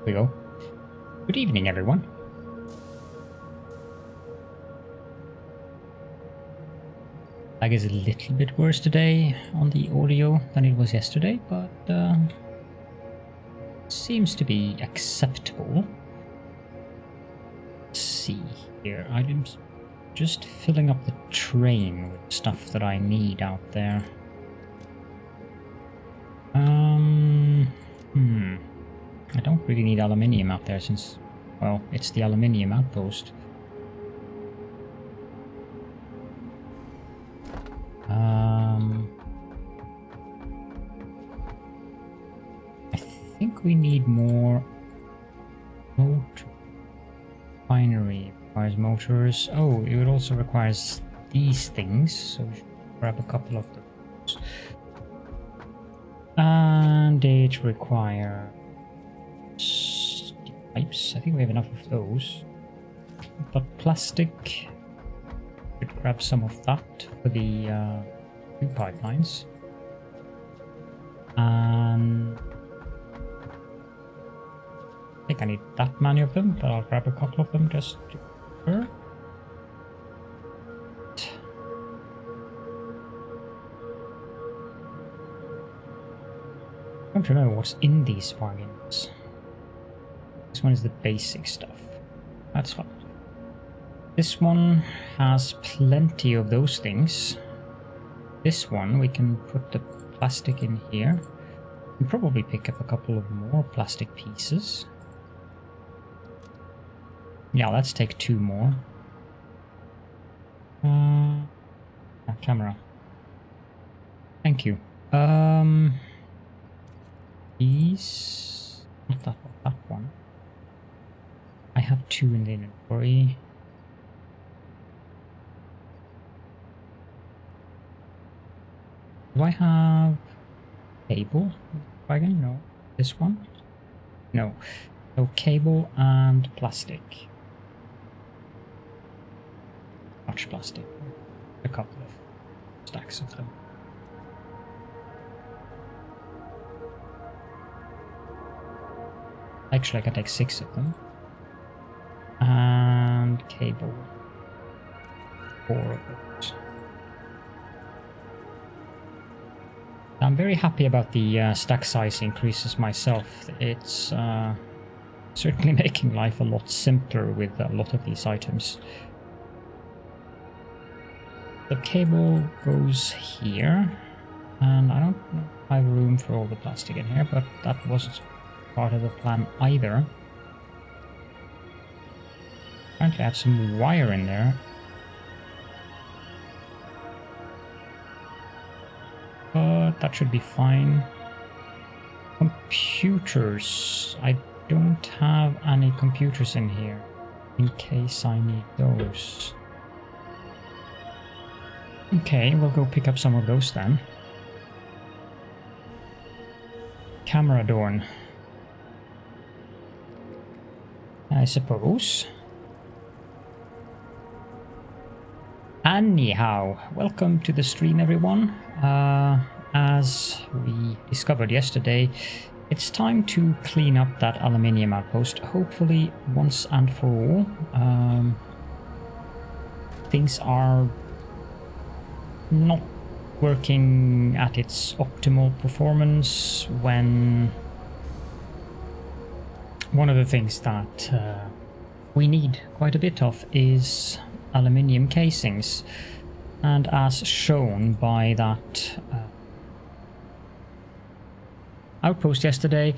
we go. Good evening, everyone. Lag is a little bit worse today on the audio than it was yesterday, but seems to be acceptable. Let's see here. I'm just filling up the train with stuff that I need out there. I don't really need aluminium out there since, well, it's the aluminium outpost. I think we need more motor. Refinery requires motors. Oh, it also requires these things, so we should grab a couple of those. And it requires pipes. I think we have enough of those. But plastic, we could grab some of that for the two pipelines. And I think I need that many of them, but I'll grab a couple of them just to her. I don't remember what's in these bargains. This one is the basic stuff. That's fine. This one has plenty of those things. This one, we can put the plastic in here. And probably pick up a couple of more plastic pieces. Yeah, let's take two more. Camera. Thank you. These... Not that one, that one. I have two in the inventory. Do I have cable? Wagon? No. This one? No. So cable and plastic. Much plastic. A couple of stacks of them. Actually, I can take 6 of them. And cable. 4 of those. I'm very happy about the stack size increases myself. It's certainly making life a lot simpler with a lot of these items. The cable goes here, and I don't know if I have room for all the plastic in here, but that wasn't part of the plan either. Apparently I have some wire in there. But that should be fine. Computers. I don't have any computers in here in case I need those. Okay, we'll go pick up some of those then. Caledorn. I suppose. Anyhow, welcome to the stream, everyone. As we discovered yesterday, it's time to clean up that aluminium outpost, hopefully once and for all. Things are not working at its optimal performance when one of the things that we need quite a bit of is aluminium casings, and as shown by that outpost yesterday,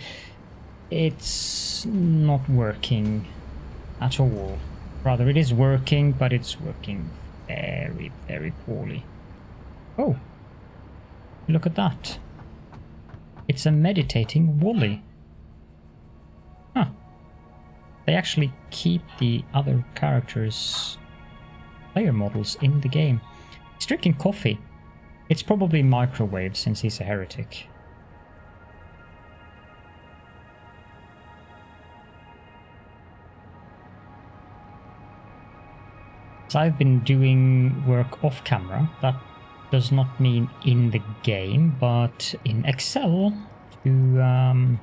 it's not working at all. Rather, it is working, but it's working very, very poorly. Oh, look at that. It's a meditating Wally. Huh. They actually keep the other characters' player models in the game. He's drinking coffee. It's probably microwave since he's a heretic. So I've been doing work off camera. That does not mean in the game, but in Excel to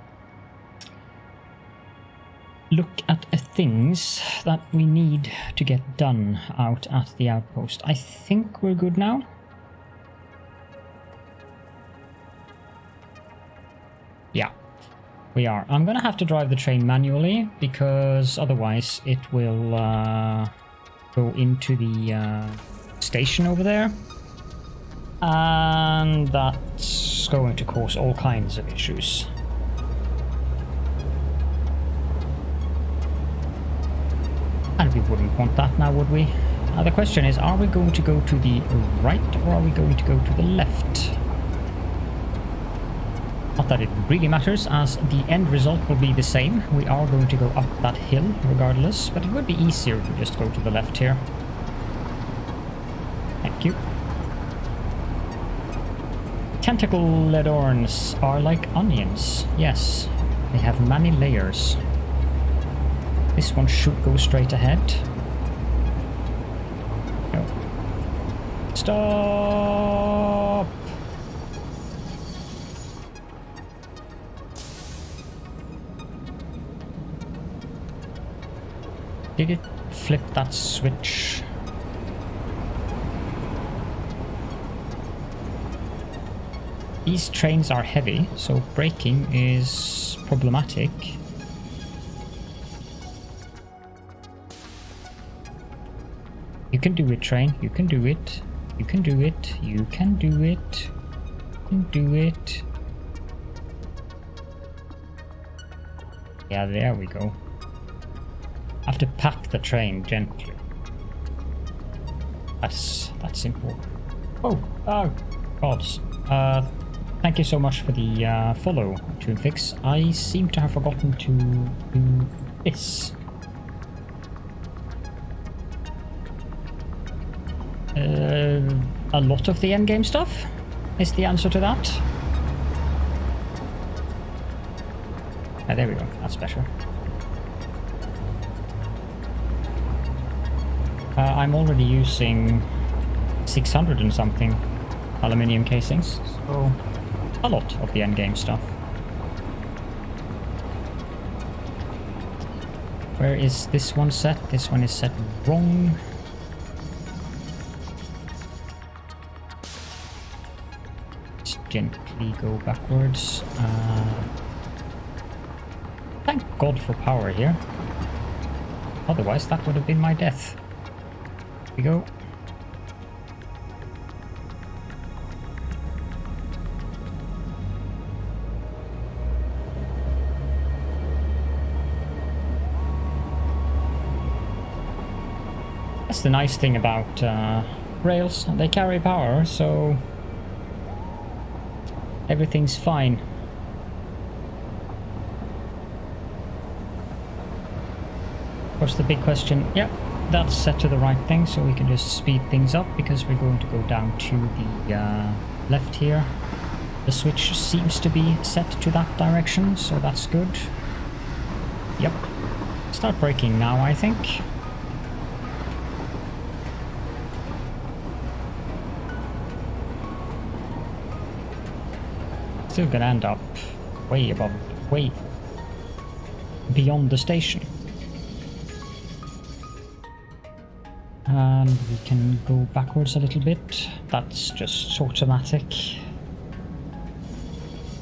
look at things that we need to get done out at the outpost. I think we're good now. Yeah, we are. I'm gonna have to drive the train manually because otherwise it will go into the station over there. And that's going to cause all kinds of issues. And we wouldn't want that now, would we? Now the question is, are we going to go to the right or are we going to go to the left? Not that it really matters, as the end result will be the same. We are going to go up that hill regardless, but it would be easier if we just go to the left here. Thank you. Caledorns are like onions. Yes, they have many layers. This one should go straight ahead. No. Stop! Did it flip that switch? These trains are heavy, so braking is problematic. You can do it, train. You can do it. You can do it. You can do it. You can do it. Yeah, there we go. I have to pat the train gently. That's important. Oh, gods. Thank you so much for the follow, TuneFix. I seem to have forgotten to do this. A lot of the endgame stuff is the answer to that. Ah, there we go. That's better. I'm already using 600 and something aluminium casings, so a lot of the endgame stuff. Where is this one set? This one is set wrong. Just gently go backwards. Thank God for power here. Otherwise that would have been my death. Here we go. That's the nice thing about rails. They carry power, so everything's fine. Of course, the big question, yep, that's set to the right thing, so we can just speed things up because we're going to go down to the left here. The switch seems to be set to that direction, so that's good. Yep. Start braking now, I think. Still gonna end up way above, way beyond the station. And we can go backwards a little bit. That's just automatic.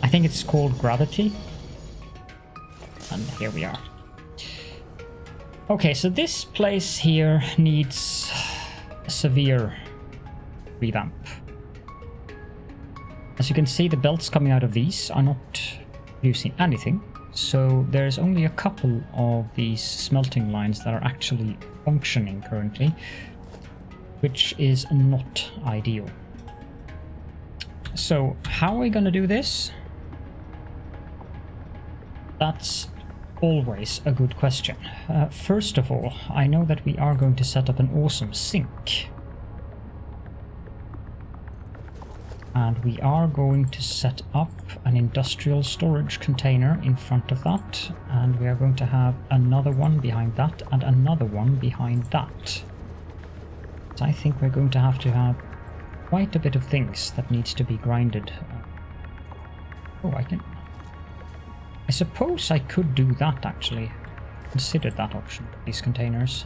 I think it's called gravity. And here we are. Okay, so this place here needs a severe revamp. As you can see, the belts coming out of these are not producing anything. So there's only a couple of these smelting lines that are actually functioning currently, which is not ideal. So how are we going to do this? That's always a good question. First of all, I know that we are going to set up an awesome sink. And we are going to set up an industrial storage container in front of that. And we are going to have another one behind that and another one behind that. So I think we're going to have quite a bit of things that needs to be grinded. Oh, I suppose I could do that actually. considered that option, these containers.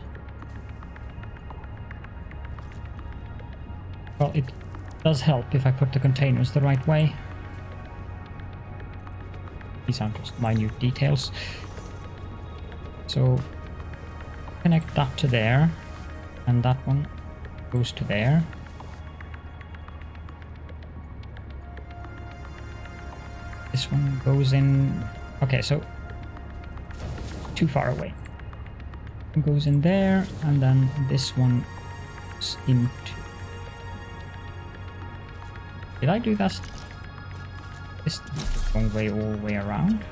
Well, it does help if I put the containers the right way. These aren't just minute details. So connect that to there, and that one goes to there. This one goes in. Okay, so too far away. It goes in there, and then this one goes into. Did I do that? This the wrong way all the way around.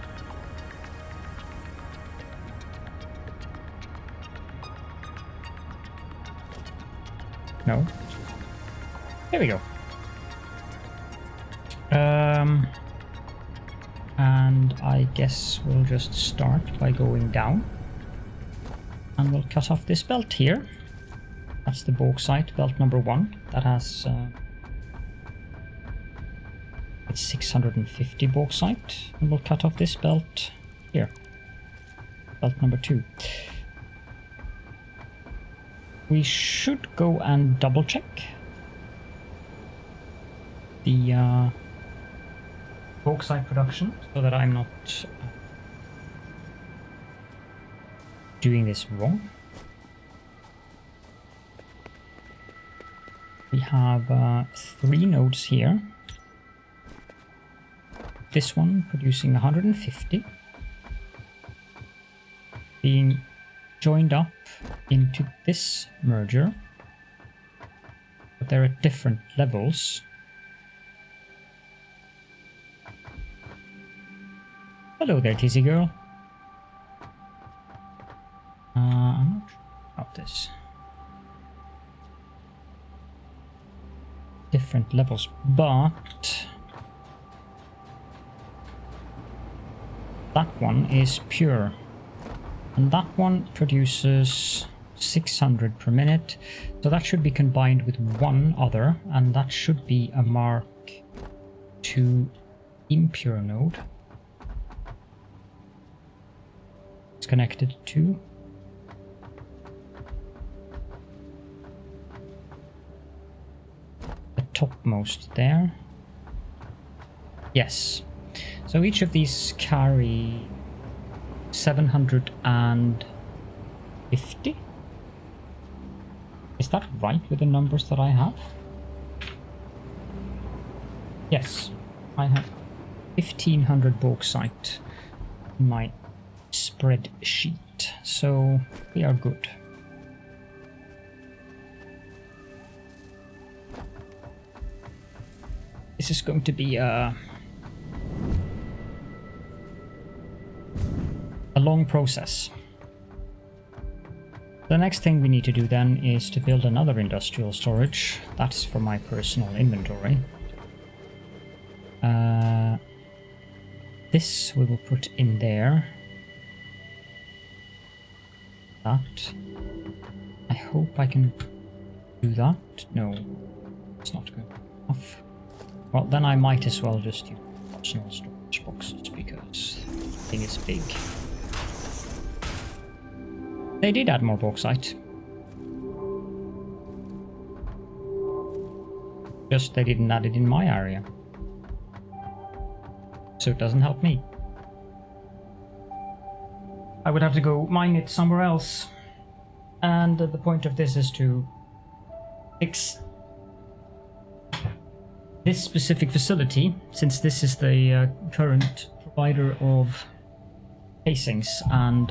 No. Here we go. And I guess we'll just start by going down. And we'll cut off this belt here. That's the bauxite, belt number 1. That has it's 650 bauxite. And we'll cut off this belt here. Belt number 2. We should go and double check the bauxite production so that I'm not doing this wrong. We have 3 nodes here. This one producing 150, being joined up into this merger, but they're at different levels. Hello there, Tizzy girl. I'm not sure about this. Different levels, but that one is pure. And that one produces 600 per minute. So that should be combined with one other, and that should be a Mark II impure node. It's connected to the topmost there. Yes. So each of these carry 750? Is that right with the numbers that I have? Yes, I have 1500 bauxite in my spreadsheet, so we are good. This is going to be a long process. The next thing we need to do then is to build another industrial storage. That's for my personal inventory. This we will put in there. That. I hope I can do that. No, it's not good enough. Well, then I might as well just use personal storage boxes because the thing is big. They did add more bauxite. Just they didn't add it in my area. So it doesn't help me. I would have to go mine it somewhere else. And the point of this is to fix this specific facility, since this is the current provider of casings and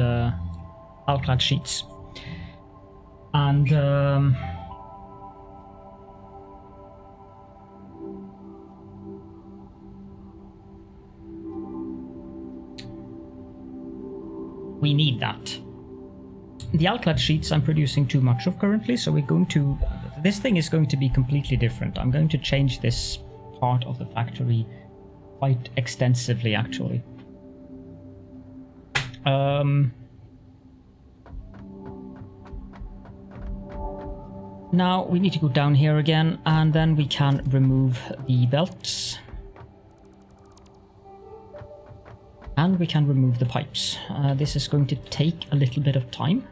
alclad sheets. And we need that. The alclad sheets I'm producing too much of currently, so we're going to... This thing is going to be completely different. I'm going to change this part of the factory quite extensively, actually. Now we need to go down here again, and then we can remove the belts. And we can remove the pipes. This is going to take a little bit of time.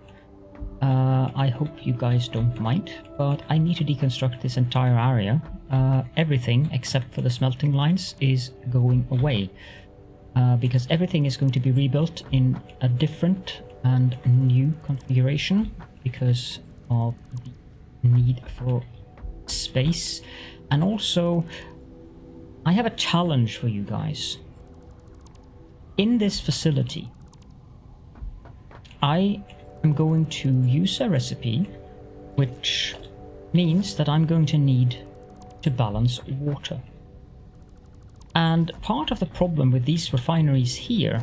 I hope you guys don't mind, but I need to deconstruct this entire area. Everything except for the smelting lines is going away, because everything is going to be rebuilt in a different and new configuration because of the need for space. And also, I have a challenge for you guys. In this facility, I am going to use a recipe which means that I'm going to need to balance water. And part of the problem with these refineries here,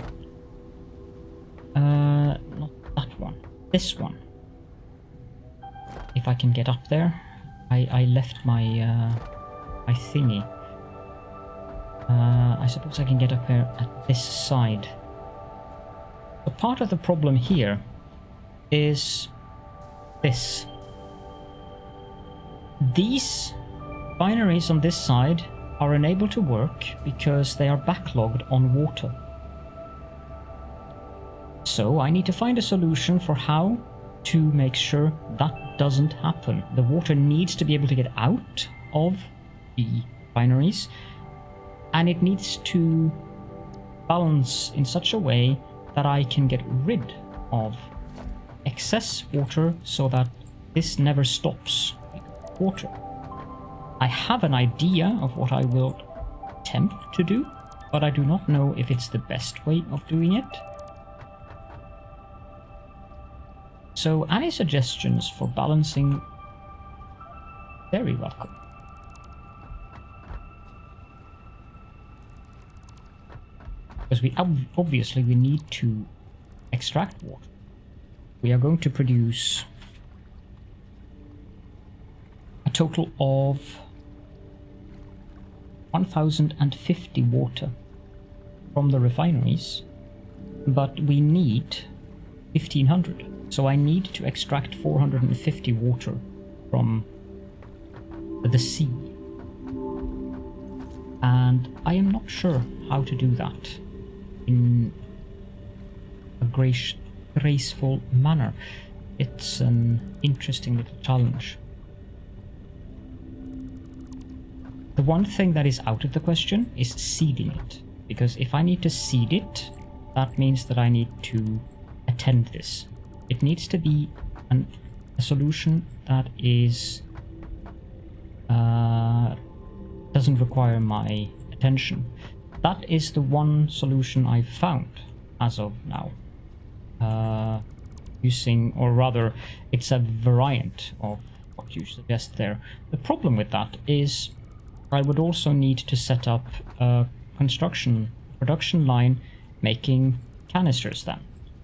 not that one, this one. If I can get up there, I left my my thingy. I suppose I can get up here at this side. But part of the problem here is this. These binaries on this side are unable to work because they are backlogged on water. So I need to find a solution for how to make sure that doesn't happen. The water needs to be able to get out of the binaries, and it needs to balance in such a way that I can get rid of excess water so that this never stops water. I have an idea of what I will attempt to do, but I do not know if it's the best way of doing it. So any suggestions for balancing? Very welcome. Because we obviously we need to extract water. We are going to produce a total of 1050 water from the refineries, but we need 1500. So I need to extract 450 water from the sea. And I am not sure how to do that in a graceful manner. It's an interesting little challenge. The one thing that is out of the question is seeding it, because if I need to seed it, that means that I need to attend this. It needs to be a solution that is doesn't require my attention. That is the one solution I've found as of now. Using, or rather, it's a variant of what you suggest there. The problem with that is I would also need to set up a production line making canisters then.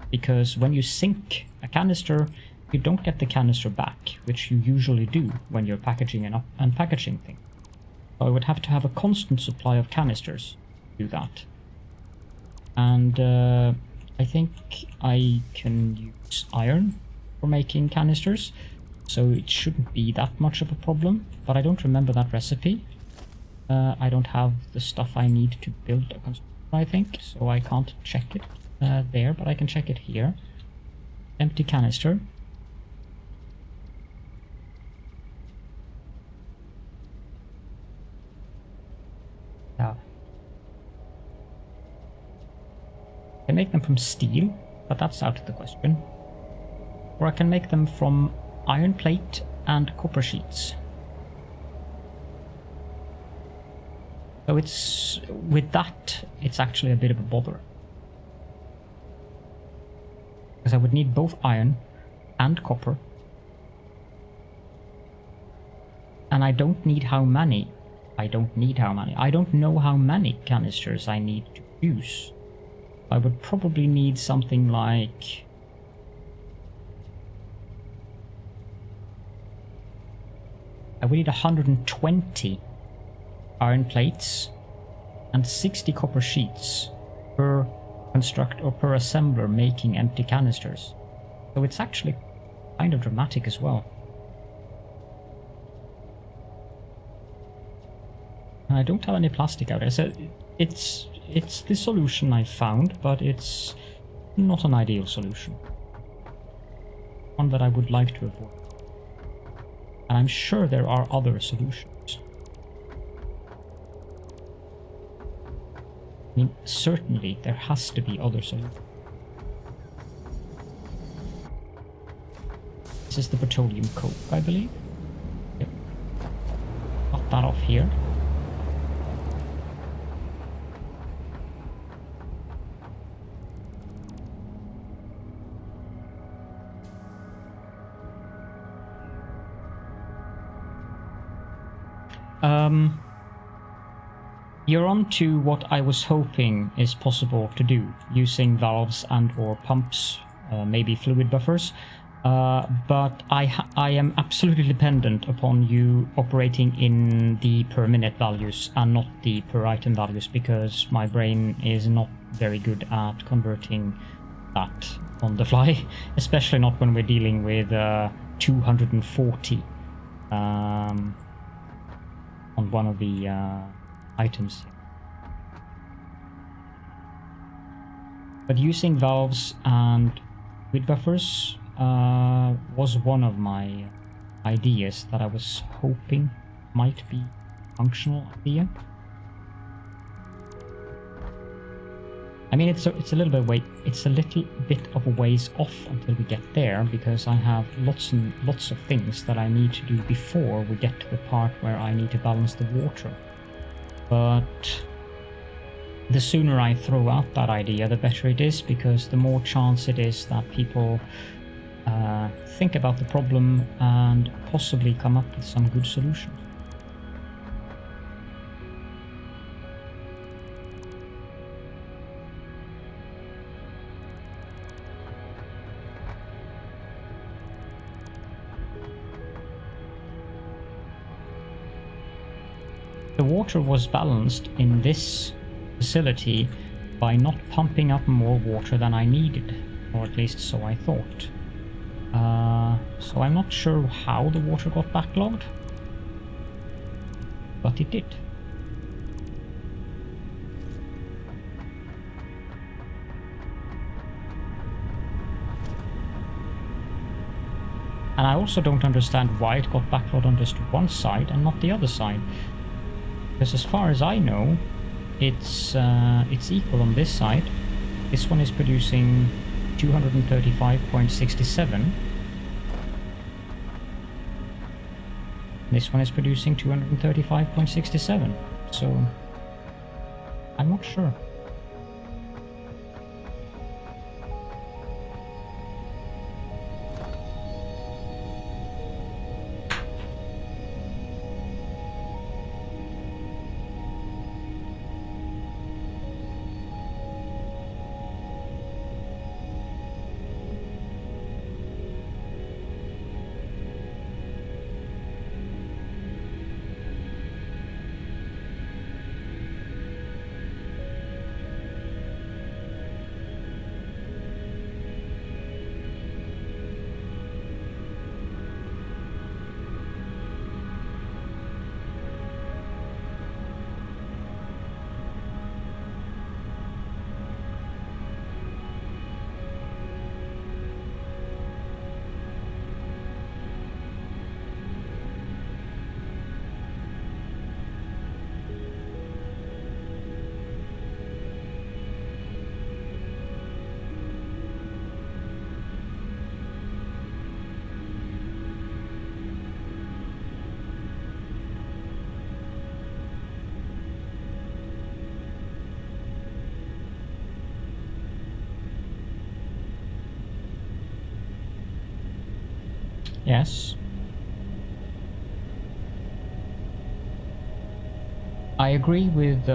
Because when you sink a canister, you don't get the canister back, which you usually do when you're packaging and unpackaging things. So I would have to have a constant supply of canisters to do that. And I think I can use iron for making canisters, so it shouldn't be that much of a problem, but I don't remember that recipe. I don't have the stuff I need to build a construction, I think, so I can't check it there, but I can check it here. Empty canister. Yeah. I can make them from steel, but that's out of the question. Or I can make them from iron plate and copper sheets. So it's, with that, it's actually a bit of a bother. Because I would need both iron and copper. And I don't need how many. I don't know how many canisters I need to use. I would probably need something like... I would need 120 iron plates and 60 copper sheets per construct or per assembler making empty canisters. So it's actually kind of dramatic as well. And I don't have any plastic out there, so it's it's the solution I found, but it's not an ideal solution. One that I would like to avoid. And I'm sure there are other solutions. I mean, certainly there has to be other solutions. This is the petroleum coke, I believe. Yep. Got that off here. You're on to what I was hoping is possible to do, using valves and or pumps, maybe fluid buffers, but I am absolutely dependent upon you operating in the per minute values and not the per item values, because my brain is not very good at converting that on the fly, especially not when we're dealing with 240 on one of the items. But using valves and fluid buffers was one of my ideas that I was hoping might be a functional idea. I mean, it's a little bit of a ways off until we get there, because I have lots and lots of things that I need to do before we get to the part where I need to balance the water. But the sooner I throw out that idea, the better it is, because the more chance it is that people think about the problem and possibly come up with some good solutions. The water was balanced in this facility by not pumping up more water than I needed, or at least so I thought. So I'm not sure how the water got backlogged, but it did. And I also don't understand why it got backlogged on just one side and not the other side. Because as far as I know, it's equal on this side. This one is producing 235.67. This one is producing 235.67. So I'm not sure. Yes. I agree with,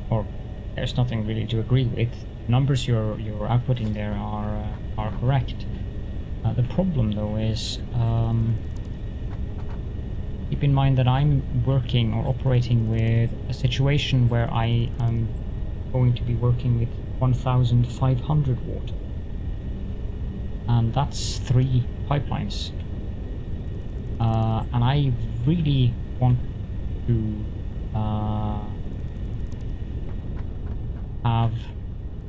or there's nothing really to agree with. The numbers you're outputting there are correct. The problem though is, keep in mind that I'm working or operating with a situation where I am going to be working with 1,500 watt. And that's 3 pipelines. And I really want to have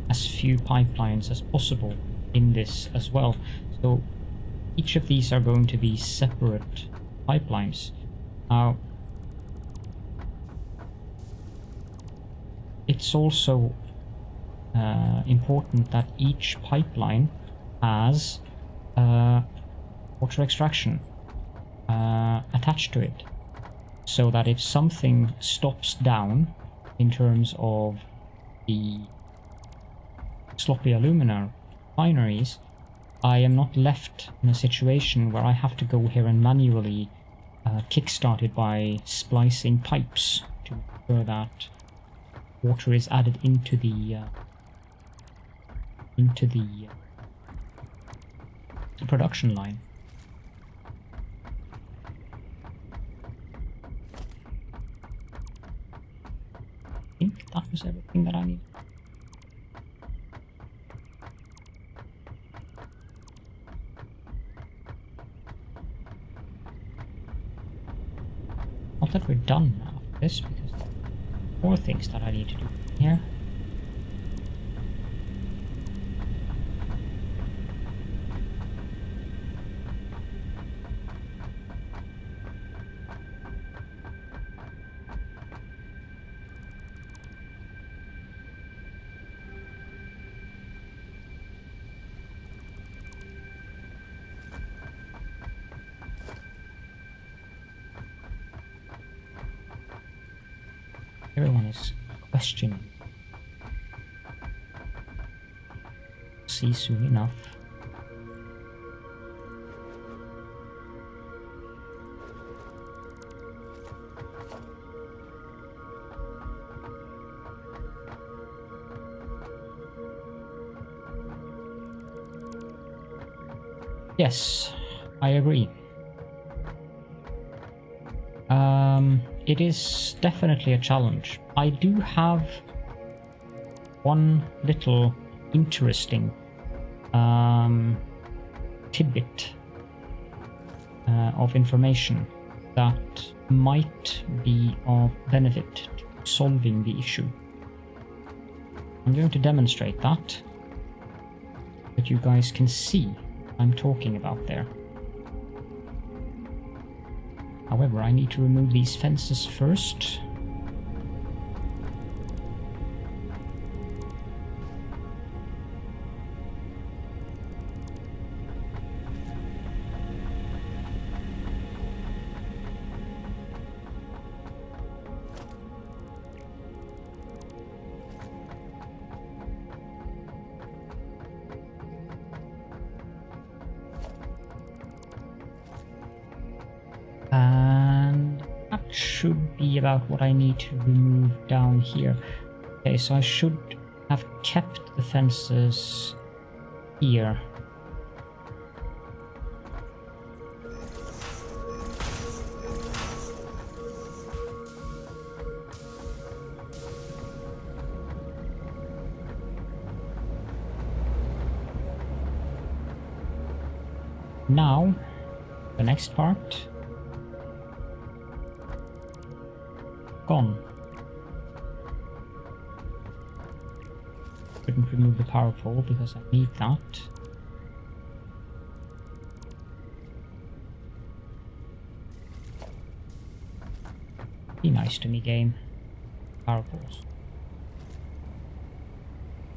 as few pipelines as possible in this as well. So each of these are going to be separate pipelines. Now, it's also important that each pipeline has water extraction attached to it, so that if something stops down in terms of the sloppy alumina refineries, I am not left in a situation where I have to go here and manually kickstart it by splicing pipes to ensure that water is added into the production line. I think that was everything that I need. Not that we're done now with this, because there are more things that I need to do here. Everyone is questioning. See soon enough. Yes, I agree. It is definitely a challenge. I do have one little interesting tidbit of information that might be of benefit to solving the issue. I'm going to demonstrate that you guys can see what I'm talking about there. However, I need to remove these fences first. And that should be about what I need to remove down here. Okay, so I should have kept the fences here. Now, the next part. Gone. Couldn't remove the power pole because I need that. Be nice to me, game. Power poles.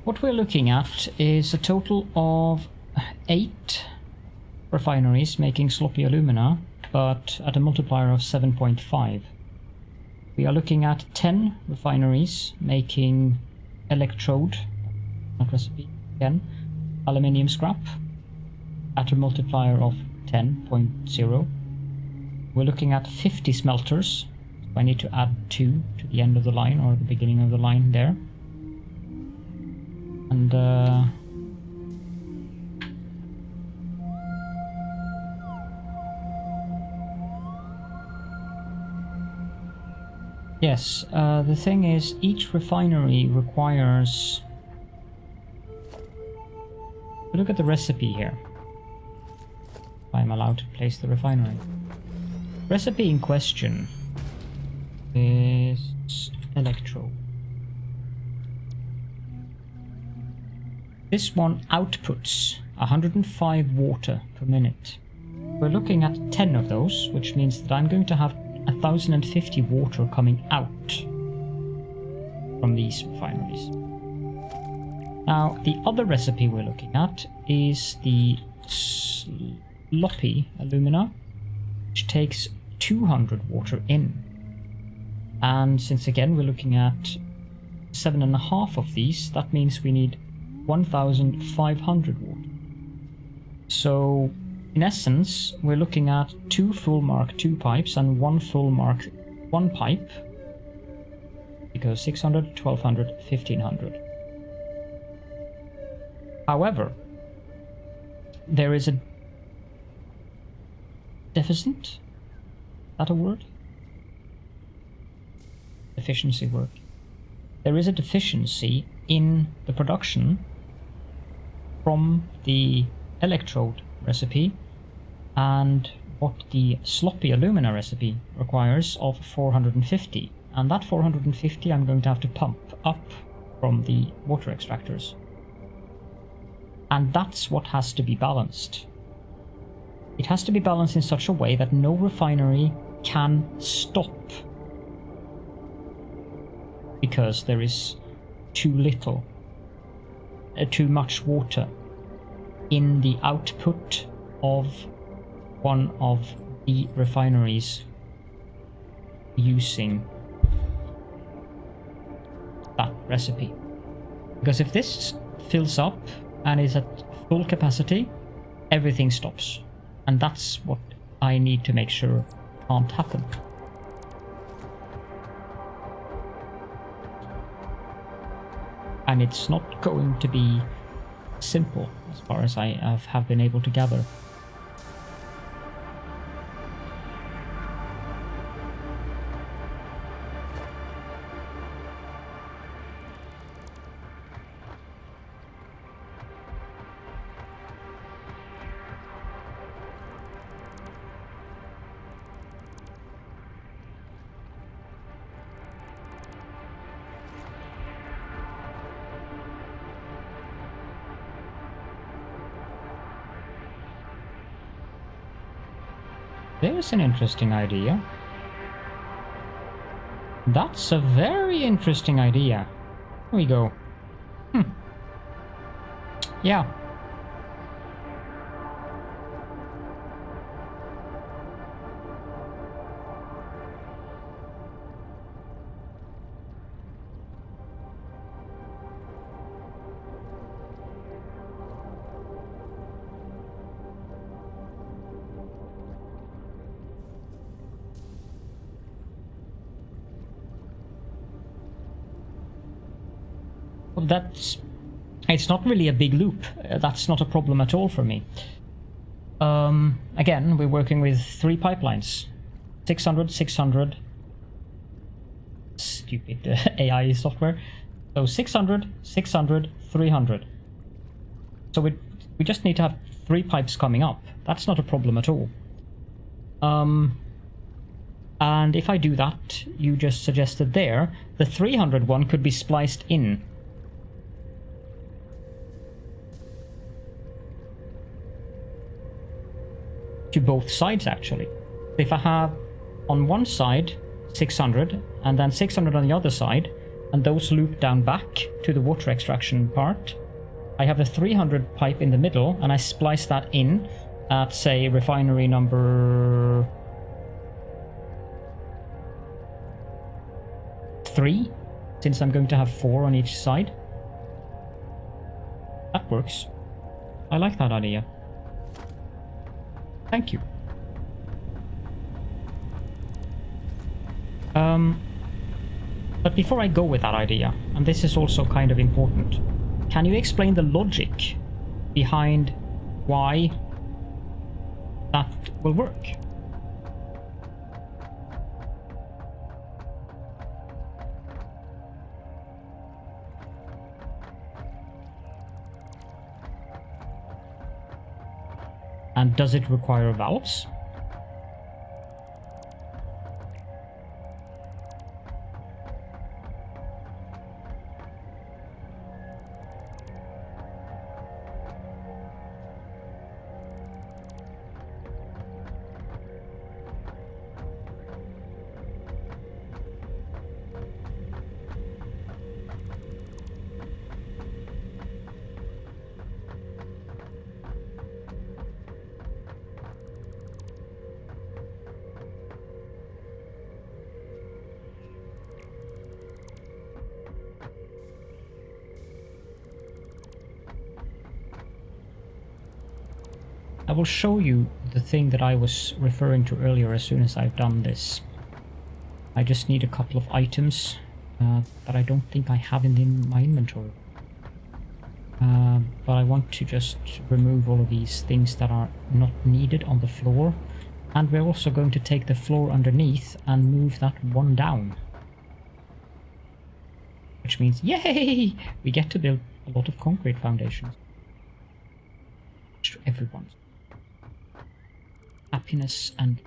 What we're looking at is a total of 8 refineries making sloppy alumina, but at a multiplier of 7.5. We are looking at 10 refineries making electrode, not recipe, again, aluminium scrap at a multiplier of 10.0. We're looking at 50 smelters, so I need to add 2 to the end of the line, or the beginning of the line there. And yes, the thing is, each refinery requires... Look at the recipe here. I'm allowed to place the refinery. Recipe in question is electrode. This one outputs 105 water per minute. We're looking at 10 of those, which means that I'm going to have 1050 water coming out from these refineries. Now, the other recipe we're looking at is the sloppy alumina, which takes 200 water in. And since again we're looking at 7.5 of these, that means we need 1500 water. So in essence, we're looking at 2 full Mark II pipes and 1 full Mark I pipe. It goes 600, 1200, 1500. However, there is a deficit? Is that a word? Deficiency work. There is a deficiency in the production from the electrode recipe and what the sloppy alumina recipe requires of 450. And that 450 I'm going to have to pump up from the water extractors. And that's what has to be balanced. It has to be balanced in such a way that no refinery can stop because there is too much water in the output of one of the refineries using that recipe. Because if this fills up and is at full capacity, everything stops. And that's what I need to make sure can't happen. And it's not going to be simple, as far as I have been able to gather. There's an interesting idea. That's a very interesting idea. Here we go. Yeah. It's not really a big loop. That's not a problem at all for me. Again, we're working with 3 pipelines. 600, 600. Stupid AI software. So 600, 600, 300. So we just need to have 3 pipes coming up. That's not a problem at all. And if I do that, you just suggested there, the 300 one could be spliced in. To both sides, actually. If I have on one side 600 and then 600 on the other side, and those loop down back to the water extraction part, I have the 300 pipe in the middle and I splice that in at, say, refinery number 3, since I'm going to have 4 on each side. That works. I like that idea. Thank you. But before I go with that idea, and this is also kind of important, can you explain the logic behind why that will work? And does it require valves? I will show you the thing that I was referring to earlier as soon as I've done this. I just need a couple of items that I don't think I have in my inventory. But I want to just remove all of these things that are not needed on the floor. And we're also going to take the floor underneath and move that one down. Which means, yay! We get to build a lot of concrete foundations. To everyone's happiness and...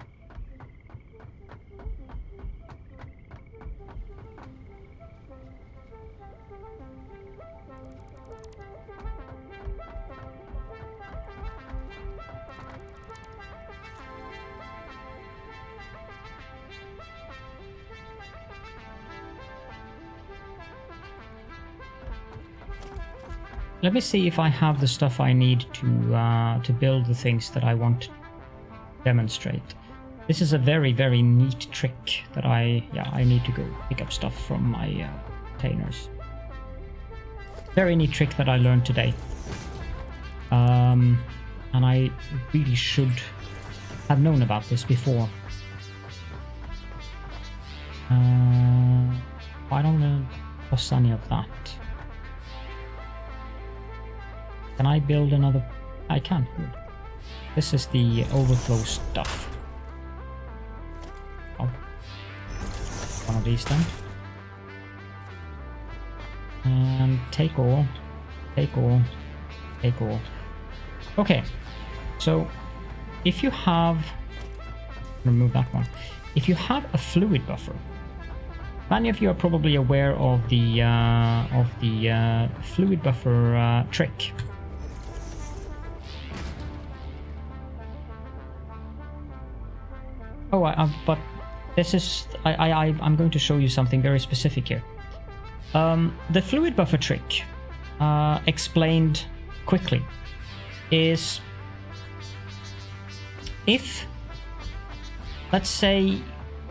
Let me see if I have the stuff I need to build the things that I want to demonstrate. This is a very, very neat trick that I need to go pick up stuff from my containers. Very neat trick that I learned today. And I really should have known about this before. I don't know what's any of that. Can I build another? I can't. Good. This is the overflow stuff. Oh. One of these then. And take all. Take all. Take all. Okay. So, if you have... remove that one. If you have a fluid buffer, many of you are probably aware of the fluid buffer trick. Oh, but this is... I'm going to show you something very specific here. The fluid buffer trick, explained quickly, is if, let's say,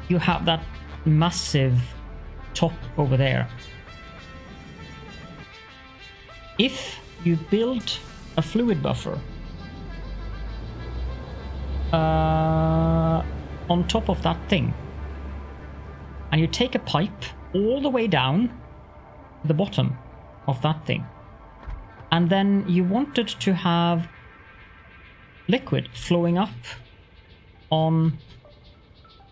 you have that massive top over there. If you build a fluid buffer on top of that thing, and you take a pipe all the way down to the bottom of that thing, and then you wanted to have liquid flowing up on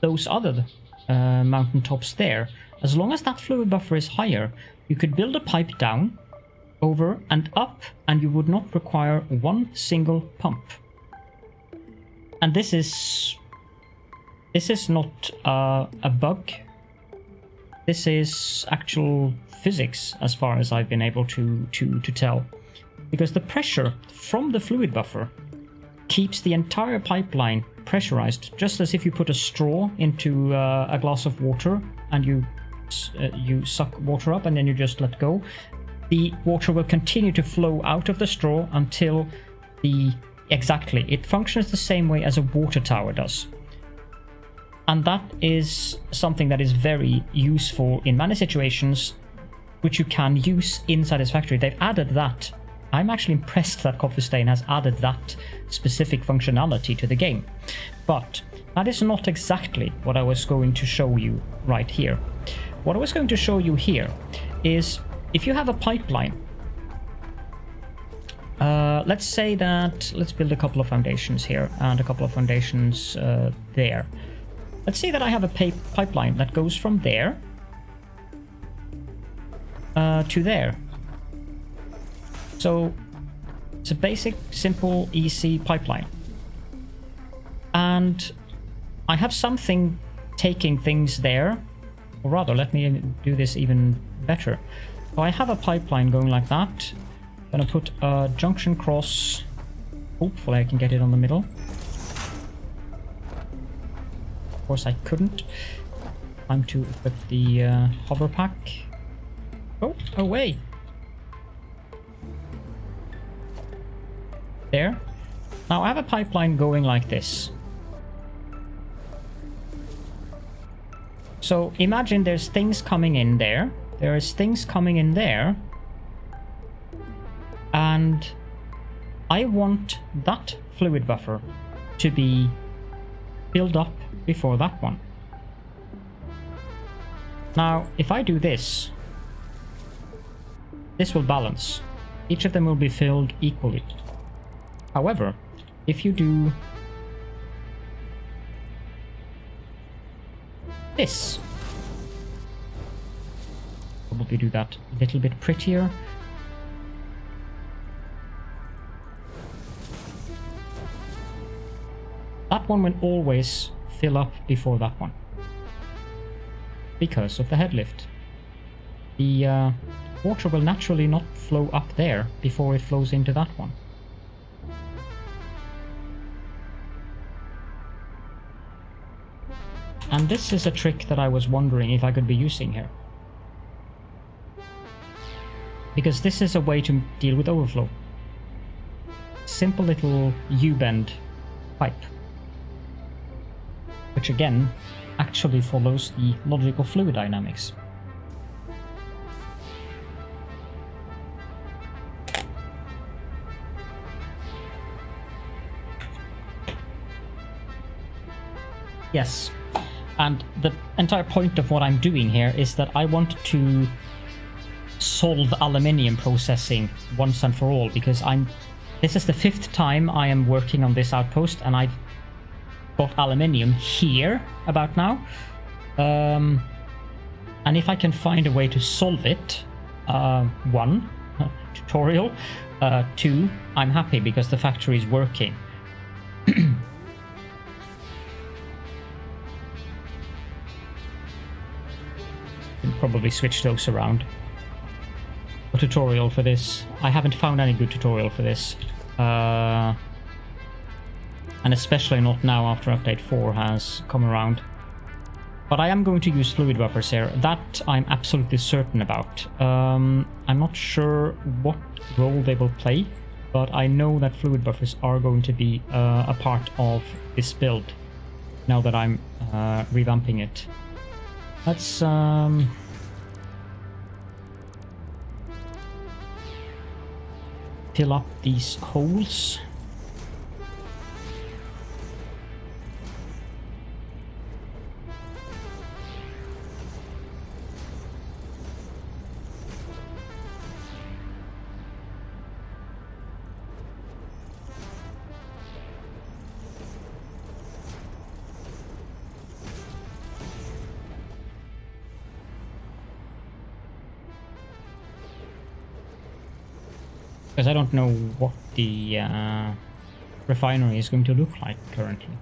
those other mountaintops there, as long as that fluid buffer is higher, you could build a pipe down, over and up, and you would not require one single pump. And this is not a bug. This is actual physics, as far as I've been able to tell. Because the pressure from the fluid buffer keeps the entire pipeline pressurized, just as if you put a straw into a glass of water and you suck water up and then you just let go. The water will continue to flow out of the straw until exactly, it functions the same way as a water tower does. And that is something that is very useful in many situations, which you can use in Satisfactory. They've added that. I'm actually impressed that Coffee Stain has added that specific functionality to the game. But that is not exactly what I was going to show you right here. What I was going to show you here is if you have a pipeline. Let's say that, let's build a couple of foundations here and a couple of foundations there. Let's say that I have a pipeline that goes from there to there. So it's a basic, simple, easy pipeline. And I have something taking things there, or rather, let me do this even better. So I have a pipeline going like that. I'm gonna put a junction cross. Hopefully I can get it on the middle. Of course I couldn't. Time to equip the hover pack. Oh, away! There. Now I have a pipeline going like this. So imagine there's things coming in there. There is things coming in there. And I want that fluid buffer to be filled up before that one. Now, if I do this, this will balance. Each of them will be filled equally. However, if you do this, probably do that a little bit prettier. That one will always fill up before that one, because of the head lift. The water will naturally not flow up there before it flows into that one. And this is a trick that I was wondering if I could be using here. Because this is a way to deal with overflow. Simple little U-bend pipe. Which again, actually follows the logical fluid dynamics. Yes, and the entire point of what I'm doing here is that I want to solve aluminium processing once and for all, because this is the 5th time I am working on this outpost, and I've got aluminium here about now. And if I can find a way to solve it, 1, tutorial, 2, I'm happy because the factory is working. Probably switch those around. A tutorial for this. I haven't found any good tutorial for this. And especially not now after update 4 has come around. But I am going to use fluid buffers here. That I'm absolutely certain about. I'm not sure what role they will play, but I know that fluid buffers are going to be a part of this build now that I'm revamping it. Let's fill up these holes. Because I don't know what the refinery is going to look like currently.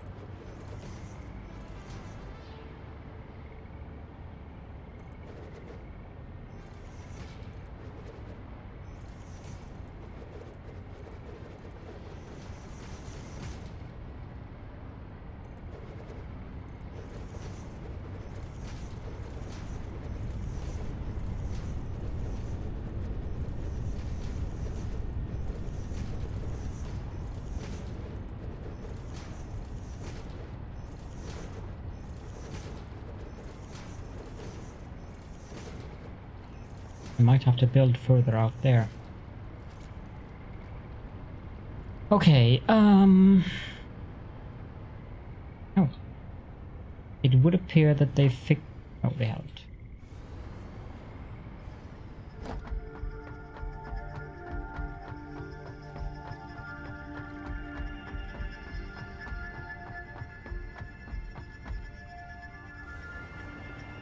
I might have to build further out there. Okay, oh. It would appear that they fixed... No, they haven't.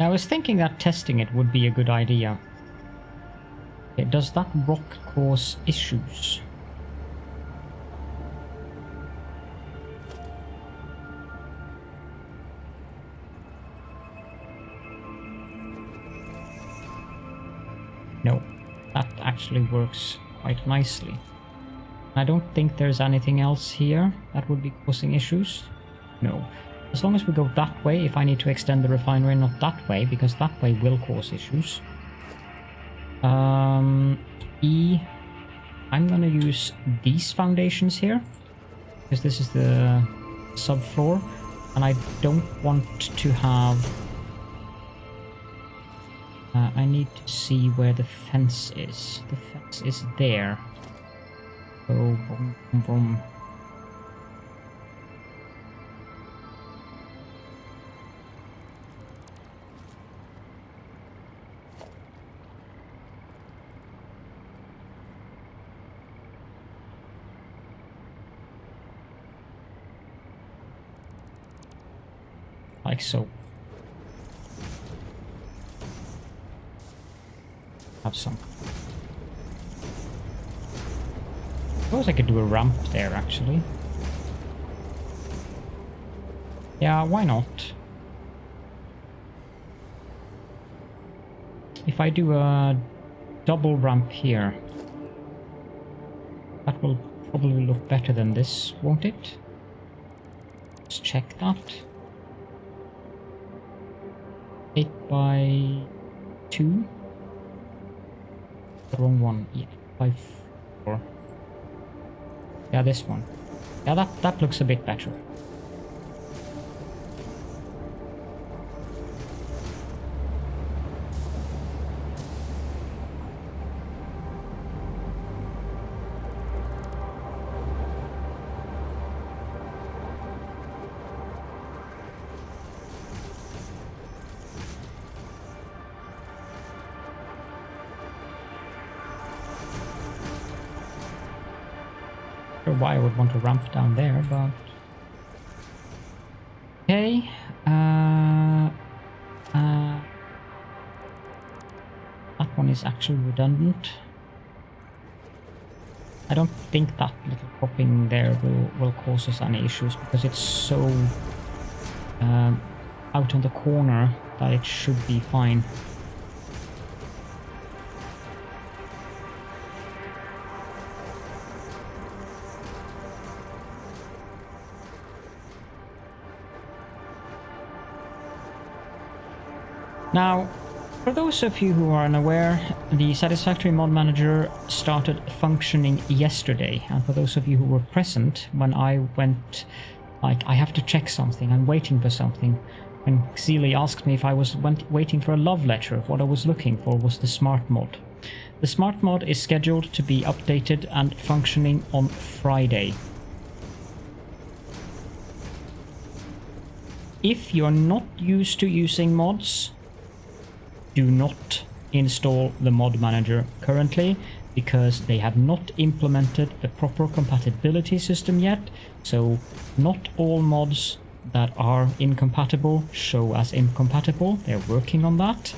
I was thinking that testing it would be a good idea. Okay, does that rock cause issues? No, that actually works quite nicely. I don't think there's anything else here that would be causing issues. No. As long as we go that way, if I need to extend the refinery, not that way, because that way will cause issues. I'm gonna use these foundations here, because this is the subfloor, and I don't want to have... I need to see where the fence is. The fence is there. Boom, boom, boom. Like so. Have some. Suppose I could do a ramp there, actually. Yeah, why not? If I do a double ramp here, that will probably look better than this, won't it? Let's check that. 8x2. The wrong one. Yeah, 8x4. Yeah, this one. Yeah, that looks a bit better. Why I would want to ramp down there, but okay. That one is actually redundant. I don't think that little popping there will cause us any issues because it's so out on the corner that it should be fine. Now, for those of you who are unaware, the Satisfactory mod manager started functioning yesterday, and for those of you who were present when I went, like, I have to check something, I'm waiting for something, when Xeely asked me if I was waiting for a love letter, what I was looking for was the smart mod. The smart mod is scheduled to be updated and functioning on Friday. If you're not used to using mods, do not install the mod manager currently because they have not implemented the proper compatibility system yet, so not all mods that are incompatible show as incompatible. They're working on that.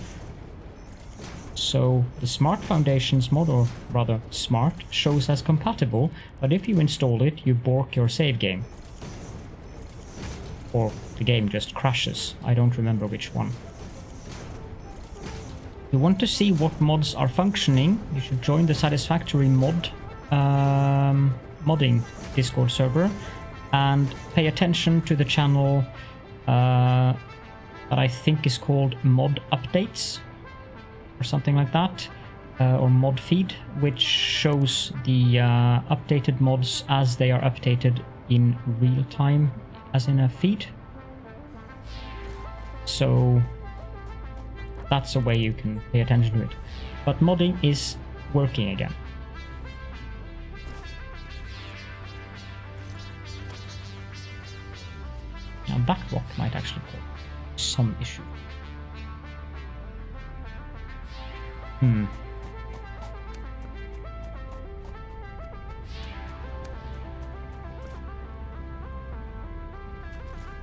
So the Smart Foundations mod, or rather Smart, shows as compatible, but if you install it, you bork your save game. Or the game just crashes. I don't remember which one. If you want to see what mods are functioning, you should join the Satisfactory modding Discord server and pay attention to the channel that I think is called Mod Updates or something like that, or Mod Feed, which shows the updated mods as they are updated in real time, as in a feed. So that's a way you can pay attention to it. But modding is working again. Now that rock might actually cause some issue.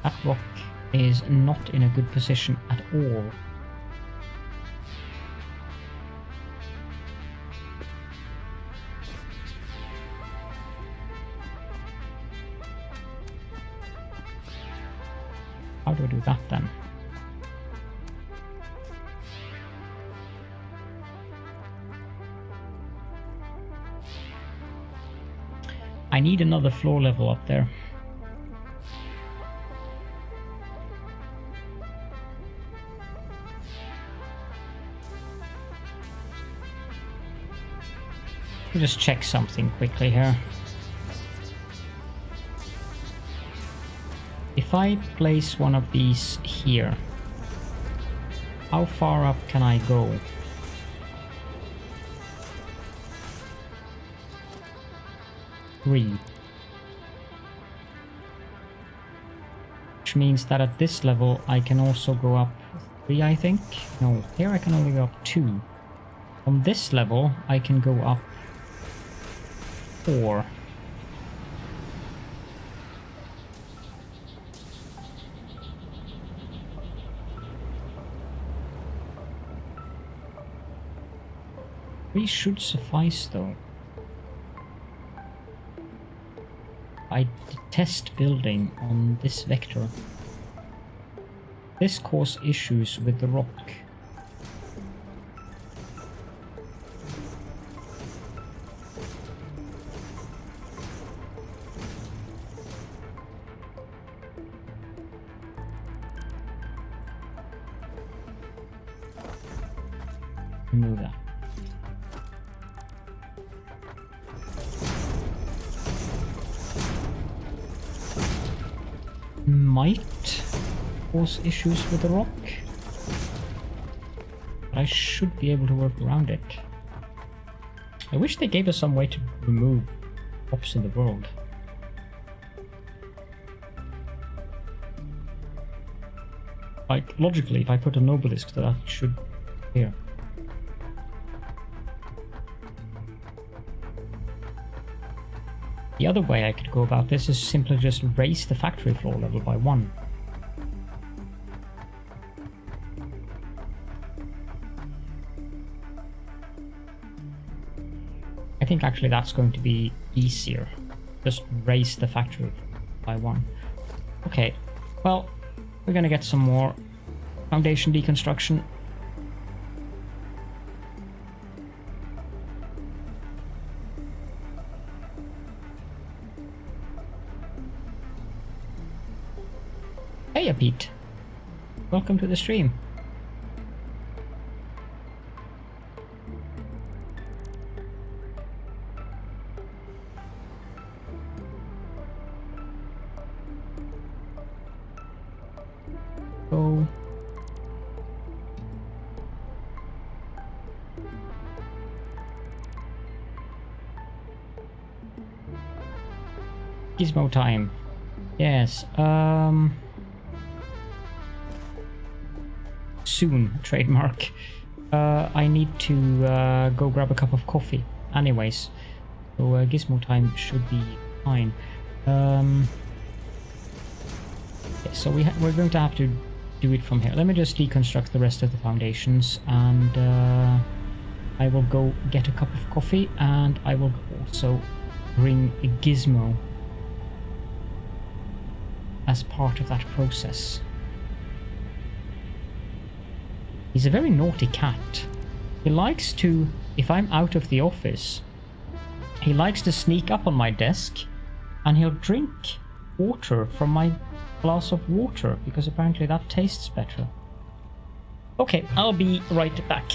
That rock is not in a good position at all. How do I do that then? I need another floor level up there. Let me just check something quickly here. If I place one of these here, how far up can I go? 3. Which means that at this level I can also go up 3, I think. No, here I can only go up 2. On this level I can go up 4. We should suffice though. I detest building on this vector. This causes issues with the rock. Remove that. Might cause issues with the rock, but I should be able to work around it. I wish they gave us some way to remove rocks in the world. Like, logically, if I put an obelisk, that should appear. The other way I could go about this is simply just raise the factory floor level by 1. I think actually that's going to be easier. Just raise the factory by 1. Okay, well, we're gonna get some more foundation deconstruction. Hey, Pete. Welcome to the stream. Go. Gizmo time. Yes, soon, trademark. I need to go grab a cup of coffee. Anyways, so Gizmo time should be fine. Yeah, so we're going to have to do it from here. Let me just deconstruct the rest of the foundations, and I will go get a cup of coffee, and I will also bring a Gizmo as part of that process. He's a very naughty cat. He likes to, if I'm out of the office, he likes to sneak up on my desk and he'll drink water from my glass of water because apparently that tastes better. Okay, I'll be right back.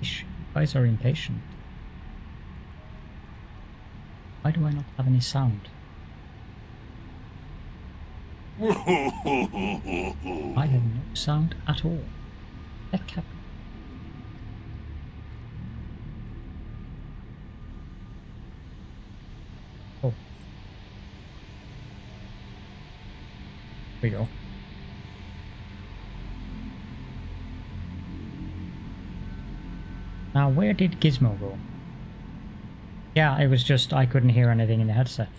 You guys are impatient. Why do I not have any sound? I have no sound at all. Heck happened? Oh. Here we go. Now, where did Gizmo go? Yeah, it was just I couldn't hear anything in the headset.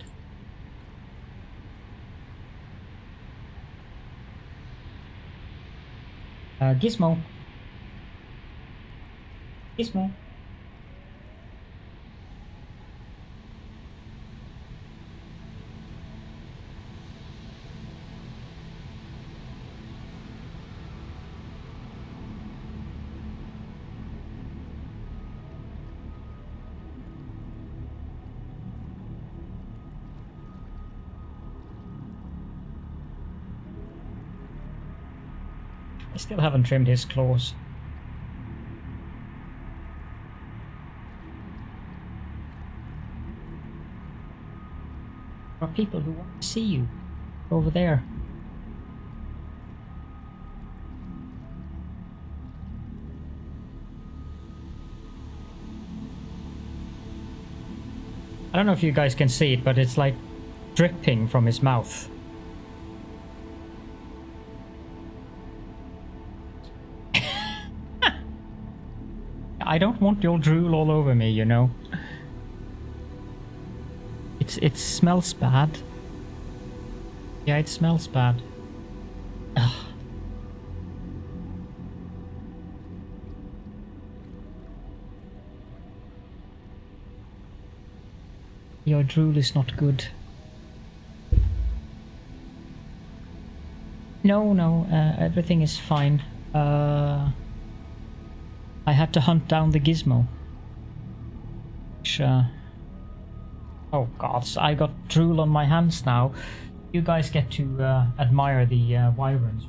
Gizmo. Gizmo. I still haven't trimmed his claws. There are people who want to see you over there. I don't know if you guys can see it, but it's like dripping from his mouth. I don't want your drool all over me, you know. It smells bad. Yeah, it smells bad. Ugh. Your drool is not good. No, everything is fine. I had to hunt down the Gizmo. Which, oh gods, I got drool on my hands now. You guys get to admire the wyverns.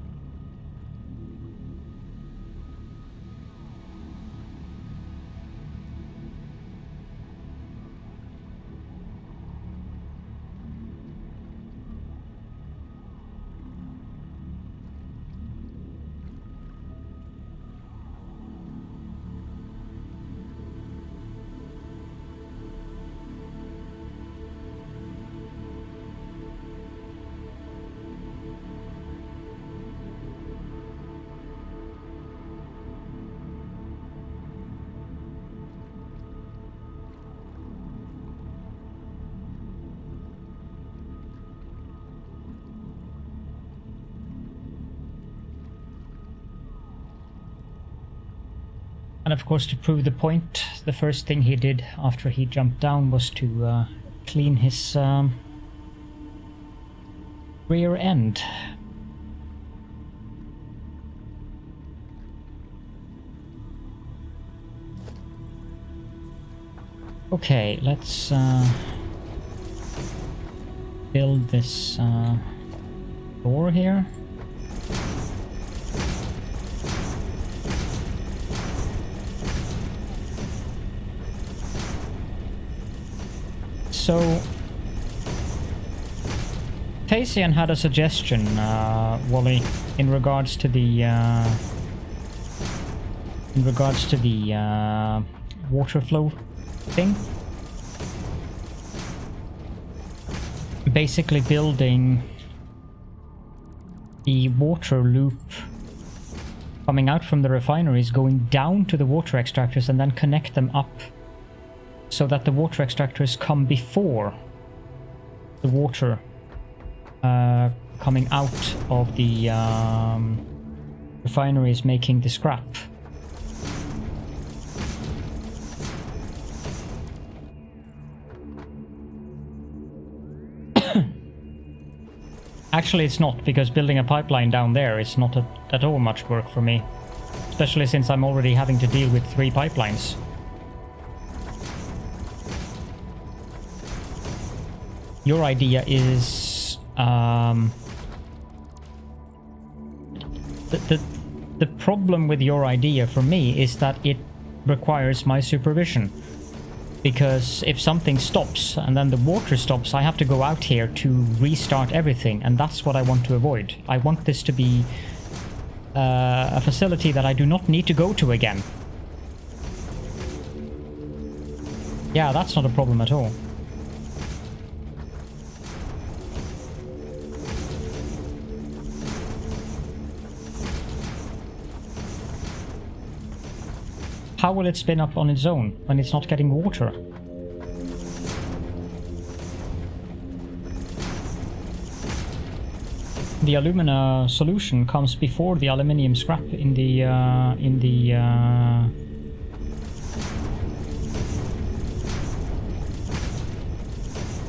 And of course, to prove the point, the first thing he did after he jumped down was to clean his rear end. Okay, let's build this door here. So, Taisian had a suggestion, Wally, in regards to the water flow thing. basically building the water loop coming out from the refineries, going down to the water extractors, and then connect them up so that the water extractors come before the water coming out of the refineries making the scrap. Actually, it's not, because building a pipeline down there is not at all much work for me. Especially since I'm already having to deal with 3 pipelines. Your idea is... the problem with your idea for me is that it requires my supervision. Because if something stops and then the water stops, I have to go out here to restart everything, and that's what I want to avoid. I want this to be a facility that I do not need to go to again. Yeah, that's not a problem at all. How will it spin up on its own when it's not getting water? The alumina solution comes before the aluminium scrap in the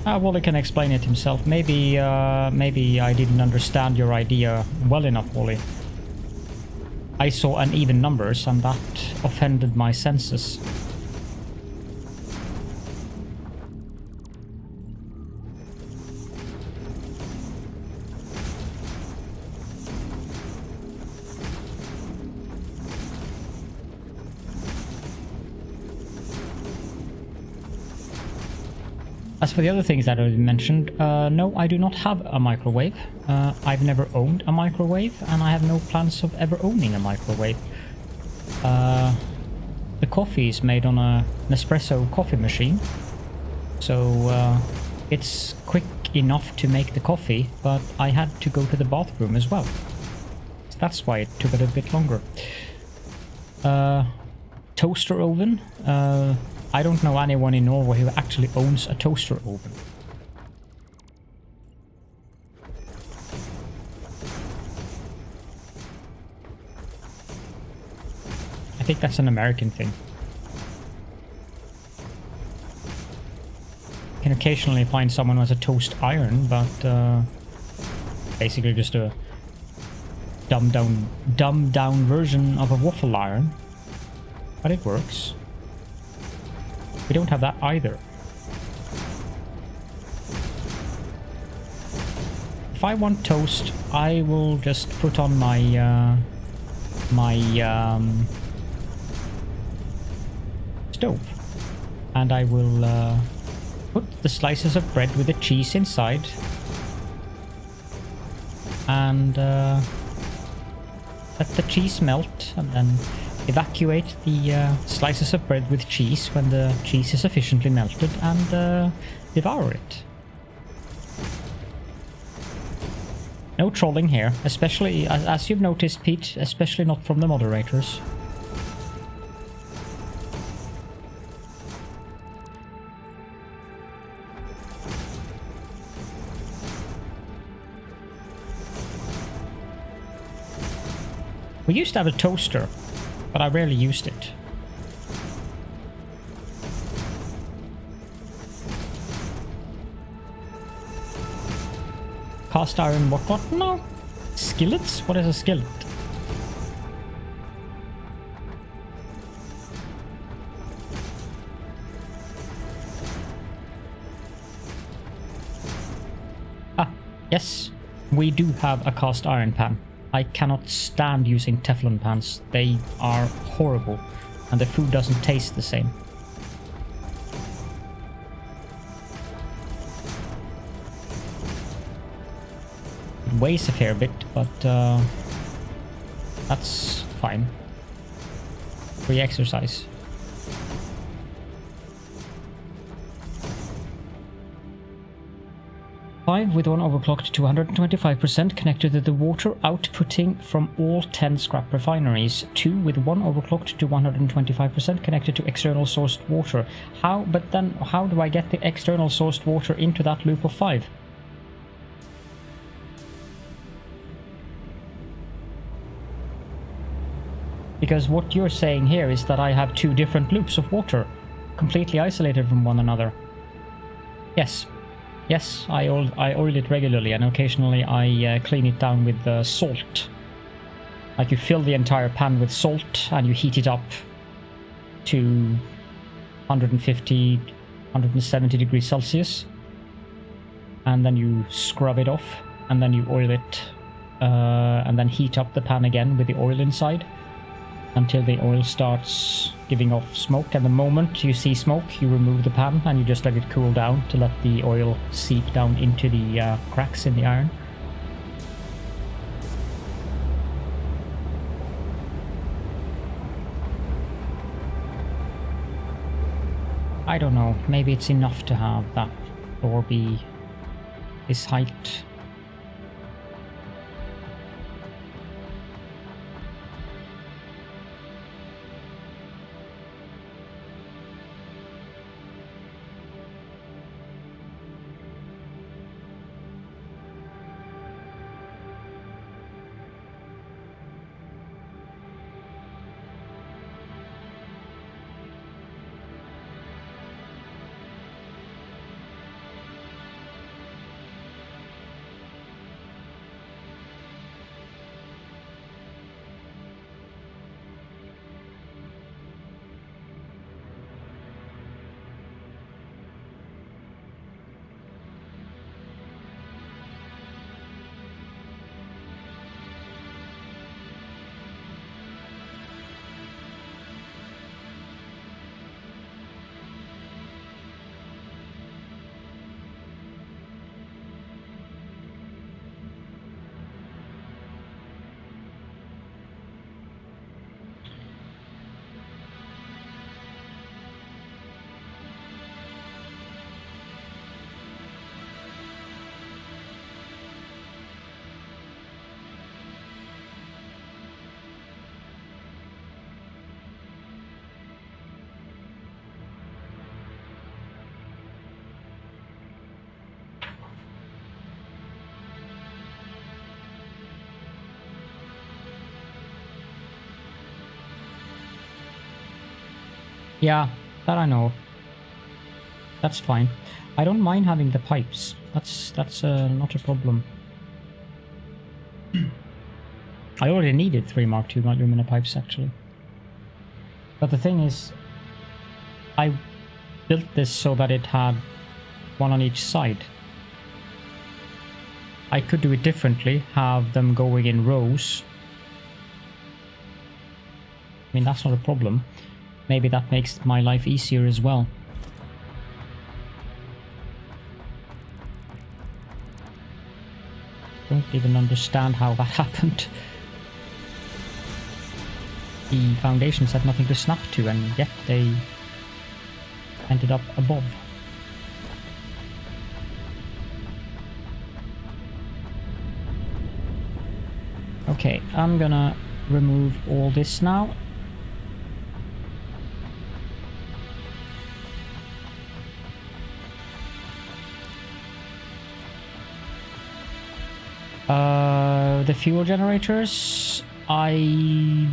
Wally can explain it himself. Maybe I didn't understand your idea well enough, Wally. I saw uneven numbers, and that offended my senses. As for the other things that I mentioned, no, I do not have a microwave. I've never owned a microwave, and I have no plans of ever owning a microwave. The coffee is made on an espresso coffee machine, so it's quick enough to make the coffee, but I had to go to the bathroom as well. So that's why it took a little bit longer. Toaster oven. I don't know anyone in Norway who actually owns a toaster oven. I think that's an American thing. You can occasionally find someone who has a toast iron, but basically just a dumbed down version of a waffle iron. But it works. We don't have that either. If I want toast, I will just put on my stove, and I will put the slices of bread with the cheese inside, and let the cheese melt, and then evacuate the slices of bread with cheese when the cheese is sufficiently melted, and devour it. No trolling here, especially as you've noticed, Pete, especially not from the moderators. We used to have a toaster, but I rarely used it. Cast iron what? No. Skillets? What is a skillet? Ah, yes. We do have a cast iron pan. I cannot stand using Teflon pans. They are horrible, and the food doesn't taste the same. It weighs a fair bit, but that's fine. Free exercise. 5 with 1 overclocked to 125% connected to the water outputting from all 10 scrap refineries. 2 with 1 overclocked to 125% connected to external sourced water. But then how do I get the external sourced water into that loop of 5? Because what you're saying here is that I have 2 different loops of water, completely isolated from one another. Yes. Yes, I oil it regularly, and occasionally I clean it down with salt. Like, you fill the entire pan with salt and you heat it up to 150, 170 degrees Celsius. And then you scrub it off, and then you oil it, and then heat up the pan again with the oil inside until the oil starts giving off smoke. And the moment you see smoke, you remove the pan and you just let it cool down to let the oil seep down into the cracks in the iron. I don't know, maybe it's enough to have that door be this height. Yeah, that I know. That's fine. I don't mind having the pipes. That's not a problem. I already needed 3 Mark II alumina pipes, actually. But the thing is, I built this so that it had one on each side. I could do it differently, have them going in rows. I mean, that's not a problem. Maybe that makes my life easier as well. Don't even understand how that happened. The foundations had nothing to snap to, and yet they ended up above. Okay, I'm gonna remove all this now. The fuel generators, I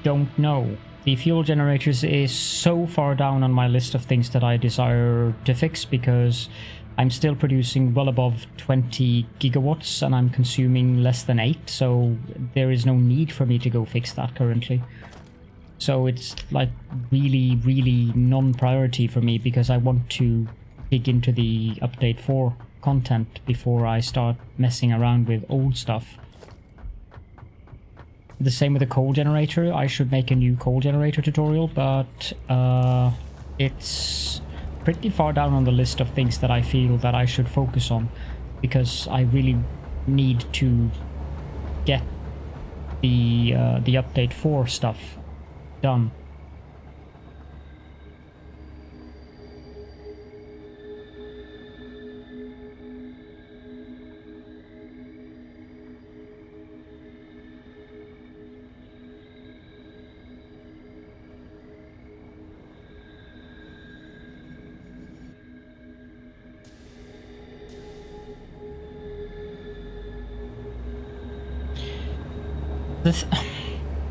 don't know. The fuel generators is so far down on my list of things that I desire to fix, because I'm still producing well above 20 gigawatts and I'm consuming less than 8, so there is no need for me to go fix that currently. So it's like really non-priority for me, because I want to dig into the update 4 content before I start messing around with old stuff. The same with the coal generator. I should make a new coal generator tutorial, but it's pretty far down on the list of things that I feel that I should focus on, because I really need to get the update 4 stuff done.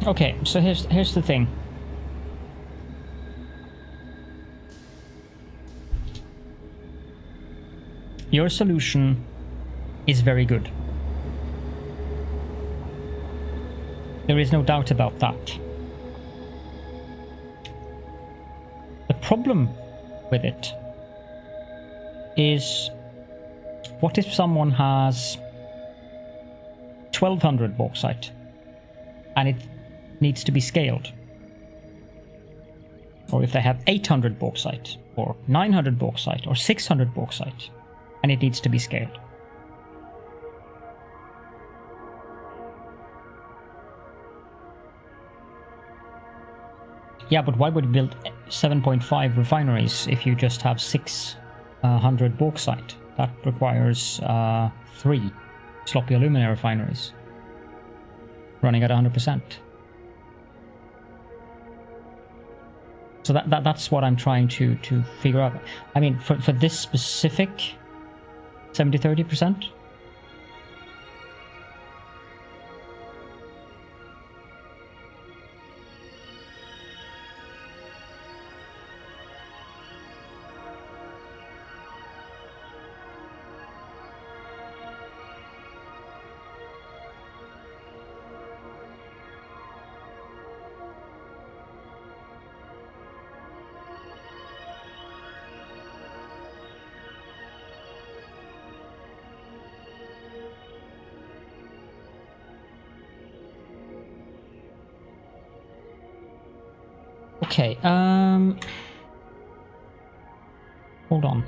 Okay, so here's the thing. Your solution is very good. There is no doubt about that. The problem with it is, what if someone has 1200 bauxite and it needs to be scaled? Or if they have 800 bauxite, or 900 bauxite, or 600 bauxite, and it needs to be scaled. Yeah, but why would you build 7.5 refineries if you just have 600 bauxite? That requires 3 sloppy alumina refineries running at 100%. So that's what I'm trying to figure out. I mean, for this specific 70-30%. Okay, hold on.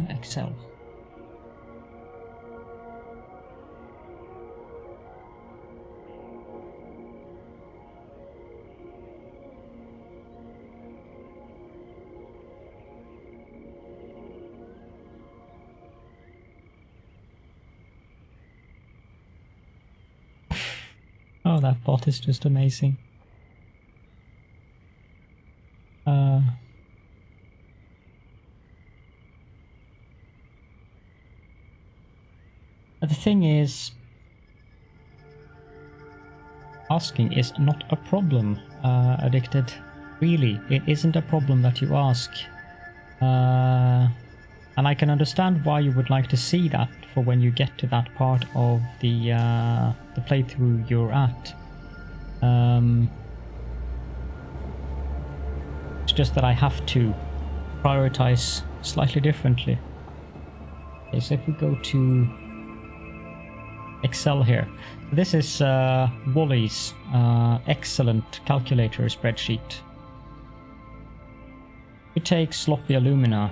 Excel. Oh, that bot is just amazing. The thing is, asking is not a problem, Addicted. Really, it isn't a problem that you ask. And I can understand why you would like to see that for when you get to that part of the playthrough you're at. It's just that I have to prioritize slightly differently. Okay, so if we go to Excel here, this is Wally's excellent calculator spreadsheet. We take sloppy alumina.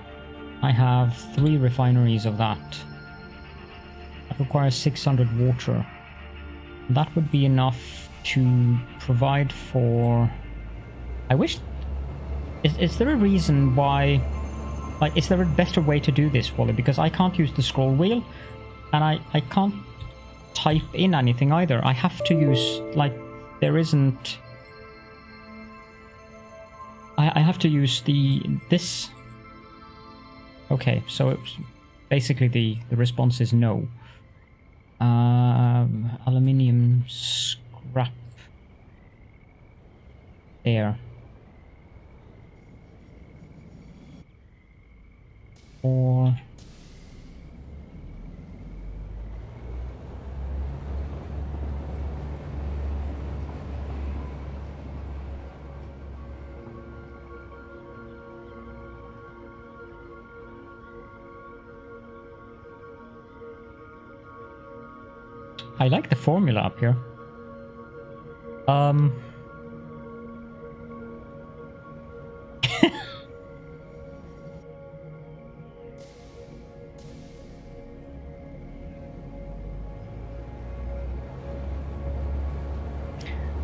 I have 3 refineries of that. That requires 600 water. That would be enough to provide for... I wish... Is there a reason why... Like, is there a better way to do this, Wally? Because I can't use the scroll wheel, and I can't type in anything either. I have to use, like, there isn't... I have to use this... Okay, so it's basically the response is no. Aluminium scrap. There. Or... I like the formula up here.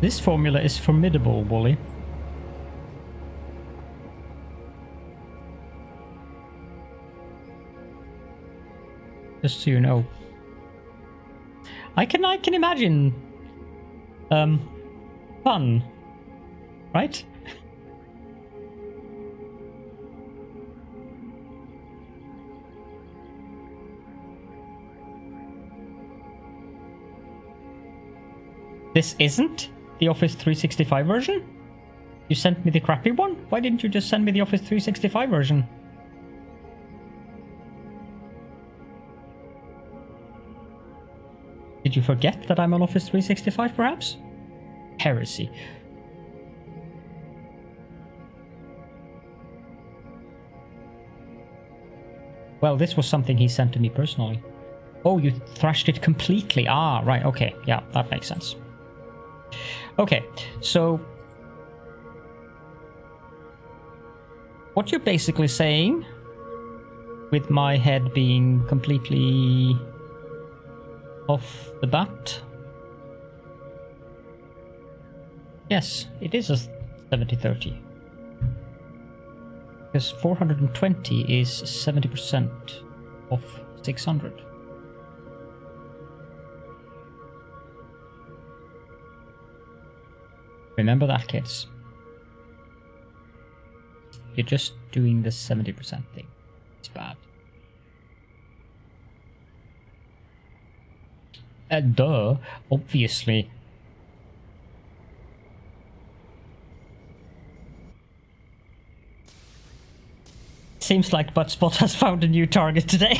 This formula is formidable, Wally. Just so you know. I can imagine Fun, right? This isn't the Office 365 version? You sent me the crappy one? Why didn't you just send me the Office 365 version? Did you forget that I'm on Office 365, perhaps? Heresy. Well, this was something he sent to me personally. Oh, you thrashed it completely. Ah, right, okay. Yeah, that makes sense. Okay, so what you're basically saying, with my head being completely off the bat, yes, it is a 70-30. Because 420 is 70% of 600. Remember that, kids. You're just doing the 70% thing. It's bad. Duh, obviously. Seems like Buttspot has found a new target today.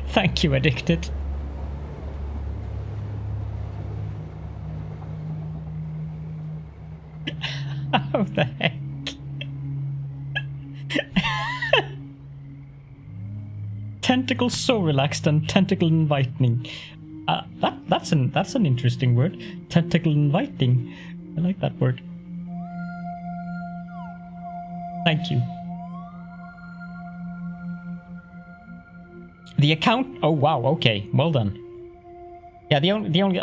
Thank you, Addicted. How the heck? Tentacle so relaxed and tentacle inviting. That's an interesting word. Tentacle inviting. I like that word. Thank you. The account. Oh wow. Okay. Well done. Yeah. The only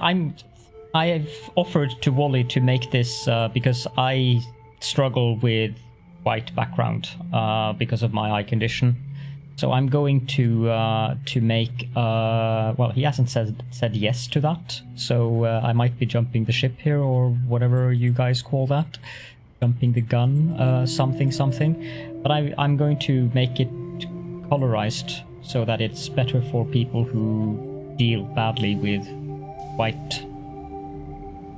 I've offered to Wally to make this because I struggle with white background because of my eye condition. So I'm going to make. Well, he hasn't said yes to that. So I might be jumping the ship here, or whatever you guys call that, jumping the gun, something. But I'm going to make it colorized so that it's better for people who deal badly with white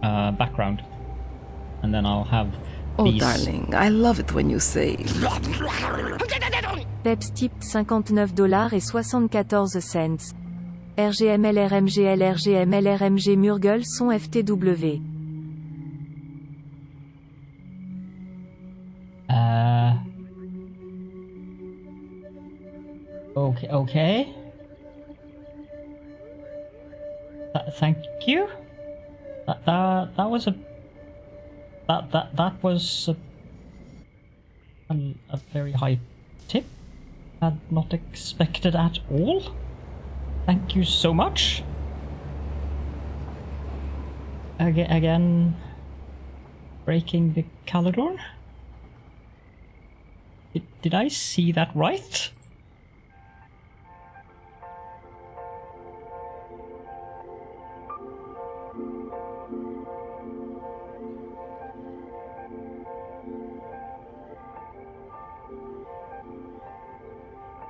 background, and then I'll have these... Oh darling, I love it when you say... Peps tipped $59.74. RGML RMGL RGML RMG Murgle son FTW. Okay. Thank you. That was a very high tip. Had not expected at all. Thank you so much. Again, breaking the Caledorn. Did I see that right?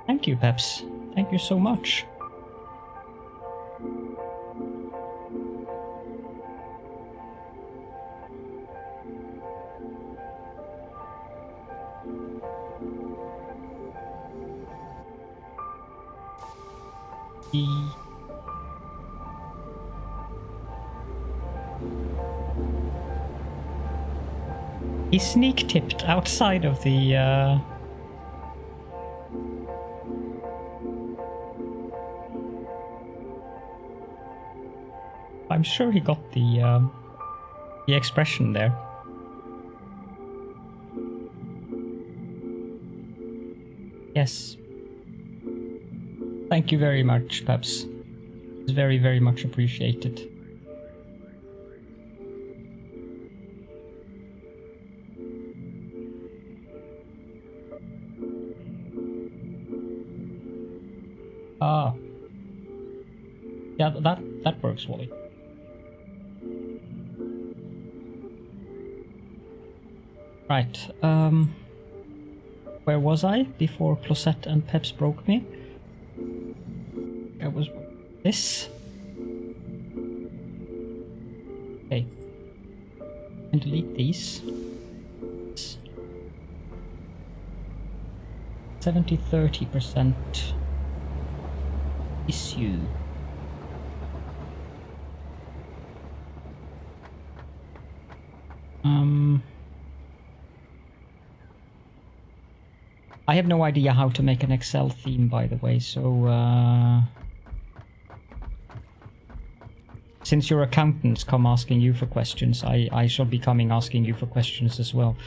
Thank you, Peps. Thank you so much. He sneak-tipped outside of the... I'm sure he got the expression there. Yes. Thank you very much, Peps. It's very, very much appreciated. Ah. Yeah, that works, Wally. Right. Where was I before Closet and Peps broke me? It was this. Okay. And delete these. 70-30% issue. I have no idea how to make an Excel theme, by the way, so since your accountants come asking you for questions, I shall be coming asking you for questions as well.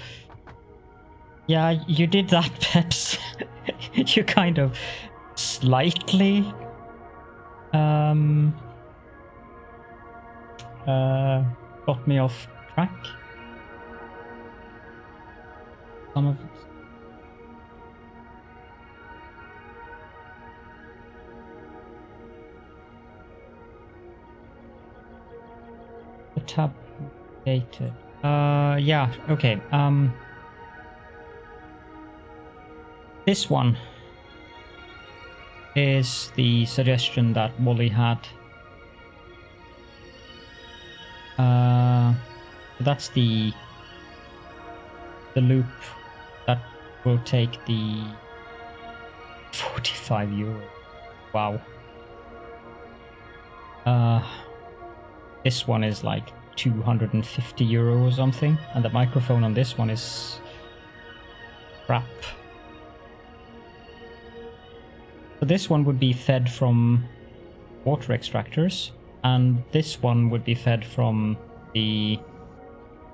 Yeah, you did that, Peps. You kind of slightly got me off track. Some of it. The tab updated. Yeah, okay. This one is the suggestion that Wally had. That's the loop that will take the 45 euro. Wow. This one is like 250 euro or something, and the microphone on this one is crap. So this one would be fed from water extractors, and this one would be fed from the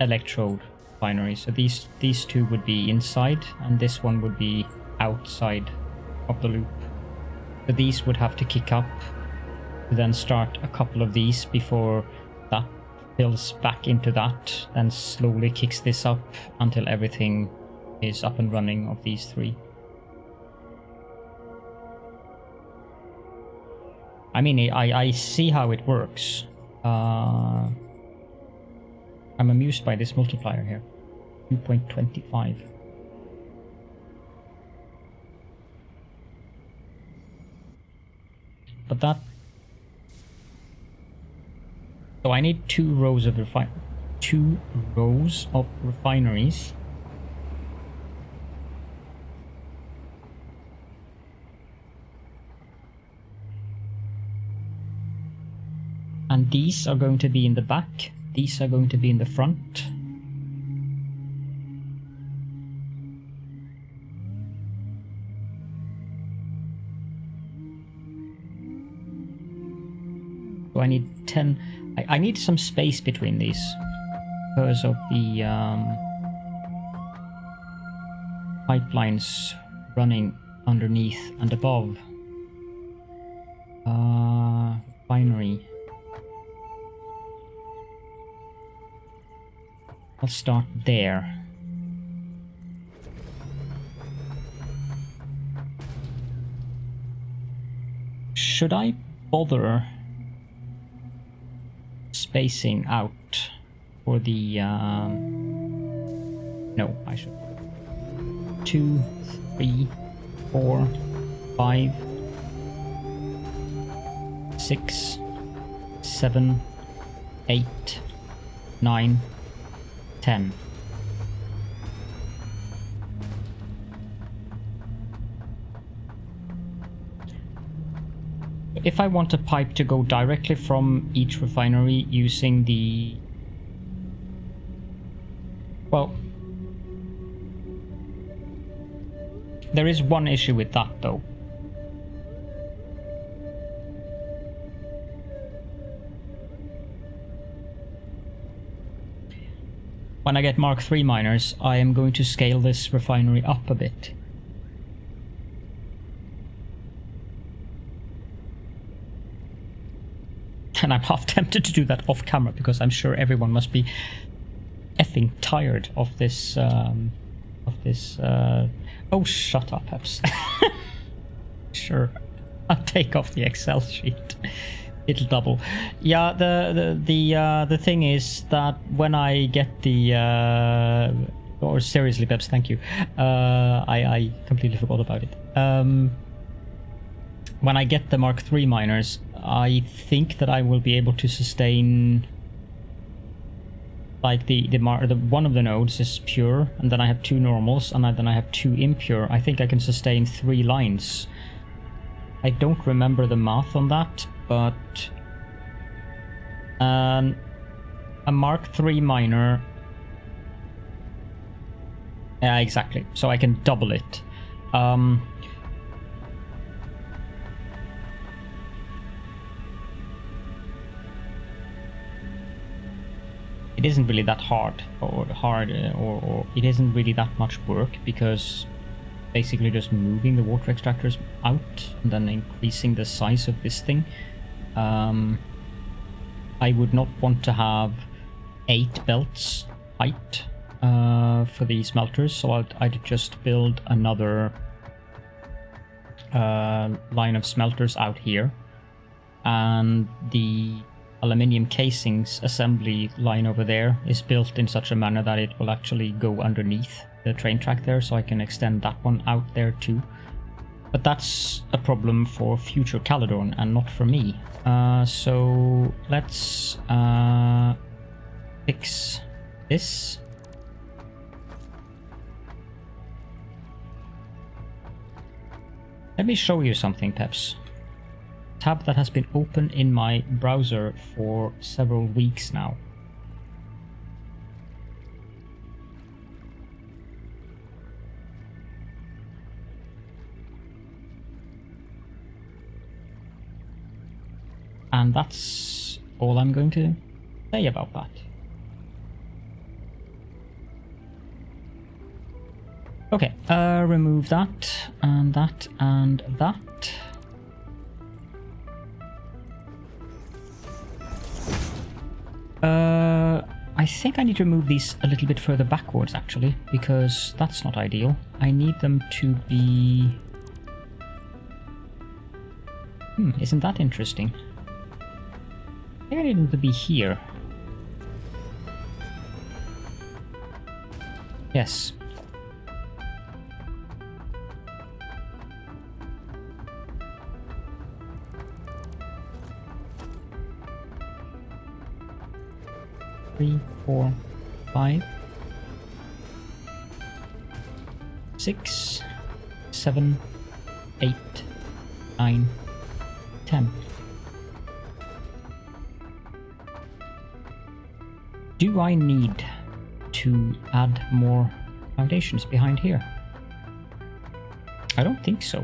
electrode refinery. So these two would be inside, and this one would be outside of the loop. So these would have to kick up to then start a couple of these before that fills back into that, and slowly kicks this up until everything is up and running of these three. I mean, I see how it works. I'm amused by this multiplier here. 2.25. But that... So I need two rows of refineries. And these are going to be in the back, these are going to be in the front. So I need 10, I need some space between these because of the pipelines running underneath and above. Refinery. I'll start there. Should I bother spacing out for the... No, I should. 2, 3, 4, 5, 6, 7, 8, 9, 10. If I want a pipe to go directly from each refinery using the... Well, there is one issue with that though. When I get Mark III miners, I am going to scale this refinery up a bit. And I'm half tempted to do that off camera because I'm sure everyone must be effing tired of this, Oh, shut up, Peps. Sure, I'll take off the Excel sheet. It'll double. Yeah, the thing is that when I get the Or seriously, Peps, thank you. I completely forgot about it. When I get the Mark III miners, I think that I will be able to sustain, like the one of the nodes is pure, and then I have 2 normals, and then I have 2 impure. I think I can sustain 3 lines. I don't remember the math on that, but a Mark III miner. Yeah, exactly. So I can double it. It isn't really that hard, or it isn't really that much work, because basically just moving the water extractors out and then increasing the size of this thing. I would not want to have 8 belts height for the smelters, so I'd just build another line of smelters out here, and the aluminium casings assembly line over there is built in such a manner that it will actually go underneath the train track there, so I can extend that one out there too. But that's a problem for future Caledorn and not for me. So let's fix this. Let me show you something, Peps. Tab that has been open in my browser for several weeks now. And that's all I'm going to say about that. Okay, remove that, and that, and that. I think I need to move these a little bit further backwards, actually, because that's not ideal. I need them to be... isn't that interesting? I think I need them to be here. Yes. Three, 4, 5, 6, 7, 8, 9, 10. Do I need to add more foundations behind here? I don't think so.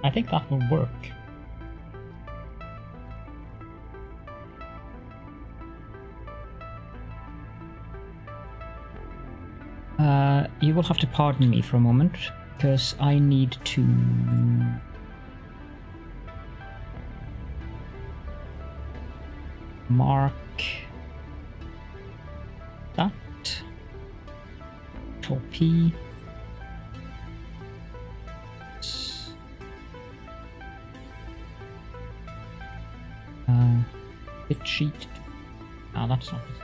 I think that will work. You will have to pardon me for a moment, because I need to... mark that. Control P. Bit sheet. Ah, that's not it.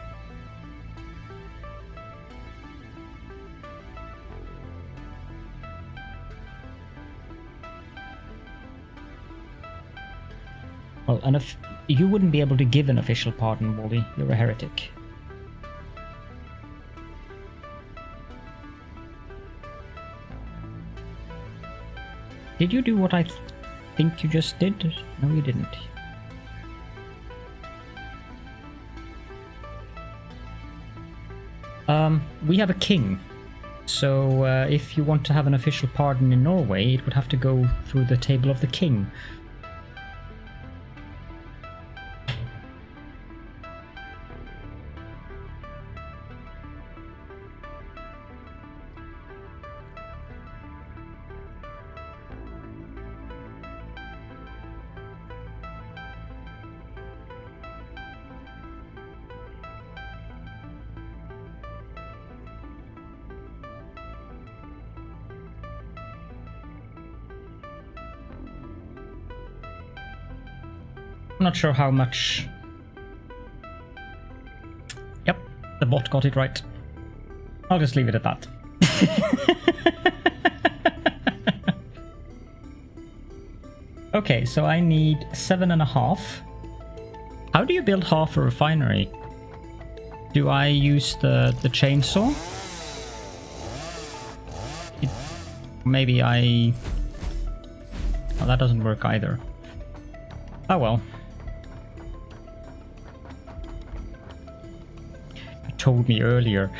Well, and if you wouldn't be able to give an official pardon, Wally, you're a heretic. Did you do what I think you just did? No, you didn't. We have a king, so if you want to have an official pardon in Norway, it would have to go through the table of the king. I'm not sure how much... Yep, the bot got it right. I'll just leave it at that. Okay, so I need 7.5. How do you build half a refinery? Do I use the chainsaw? Maybe I... Oh, that doesn't work either. Oh well. You told me earlier.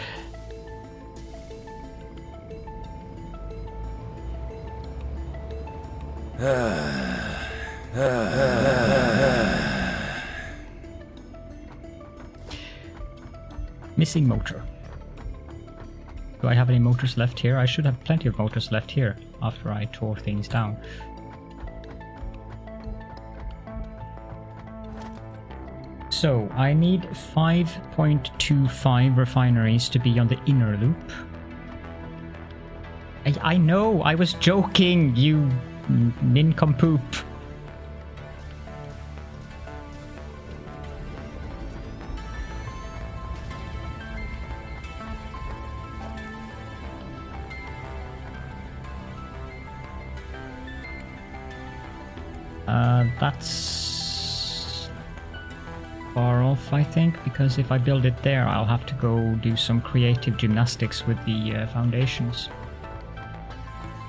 Missing motor. Do I have any motors left here? I should have plenty of motors left here after I tore things down. So I need 5.25 refineries to be on the inner loop. I know, I was joking, you nincompoop. That's far off, I think, because if I build it there, I'll have to go do some creative gymnastics with the foundations.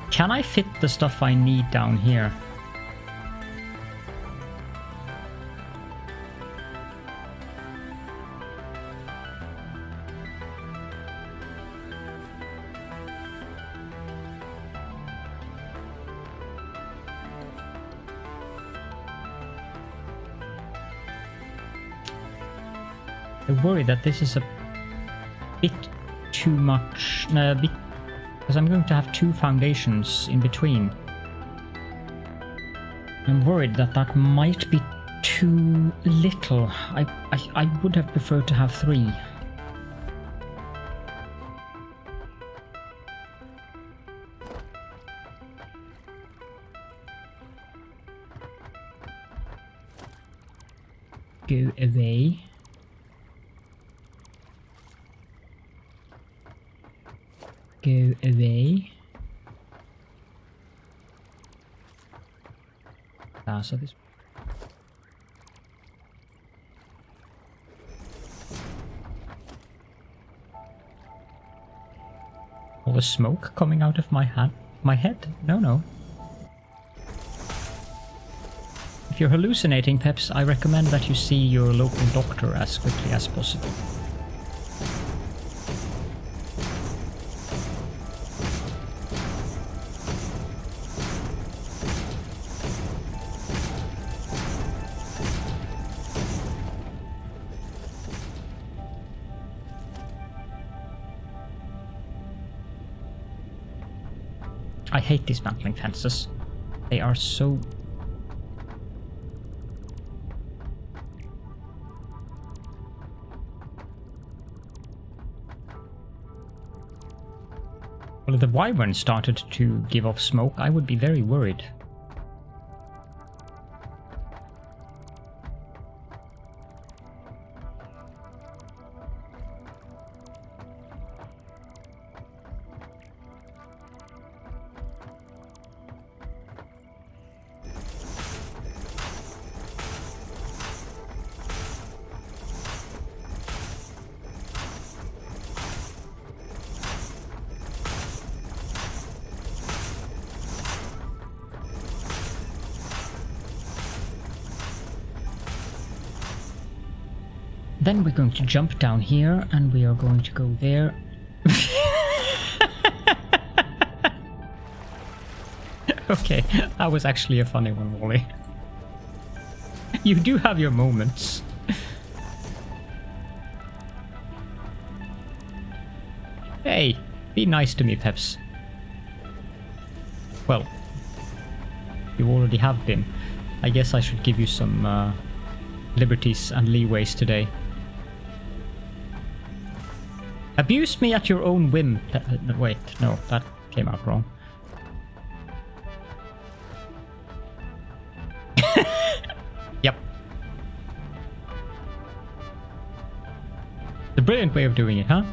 Can I fit the stuff I need down here? I worry that this is a bit too much, because I'm going to have 2 foundations in between. I'm worried that that might be too little. I would have preferred to have 3. Go away. Go away. So this. All the smoke coming out of my head? No. If you're hallucinating, Peps, I recommend that you see your local doctor as quickly as possible. I hate dismantling fences. They are so... Well, if the wyvern started to give off smoke, I would be very worried. Then we're going to jump down here, and we are going to go there. Okay, that was actually a funny one, Wally. You do have your moments. Hey, be nice to me, Peps. Well, you already have been. I guess I should give you some liberties and leeways today. Abuse me at your own whim. Wait, no, that came out wrong. Yep. The brilliant way of doing it, huh?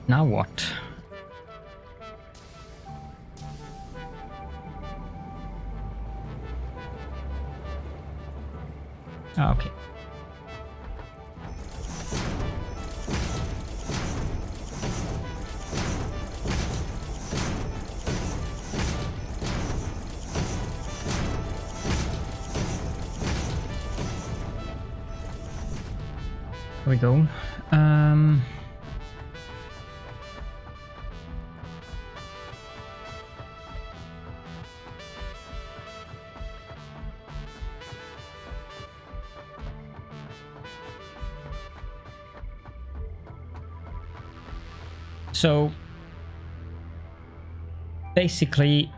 Now what? Ah, okay. There we go. So basically,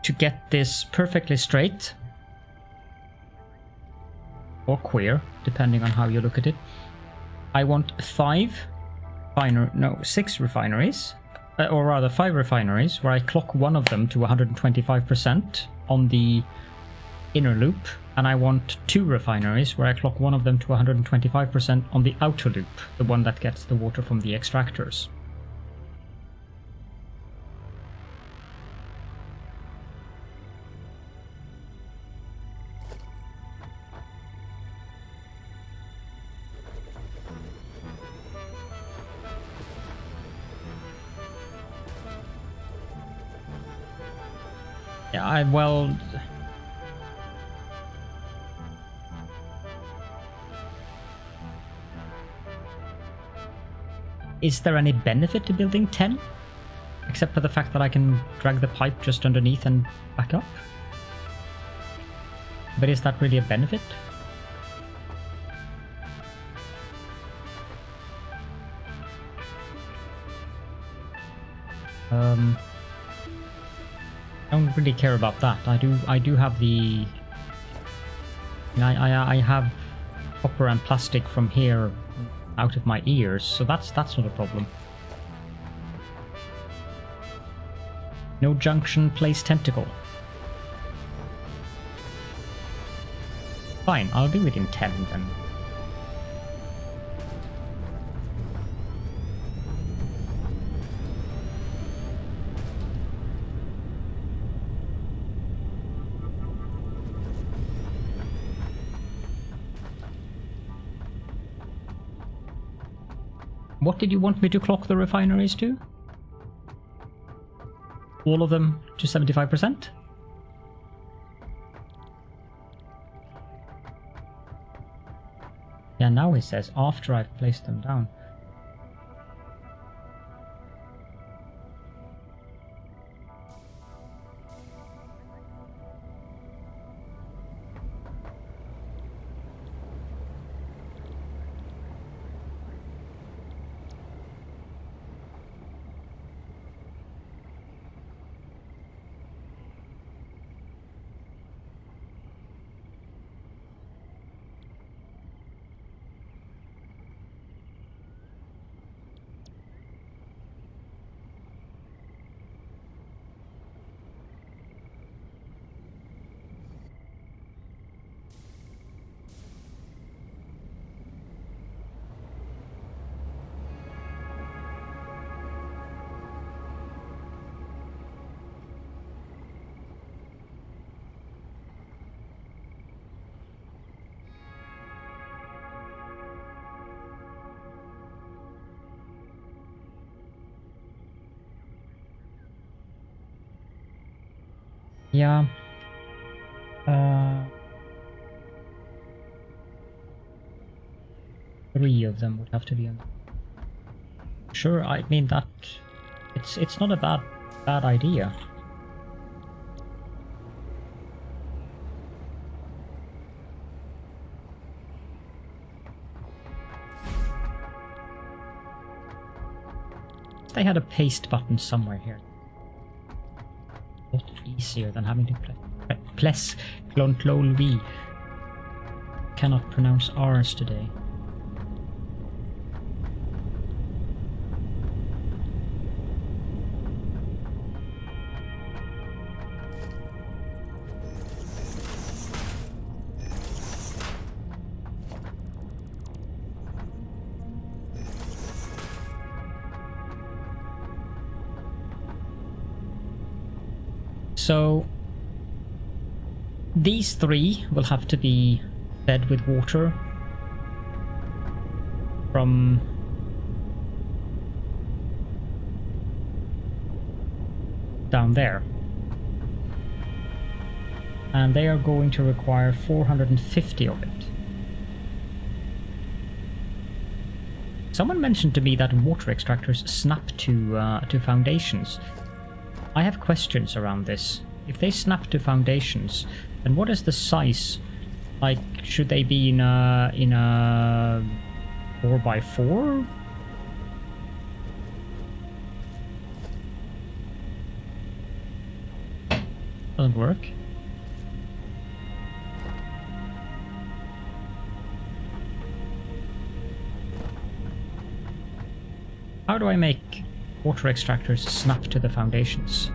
to get this perfectly straight, or queer, depending on how you look at it, I want 6 refineries, or rather 5 refineries, where I clock one of them to 125% on the inner loop, and I want 2 refineries where I clock one of them to 125% on the outer loop, the one that gets the water from the extractors. Yeah, well... Is there any benefit to building 10? Except for the fact that I can drag the pipe just underneath and back up? But is that really a benefit? I don't really care about that. I do have the... I have copper and plastic from here out of my ears, so that's not a problem. No junction, place tentacle. Fine, I'll do it in 10 then. What did you want me to clock the refineries to? All of them to 75%? Yeah, now he says after I've placed them down. Yeah. 3 of them would have to be on. Sure, I mean that it's not a bad idea. They had a paste button somewhere here. A lot easier than having to press Clontlol V. Cannot pronounce R's today. So these three will have to be fed with water from down there. And they are going to require 450 of it. Someone mentioned to me that water extractors snap to foundations. I have questions around this. If they snap to foundations, then what is the size? Like, should they be in a 4x4? Doesn't work. How do I make water extractors snap to the foundations?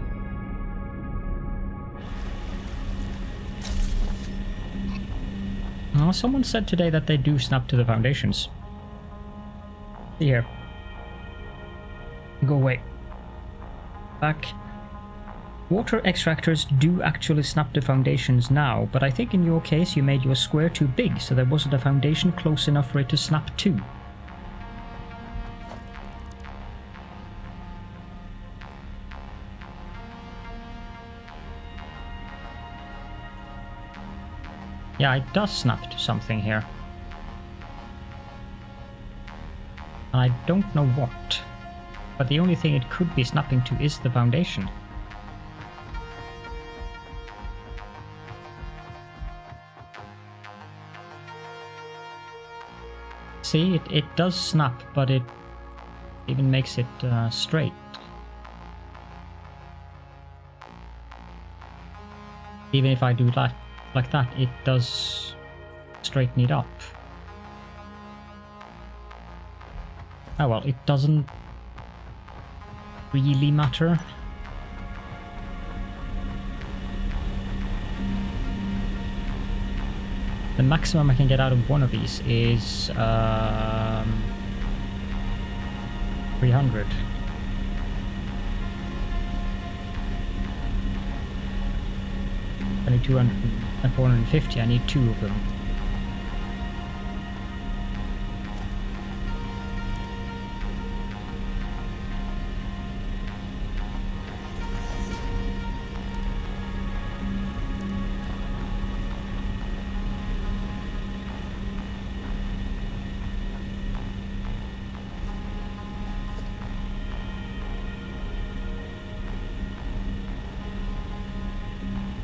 Oh, someone said today that they do snap to the foundations. Here. Go away. Back. Water extractors do actually snap to foundations now, but I think in your case you made your square too big, so there wasn't a foundation close enough for it to snap to. Yeah, it does snap to something here. And I don't know what. But the only thing it could be snapping to is the foundation. See, it does snap, but it even makes it straight. Even if I do that like that, it does straighten it up. Oh well, it doesn't really matter. The maximum I can get out of one of these is 300. I need 200 and 450. I need 2 of them.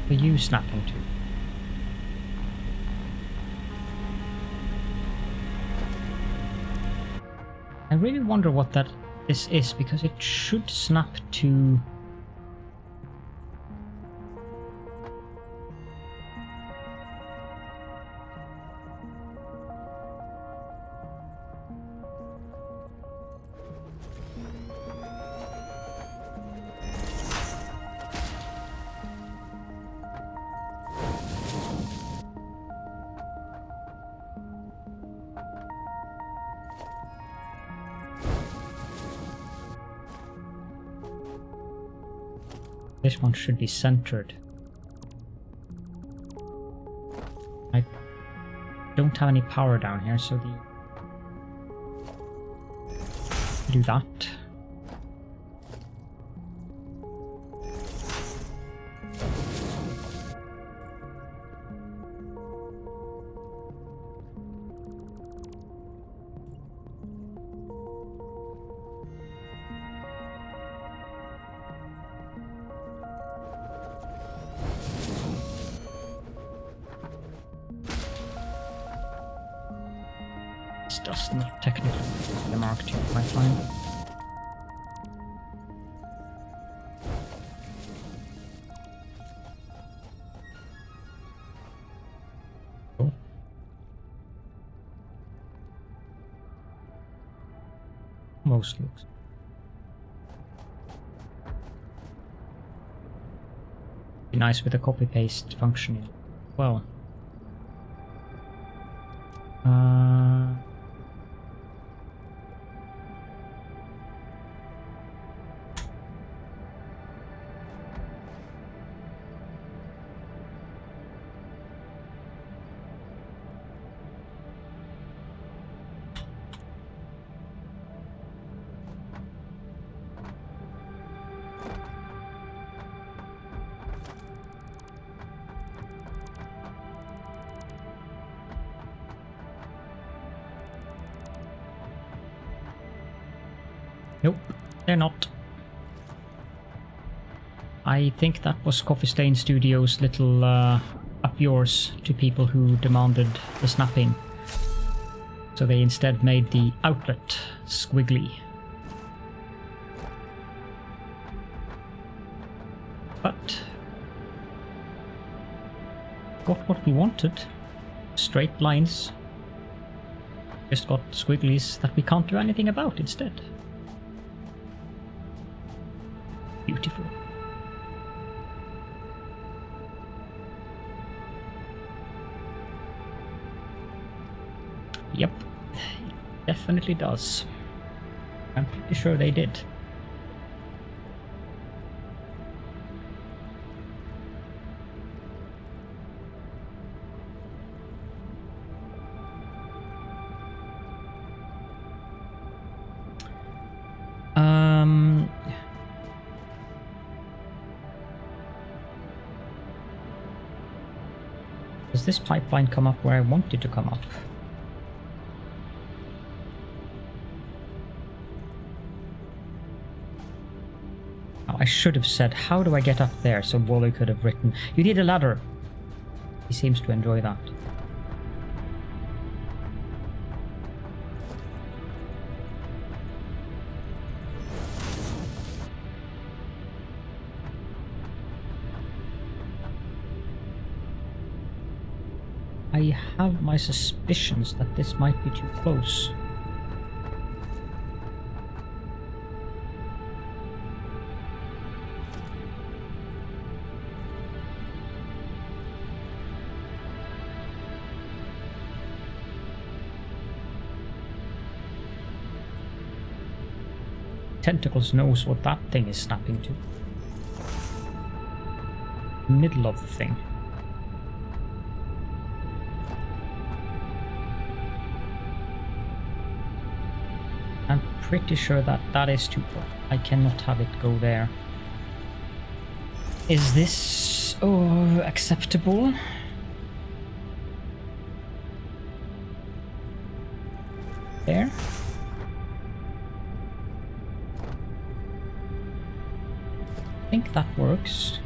Are you snapping to? I really wonder what this is, because it should snap to... This one should be centered. I don't have any power down here, so do that. Does not technically the Mark II pipeline. Cool. Most looks. Be nice with a copy paste function as well. Nope, they're not. I think that was Coffee Stain Studios' little up yours to people who demanded the snapping. So they instead made the outlet squiggly. But got what we wanted. Straight lines. Just got squigglies that we can't do anything about instead. Beautiful. Yep, it definitely does. I'm pretty sure they did. Does this pipeline come up where I want it to come up? Oh, I should have said, how do I get up there? So Wally could have written, you need a ladder. He seems to enjoy that. I have my suspicions that this might be too close. Tentacles knows what that thing is snapping to. Middle of the thing. I'm pretty sure that that is too close. I cannot have it go there. Is this acceptable? There? I think that works.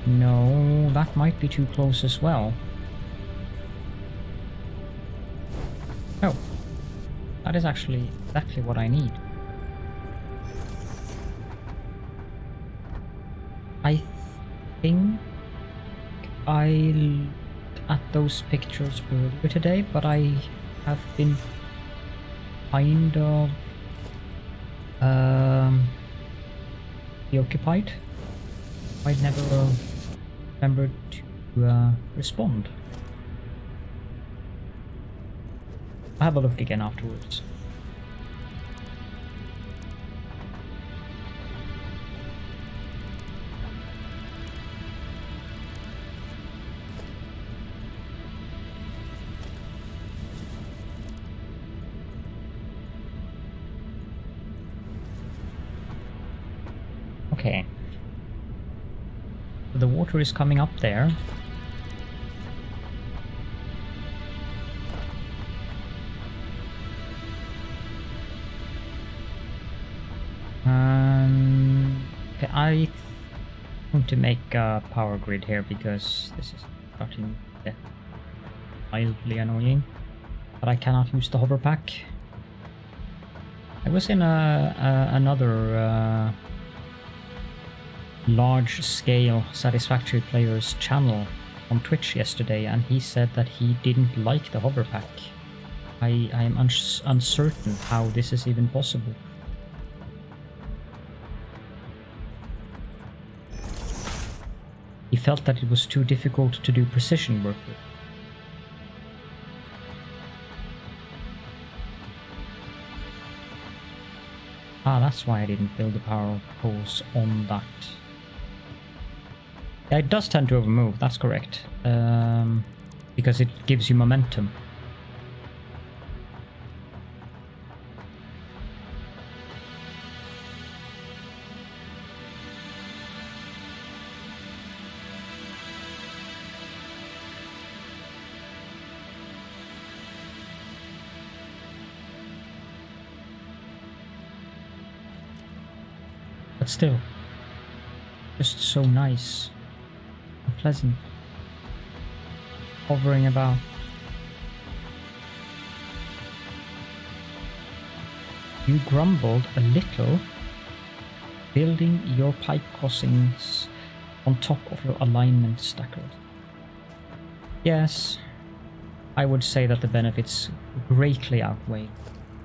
No, that might be too close as well. Oh, that is actually exactly what I need. I think I looked at those pictures earlier today, but I have been kind of preoccupied. I never remembered to respond. I'll have a look again afterwards. Okay. The water is coming up there. Okay, I'm going to make a power grid here because this is starting to get mildly annoying. But I cannot use the hover pack. I was in another large-scale Satisfactory player's channel on Twitch yesterday, and he said that he didn't like the hover pack. I am uncertain how this is even possible. He felt that it was too difficult to do precision work with. Ah, that's why I didn't build the power poles on that. Yeah, it does tend to overmove, that's correct. Because it gives you momentum. But still, just so nice and pleasant. Hovering about. You grumbled a little, building your pipe crossings on top of your alignment stackers. Yes, I would say that the benefits greatly outweigh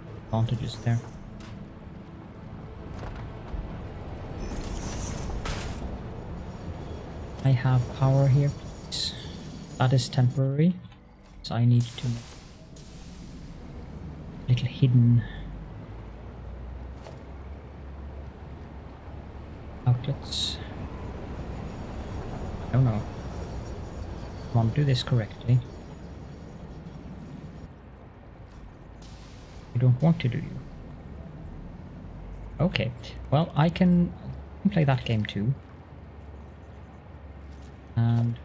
the advantages there. I have power here, please. That is temporary, so I need to make a little hidden outlets. Oh no. Come on, do this correctly. You don't want to, do you? Okay, well, I can play that game too. And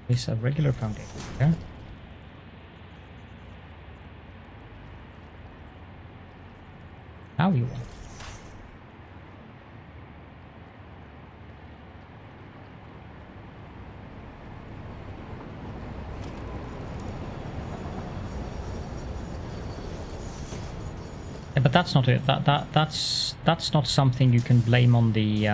place a regular foundation there. Now you want. Yeah, but that's not it. That's not something you can blame on the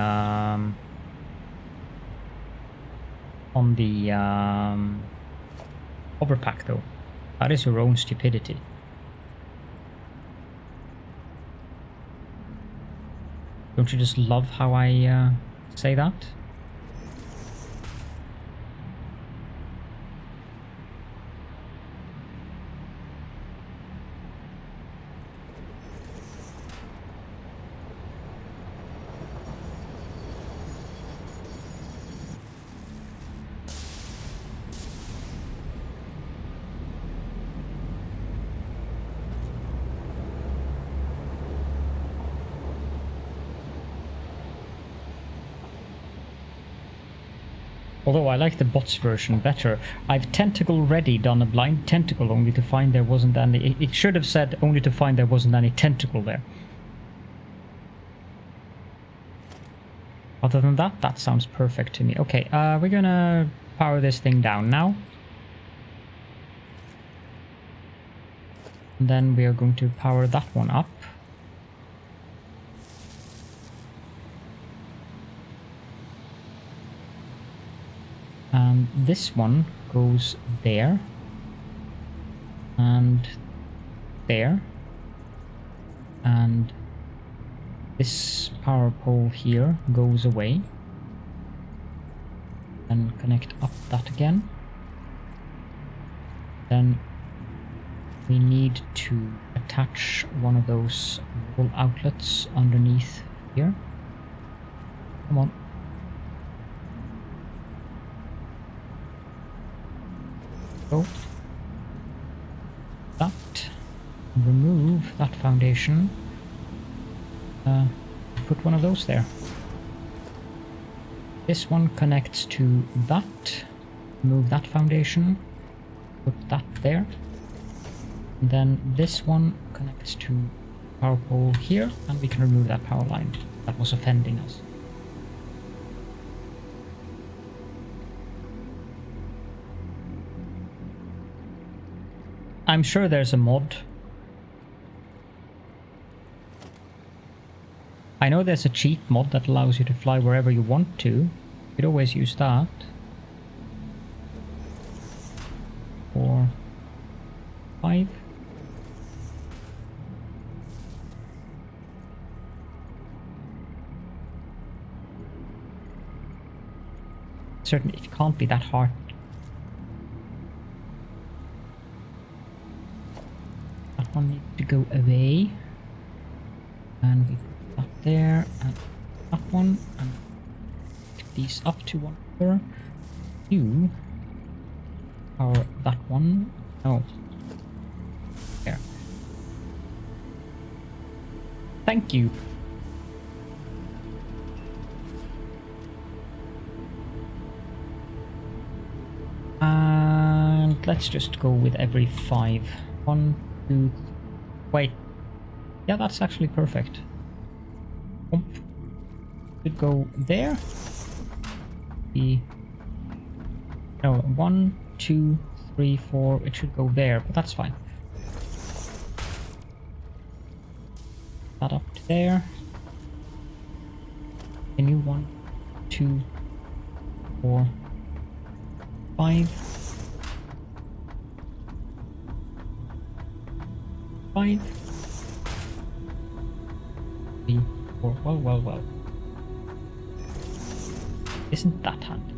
overpack though. That is your own stupidity. Don't you just love how I say that? Although I like the bots version better. I've tentacle ready done a blind tentacle only to find there wasn't any. It should have said only to find there wasn't any tentacle there. Other than that, that sounds perfect to me. Okay, we're gonna power this thing down now. And then we are going to power that one up. And this one goes there. And there. And this power pole here goes away. And connect up that again. Then we need to attach one of those wall outlets underneath here. Come on. Go. That. Remove that foundation. Put one of those there. This one connects to that. Remove that foundation. Put that there. And then this one connects to power pole here, and we can remove that power line that was offending us. I'm sure there's a mod. I know there's a cheat mod that allows you to fly wherever you want to. You could always use that. Or 5. Certainly it can't be that hard. That one needs to go away. And we put that there, and that one, and pick these up to one another. You power that one. Oh. There. Thank you. And let's just go with every 5. 1, 2, wait. Yeah, that's actually perfect. Bump. Should go there. No, 1, 2, 3, 4. It should go there, but that's fine. That up to there. Can you 1, 2, 4, 5, 5, 3, 4. Well. Isn't that handy?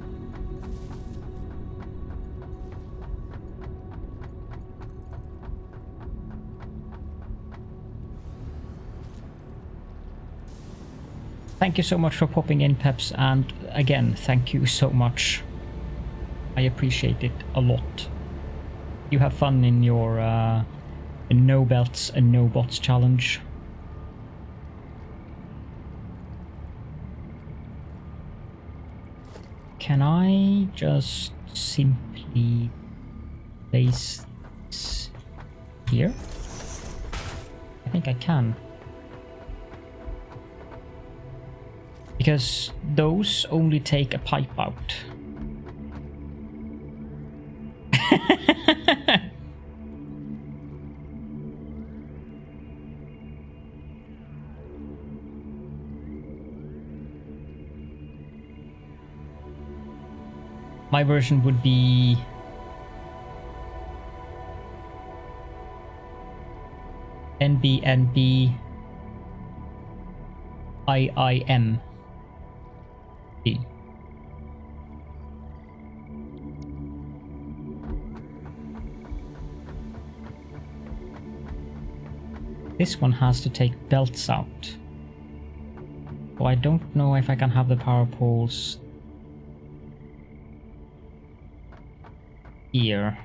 Thank you so much for popping in, Peps, and again, thank you so much. I appreciate it a lot. You have fun in your no belts and no bots challenge. Can I just simply place this here? I think I can. Because those only take a pipe out. My version would be NBNB IIM. This one has to take belts out. So I don't know if I can have the power poles here.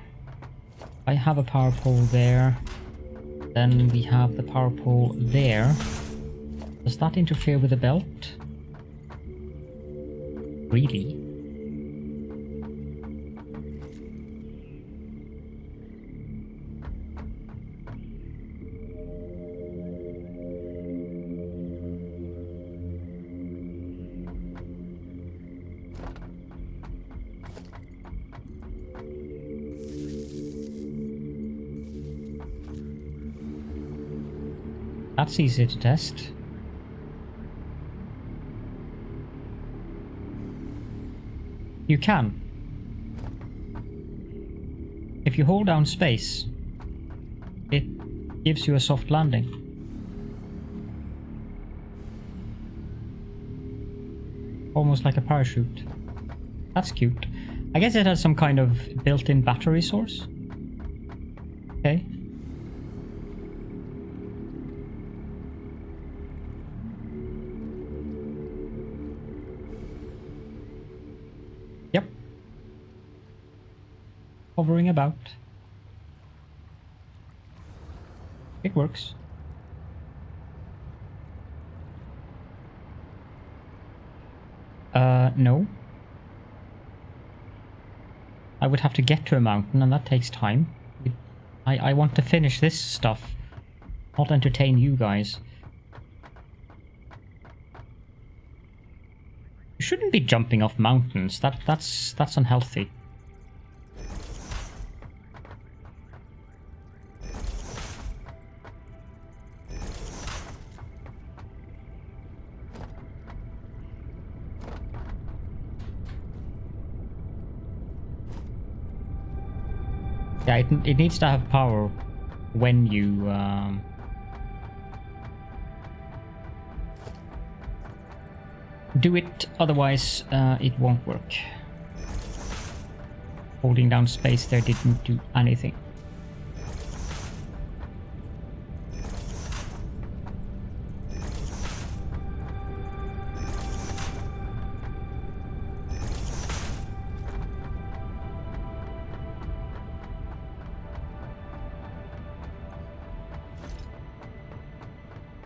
I have a power pole there. Then we have the power pole there. Does that interfere with the belt? Really? That's easy to test. You can. If you hold down space, it gives you a soft landing. Almost like a parachute. That's cute. I guess it has some kind of built-in battery source. Okay. Yep. Hovering about. It works. No. I would have to get to a mountain and that takes time. I want to finish this stuff, not entertain you guys. You shouldn't be jumping off mountains. That's unhealthy. Yeah, it needs to have power when you do it, otherwise it won't work. Holding down space there didn't do anything.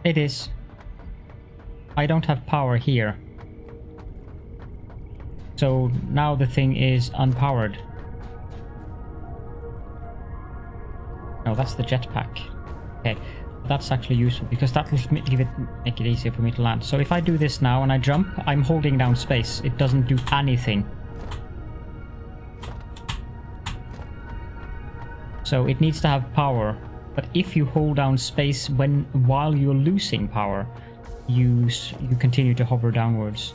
It is. I don't have power here. So now the thing is unpowered. No, that's the jetpack. Okay. That's actually useful because that will make it easier for me to land. So if I do this now and I jump, I'm holding down space. It doesn't do anything. So it needs to have power. But if you hold down space while you're losing power, you continue to hover downwards.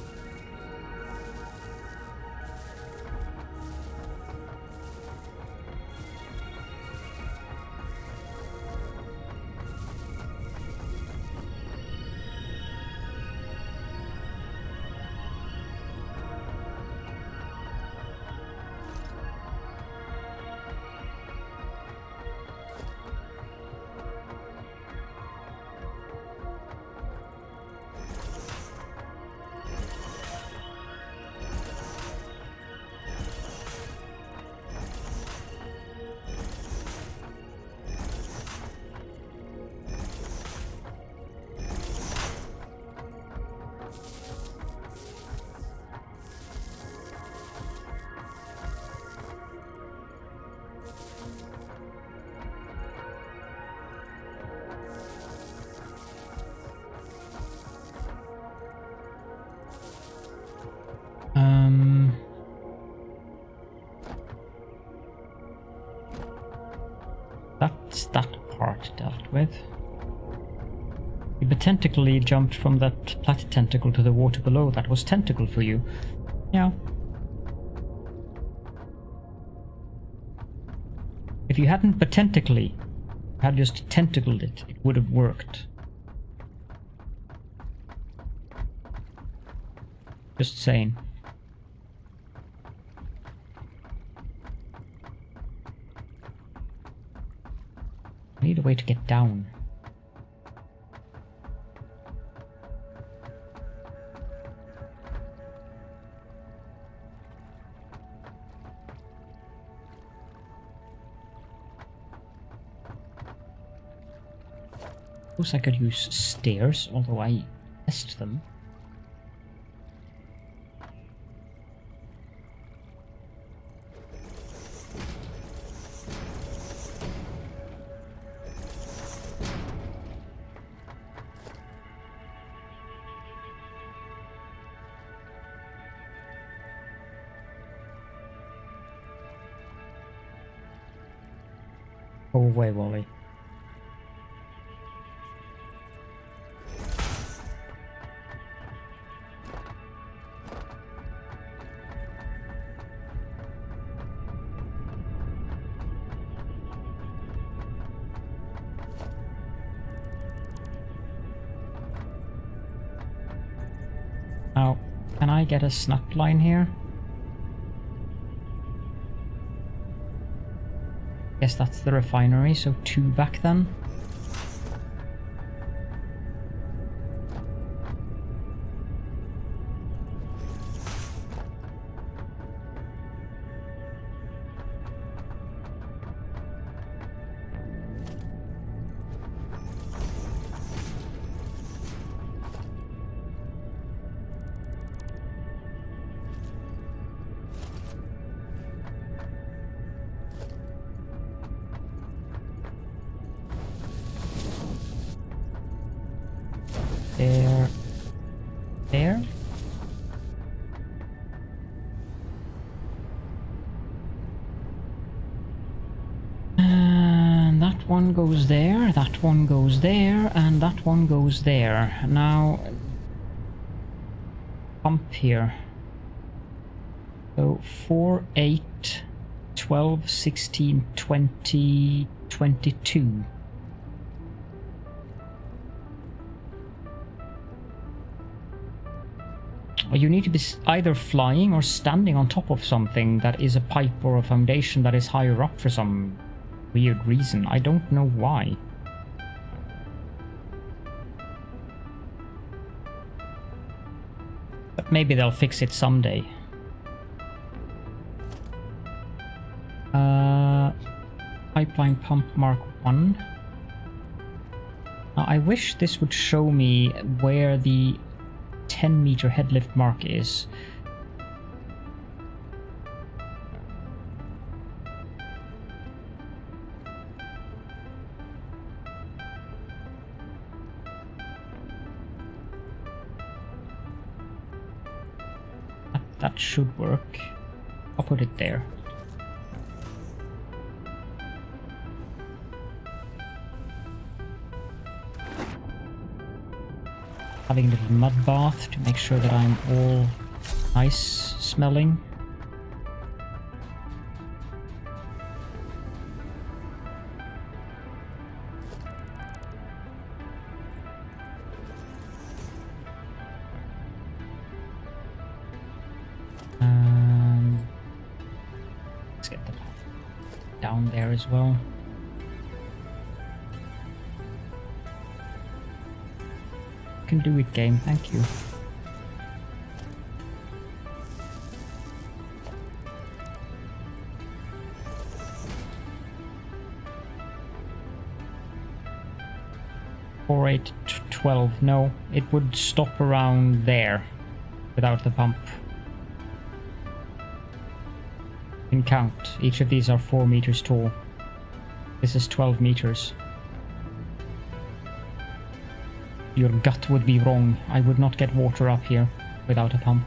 That's that part dealt with. You tentacly jumped from that plat tentacle to the water below. That was tentacle for you. Yeah. If you hadn't tentacly, had just tentacled it, it would have worked. Just saying. I need a way to get down. Suppose I could use stairs, although I test them. Go away, Wally. Now, can I get a snap line here? Guess that's the refinery, so 2 back then. There. And that one goes there, that one goes there, and that one goes there. Now, pump here. So 4, 8, 12, 16, 20, 22. You need to be either flying or standing on top of something that is a pipe or a foundation that is higher up for some weird reason. I don't know why. But maybe they'll fix it someday. Pipeline pump Mark 1. Now, I wish this would show me where the 10-meter headlift mark is. that should work. I'll put it there. Having a little mud bath to make sure that I'm all nice smelling. Let's get the down there as well. Can do it, game. Thank you. Four, 8, 12. No, it would stop around there without the pump. You can count. Each of these are 4 meters tall. This is 12 meters. Your gut would be wrong. I would not get water up here without a pump.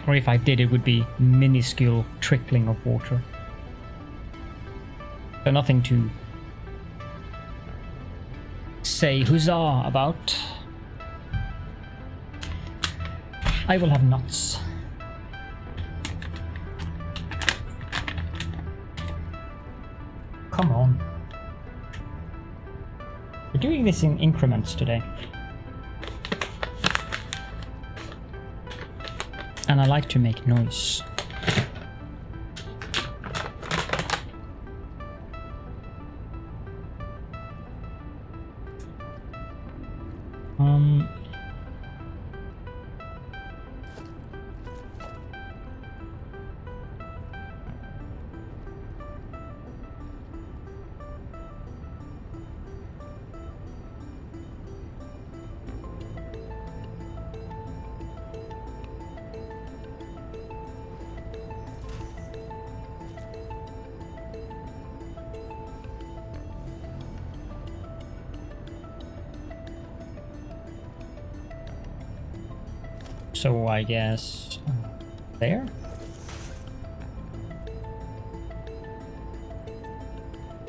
Or if I did, it would be minuscule trickling of water. So nothing to say huzzah about. I will have nuts. Come on. We're doing this in increments today. And I like to make noise. So I guess there?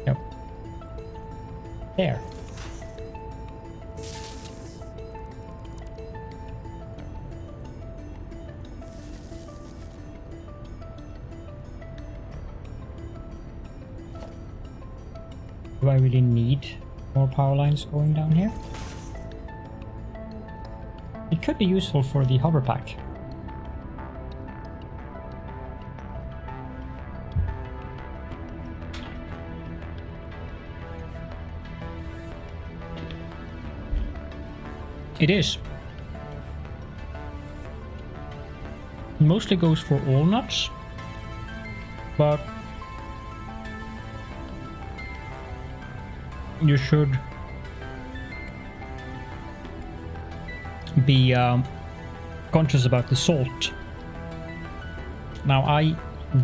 Yep. There. Do I really need more power lines going down here? It could be useful for the hover pack. It is. Mostly goes for all nuts, but you should be conscious about the salt. Now, I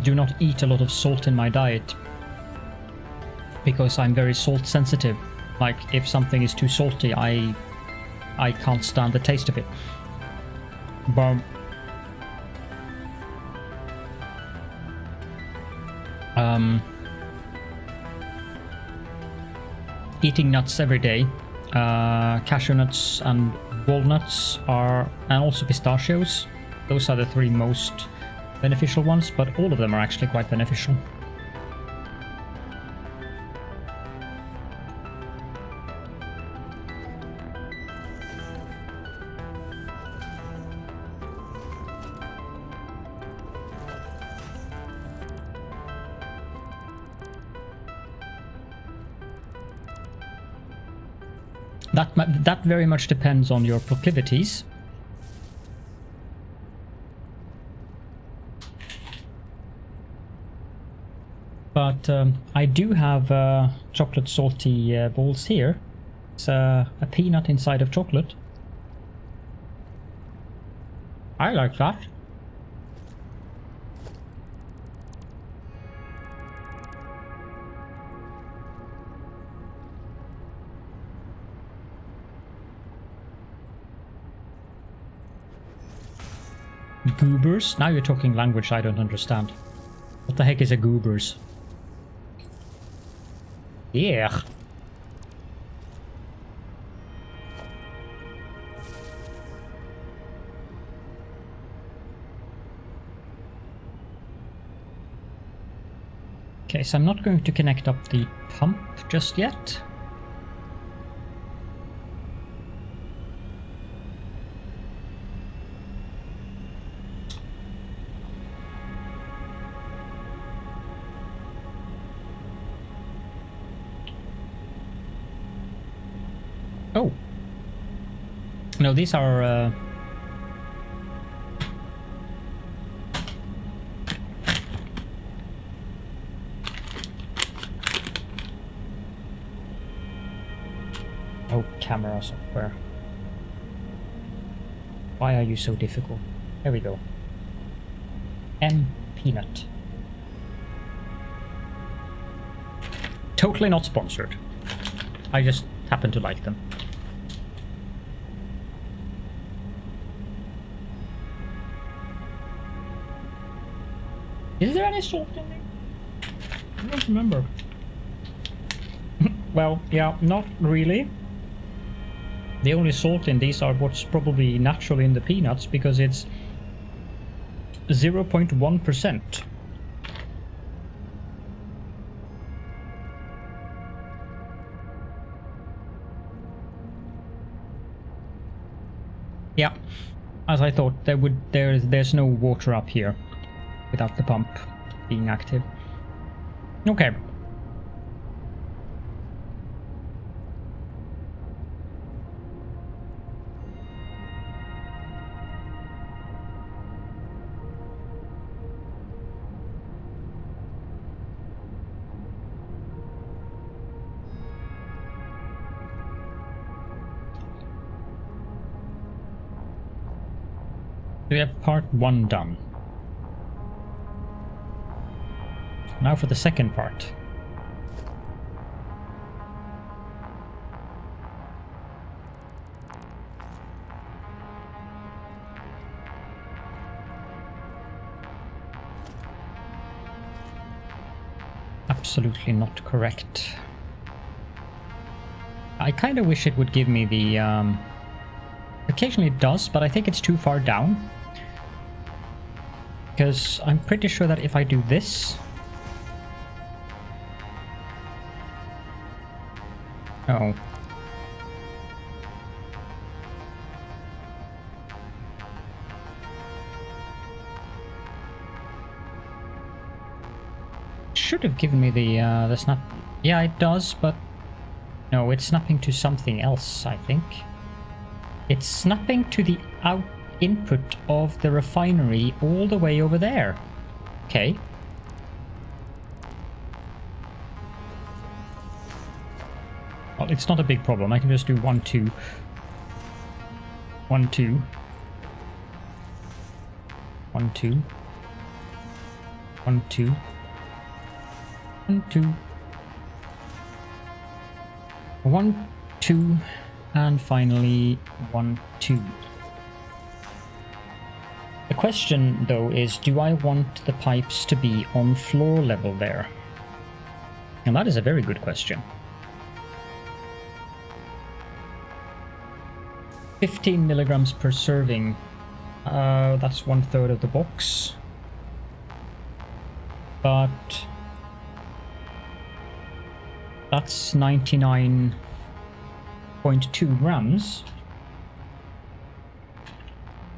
do not eat a lot of salt in my diet because I'm very salt sensitive. Like, if something is too salty, I can't stand the taste of it. But eating nuts every day, cashew nuts and walnuts are, and also pistachios, those are the 3 most beneficial ones, but all of them are actually quite beneficial. That very much depends on your proclivities. But I do have chocolate salty balls here. It's a peanut inside of chocolate. I like that. Goobers? Now you're talking language I don't understand. What the heck is a goobers? Yeah. Okay, so I'm not going to connect up the pump just yet. Oh. No, these are... Oh, camera software. Why are you so difficult? There we go. M Peanut. Totally not sponsored. I just happen to like them. Is there any salt in there? I don't remember. Well, yeah, not really. The only salt in these are what's probably natural in the peanuts, because it's 0.1%. Yeah, as I thought, there's no water up here without the pump being active. Okay. We have part 1 done. Now for the second part. Absolutely not correct. I kind of wish it would give me the... Occasionally it does, but I think it's too far down. Because I'm pretty sure that if I do this... Oh. Should have given me the snap. Yeah, it does, but no, it's snapping to something else, I think. It's snapping to the input of the refinery all the way over there. Okay. Well, it's not a big problem. I can just do 1, 2. 1, 2. 1, 2. 1, 2. 1, 2. 1, 2. And finally 1, 2. The question, though, is do I want the pipes to be on floor level there? And that is a very good question. 15 milligrams per serving. That's 1/3 of the box. But that's 99.2 grams.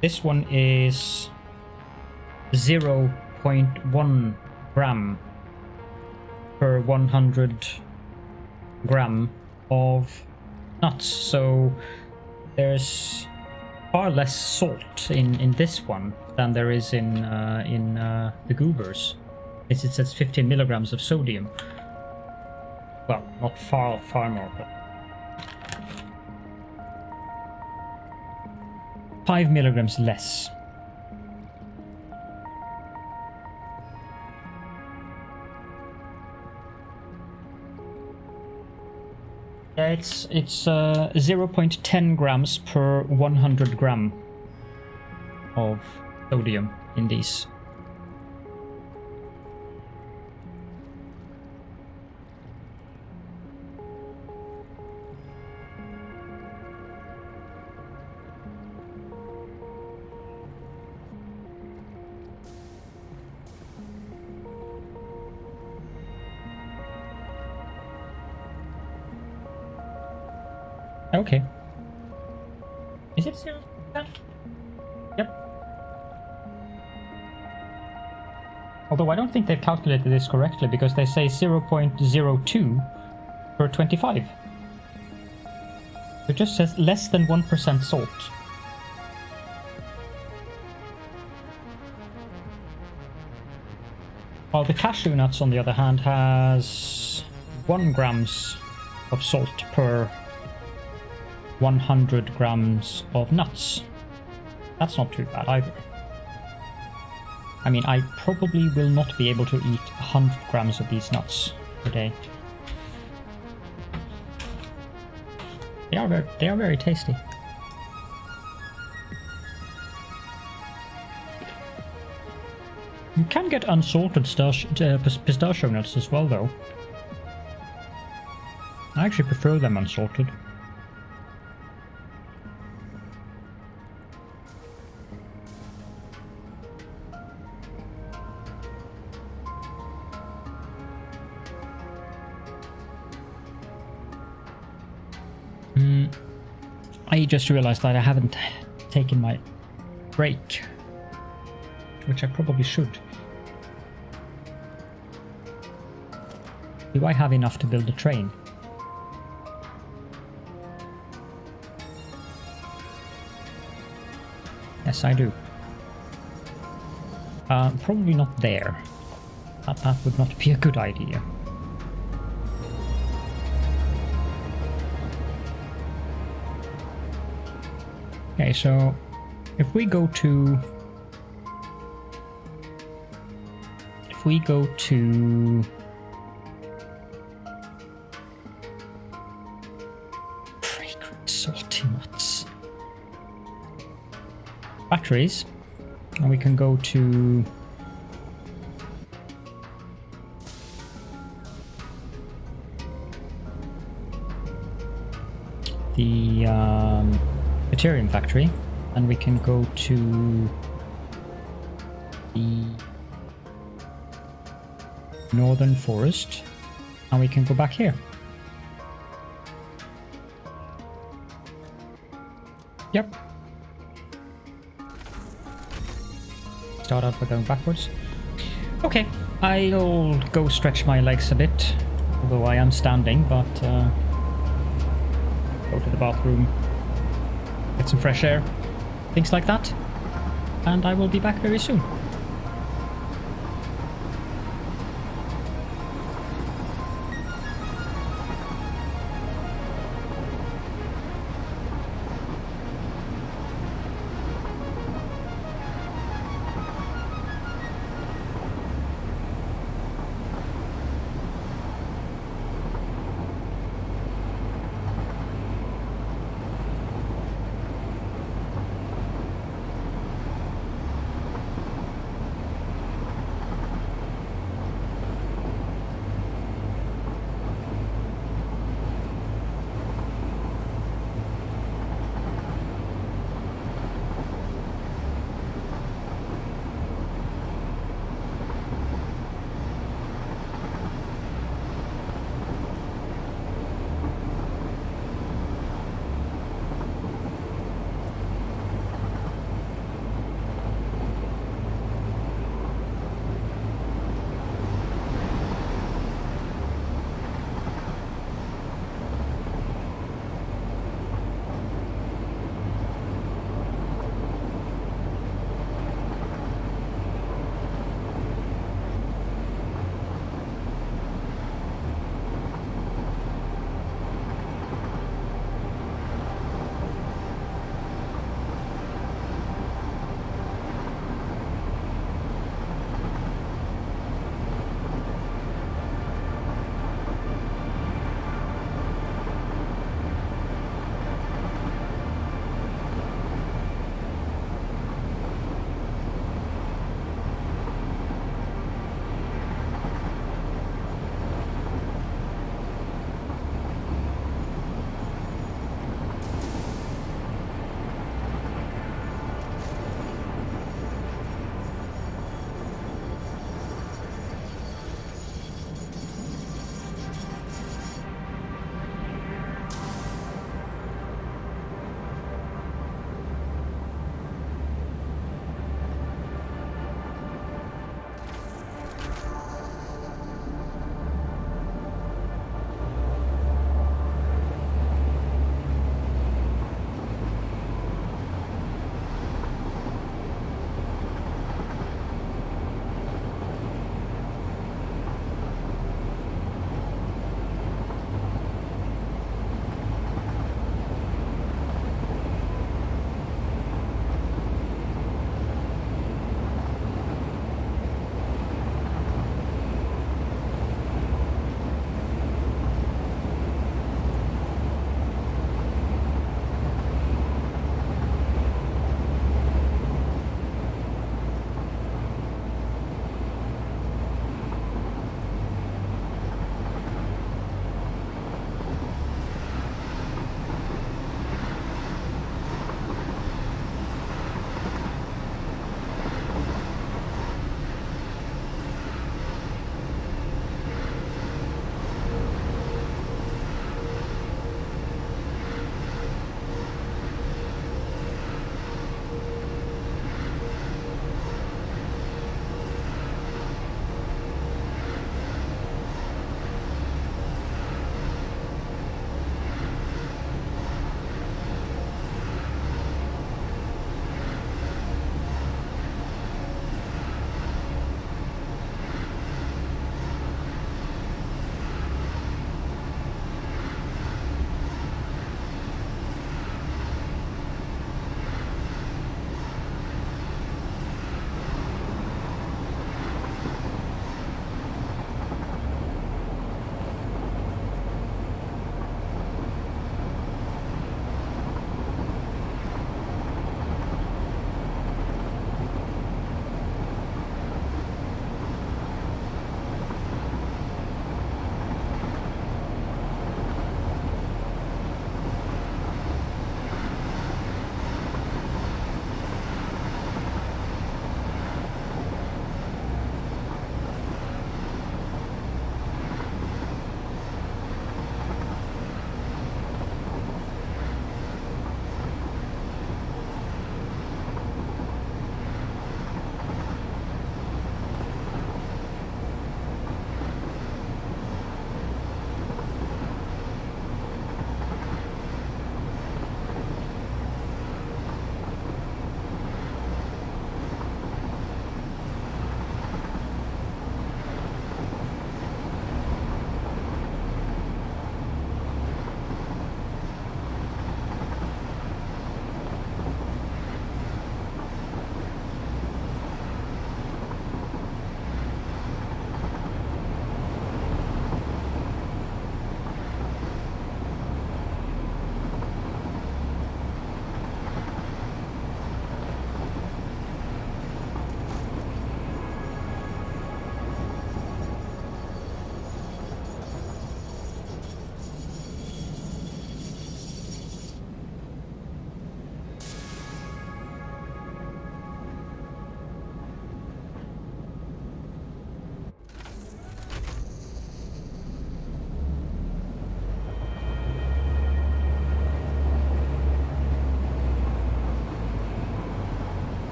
This one is 0.1 gram per 100 gram of nuts, so there's far less salt in this one than there is in the goobers. It says 15 milligrams of sodium. Well, not far more, but 5 milligrams less. Yeah, it's 0.10 grams per 100 gram of sodium in these. Okay. Is it 0%? Yep. Although I don't think they've calculated this correctly because they say 0.02 per 25. It just says less than 1% salt. While the cashew nuts, on the other hand, has 1 grams of salt per 100 grams of nuts. That's not too bad either. I mean, I probably will not be able to eat 100 grams of these nuts per day. They are very tasty. You can get unsalted pistachio nuts as well, though. I actually prefer them unsalted. I just realized that I haven't taken my break, which I probably should. Do I have enough to build a train? Yes, I do. Probably not there. That would not be a good idea. Okay, so if we go to fragrant salty nuts batteries, and we can go to the Ethereum factory, and we can go to the northern forest, and we can go back here. Yep. Start out by going backwards. Okay, I'll go stretch my legs a bit, although I am standing, but go to the bathroom, get some fresh air, things like that, and I will be back very soon.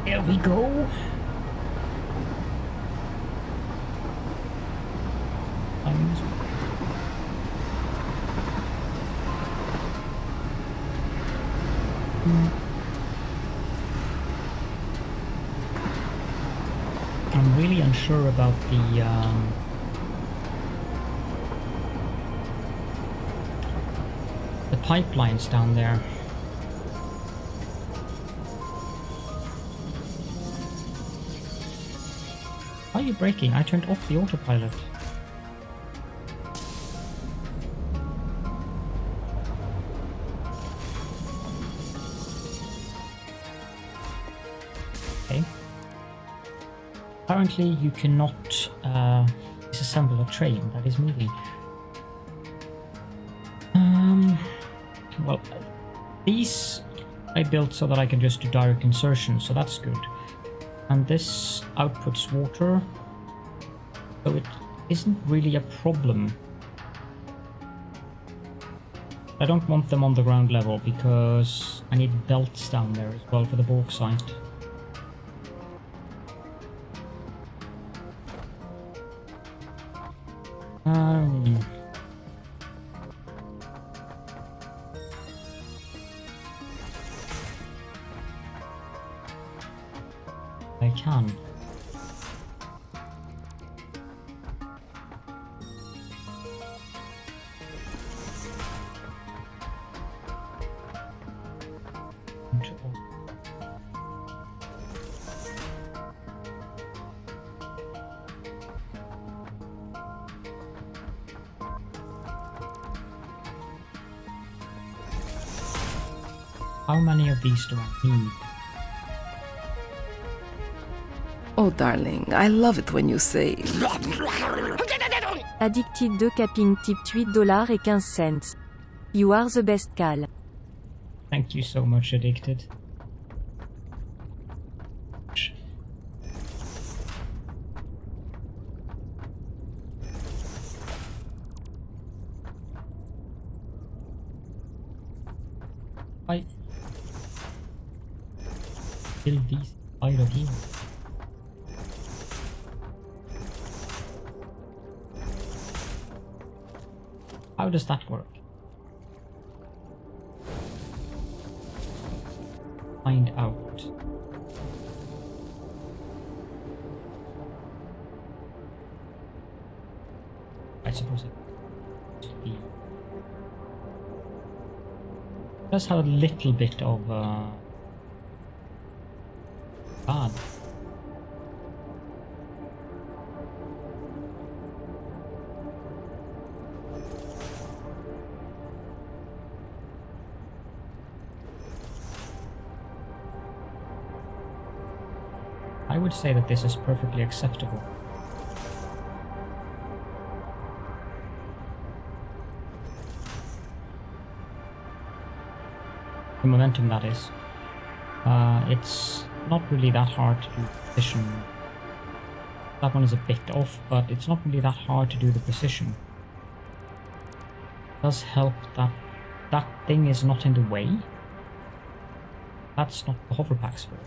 There we go. I'm really unsure about the pipelines down there. Why are you braking? I turned off the autopilot. Okay. Apparently you cannot disassemble a train that is moving. Well, these I built so that I can just do direct insertion, so that's good. And this outputs water, so it isn't really a problem. I don't want them on the ground level because I need belts down there as well for the bauxite. I can. How many of these do I need? Oh, darling, I love it when you say. Addicted 2 capping tipped $8 et 15 cents. You are the best, Cal. Thank you so much, Addicted. I build these out of here. How does that work? Find out. I suppose it should be. It does have a little bit of bad. I would say that this is perfectly acceptable. The momentum, that is. It's not really that hard to do precision. That one is a bit off, but it's not really that hard to do the precision. It does help that that thing is not in the way. That's not the hover pack's fault.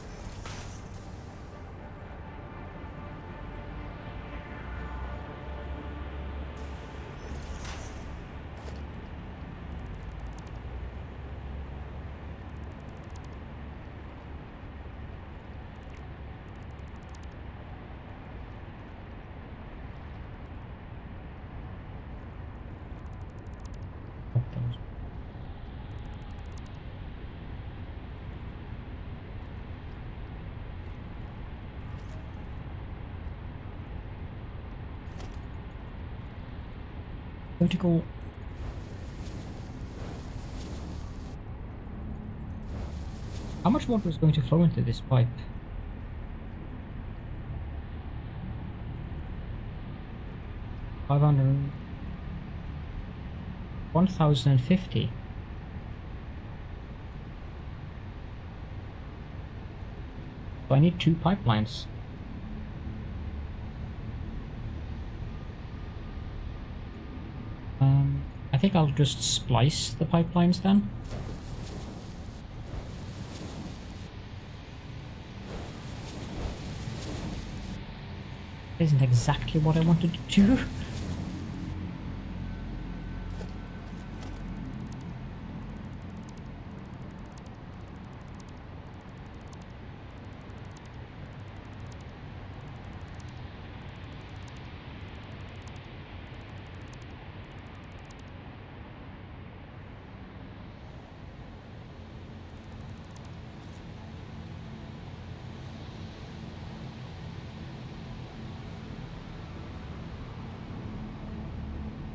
Vertical. How much water is going to flow into this pipe? $500. 1,050. So I need 2 pipelines. I think I'll just splice the pipelines then. Isn't exactly what I wanted to do.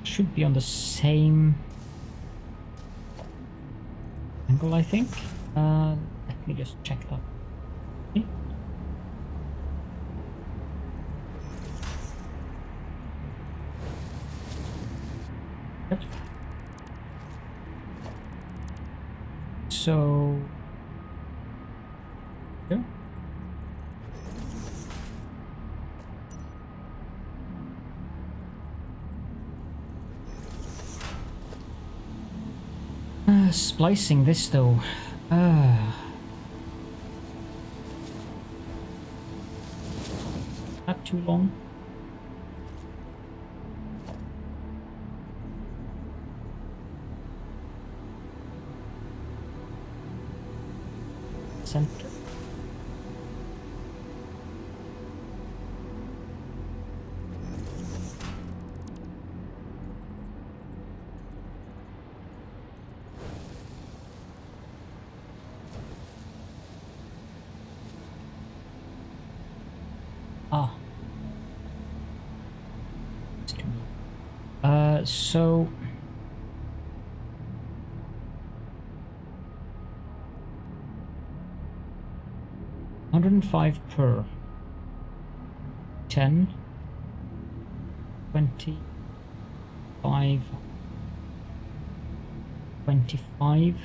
Should be on the same angle, I think. Let me just check that. Okay. Yep. So, yeah. Splicing this though. Not too long. Center. Ah. So 105 per 10 20 5 25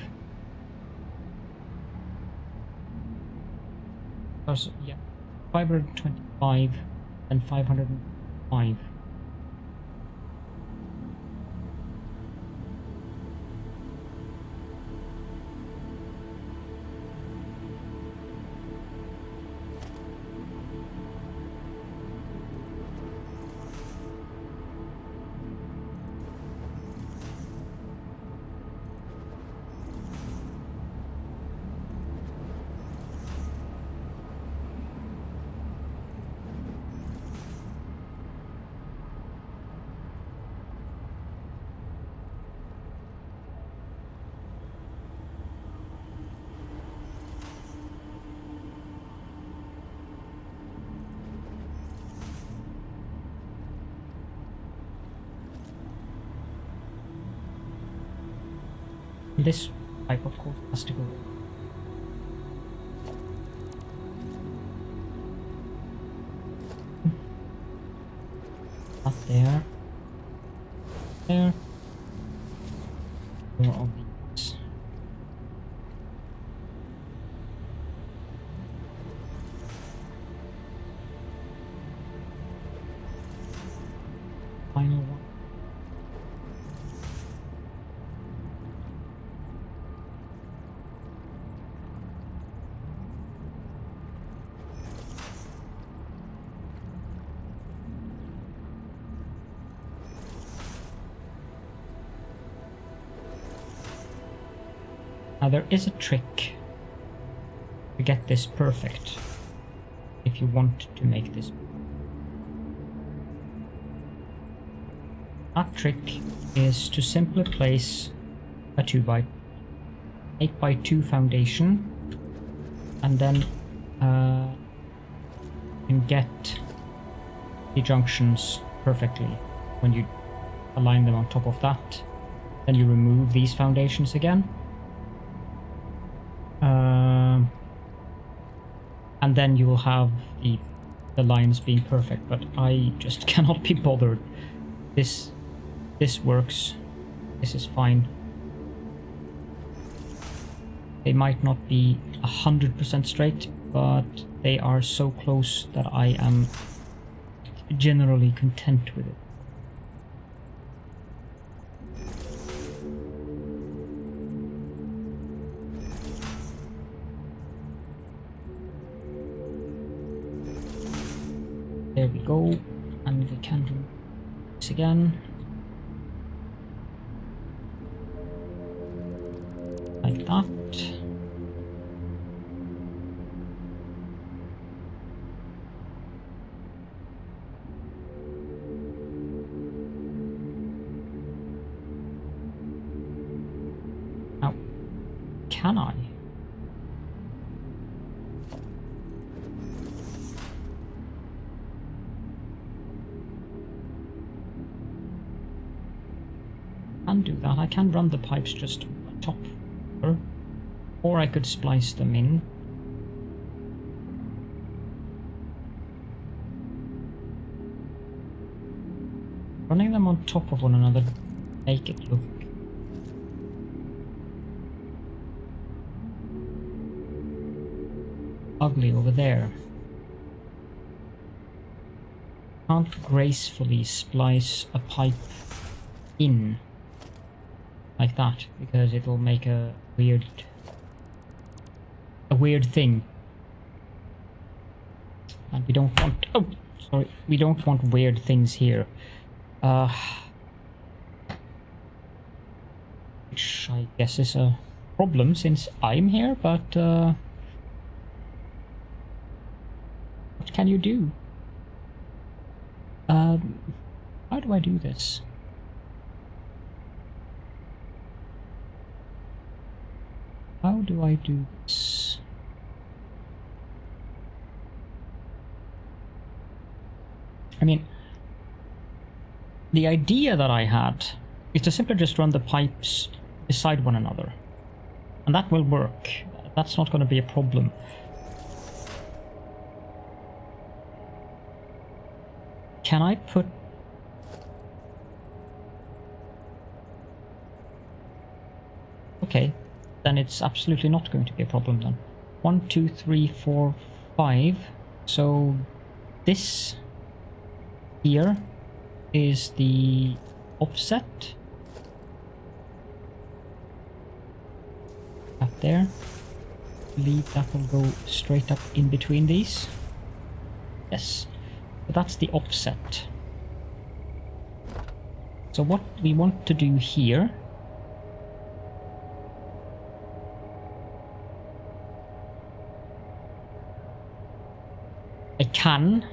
yeah, 525 and 505. This pipe, of course, has to go. Up there. There. More of these. Final one. Now there is a trick to get this perfect if you want to make this. That trick is to simply place a 8x2 foundation and then you can get the junctions perfectly when you align them on top of that. Then you remove these foundations again. And then you will have the lines being perfect, but I just cannot be bothered. This works. This is fine. They might not be 100% straight, but they are so close that I am generally content with it. There we go. And we can do this again. Like that. Now, can I? Can do that. I can run the pipes just on top, or I could splice them in. Running them on top of one another make it look ugly over there. Can't gracefully splice a pipe in like that because it'll make a weird thing, and we don't want, oh sorry, we don't want weird things here, which I guess is a problem since I'm here, but what can you do? How do I do this? How do I do this? I mean, the idea that I had is to simply just run the pipes beside one another, and that will work. That's not going to be a problem. Can I put... Okay, then it's absolutely not going to be a problem then. 1, 2, 3, 4, 5. So this here is the offset. Up there. I believe that will go straight up in between these. Yes. So that's the offset. So what we want to do here I can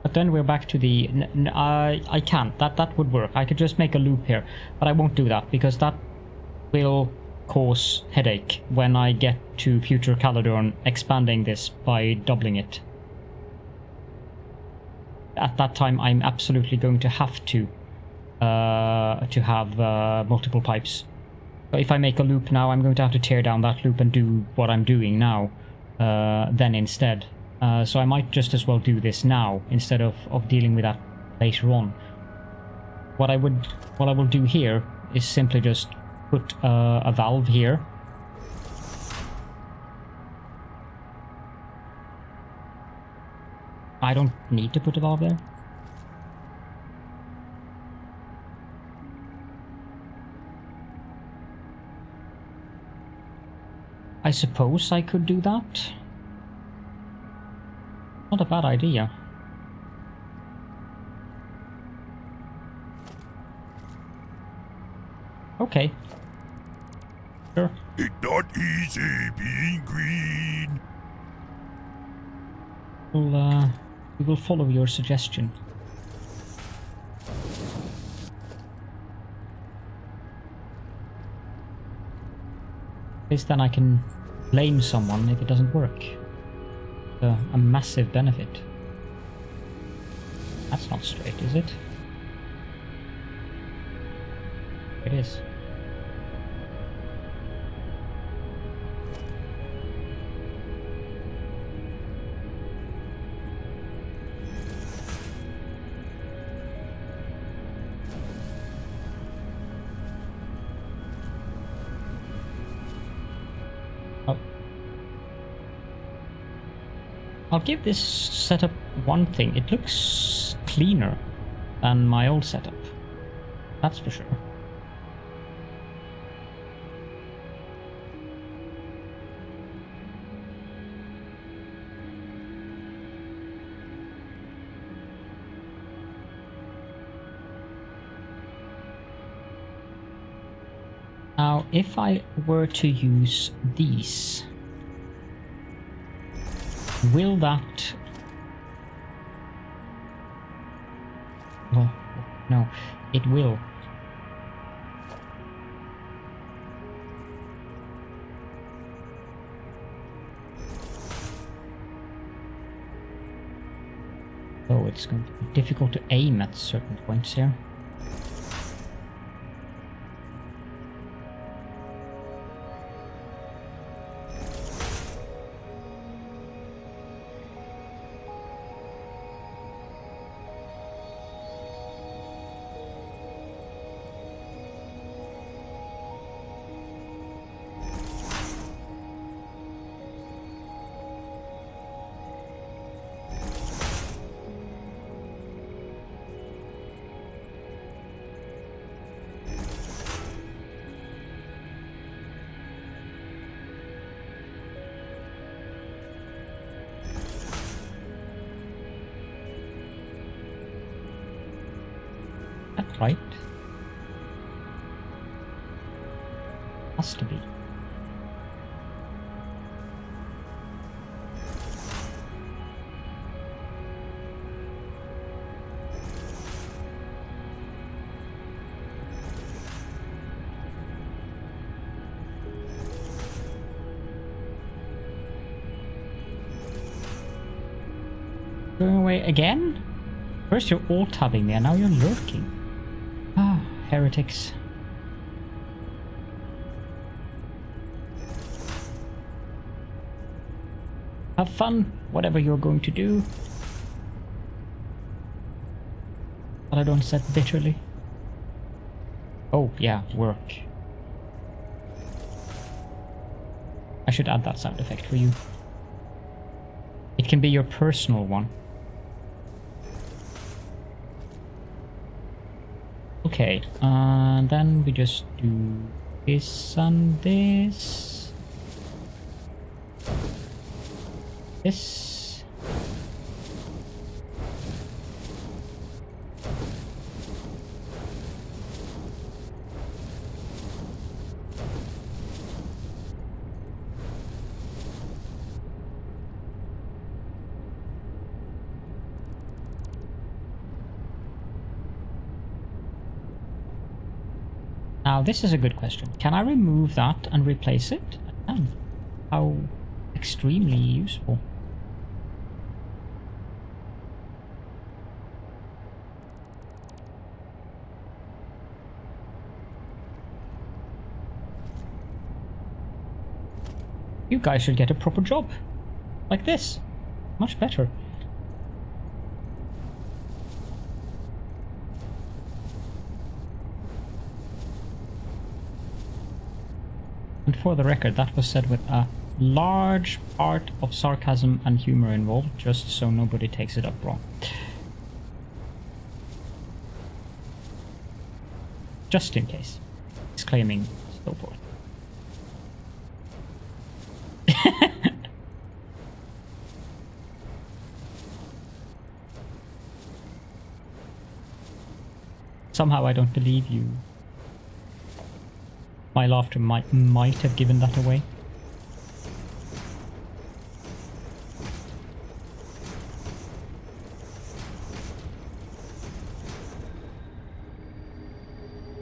but then we're back to the I can't. That would work. I could just make a loop here, but I won't do that because that will cause headache when I get to future Caledorn expanding this by doubling it. At that time, I'm absolutely going to have have multiple pipes. So if I make a loop now, I'm going to have to tear down that loop and do what I'm doing now, then instead. So I might just as well do this now instead of dealing with that later on. What I will do here is simply just put a valve here. I don't need to put a valve there. I suppose I could do that. Not a bad idea. Okay. Sure. It's not easy being green. We will follow your suggestion. At least then I can blame someone if it doesn't work. A massive benefit. That's not straight, is it? It is. I'll give this setup one thing. It looks cleaner than my old setup. That's for sure. Now, if I were to use these, will that... Well, no, it will. So it's going to be difficult to aim at certain points here. That's right. Has to be. Going away again? First you're alt-tabbing me and now you're lurking. Ah, heretics. Have fun, whatever you're going to do. Caledorn said bitterly. Oh, yeah, work. I should add that sound effect for you. It can be your personal one. Okay, and then we just do this and this. This. Now this is a good question. Can I remove that and replace it? I can. How extremely useful. You guys should get a proper job. Like this. Much better. And for the record, that was said with a large part of sarcasm and humor involved, just so nobody takes it up wrong. Just in case. Exclaiming, so forth. Somehow I don't believe you. My laughter might have given that away.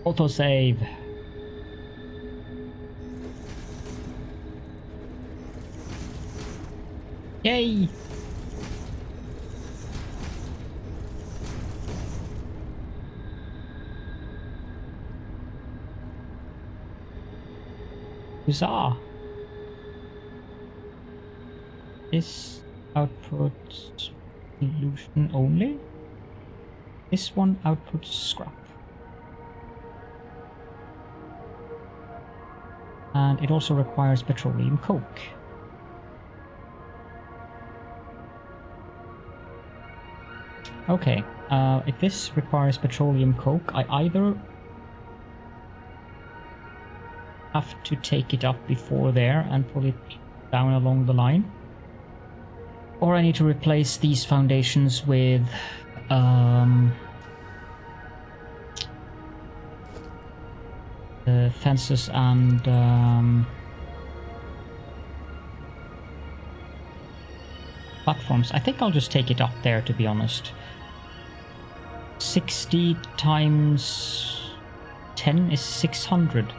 Autosave. Yay! Huzzah! This output solution only. This one outputs scrap. And it also requires petroleum coke. Okay, if this requires petroleum coke, I either have to take it up before there and pull it down along the line. Or I need to replace these foundations with the fences and platforms. I think I'll just take it up there, to be honest. 60 times 10 is 600.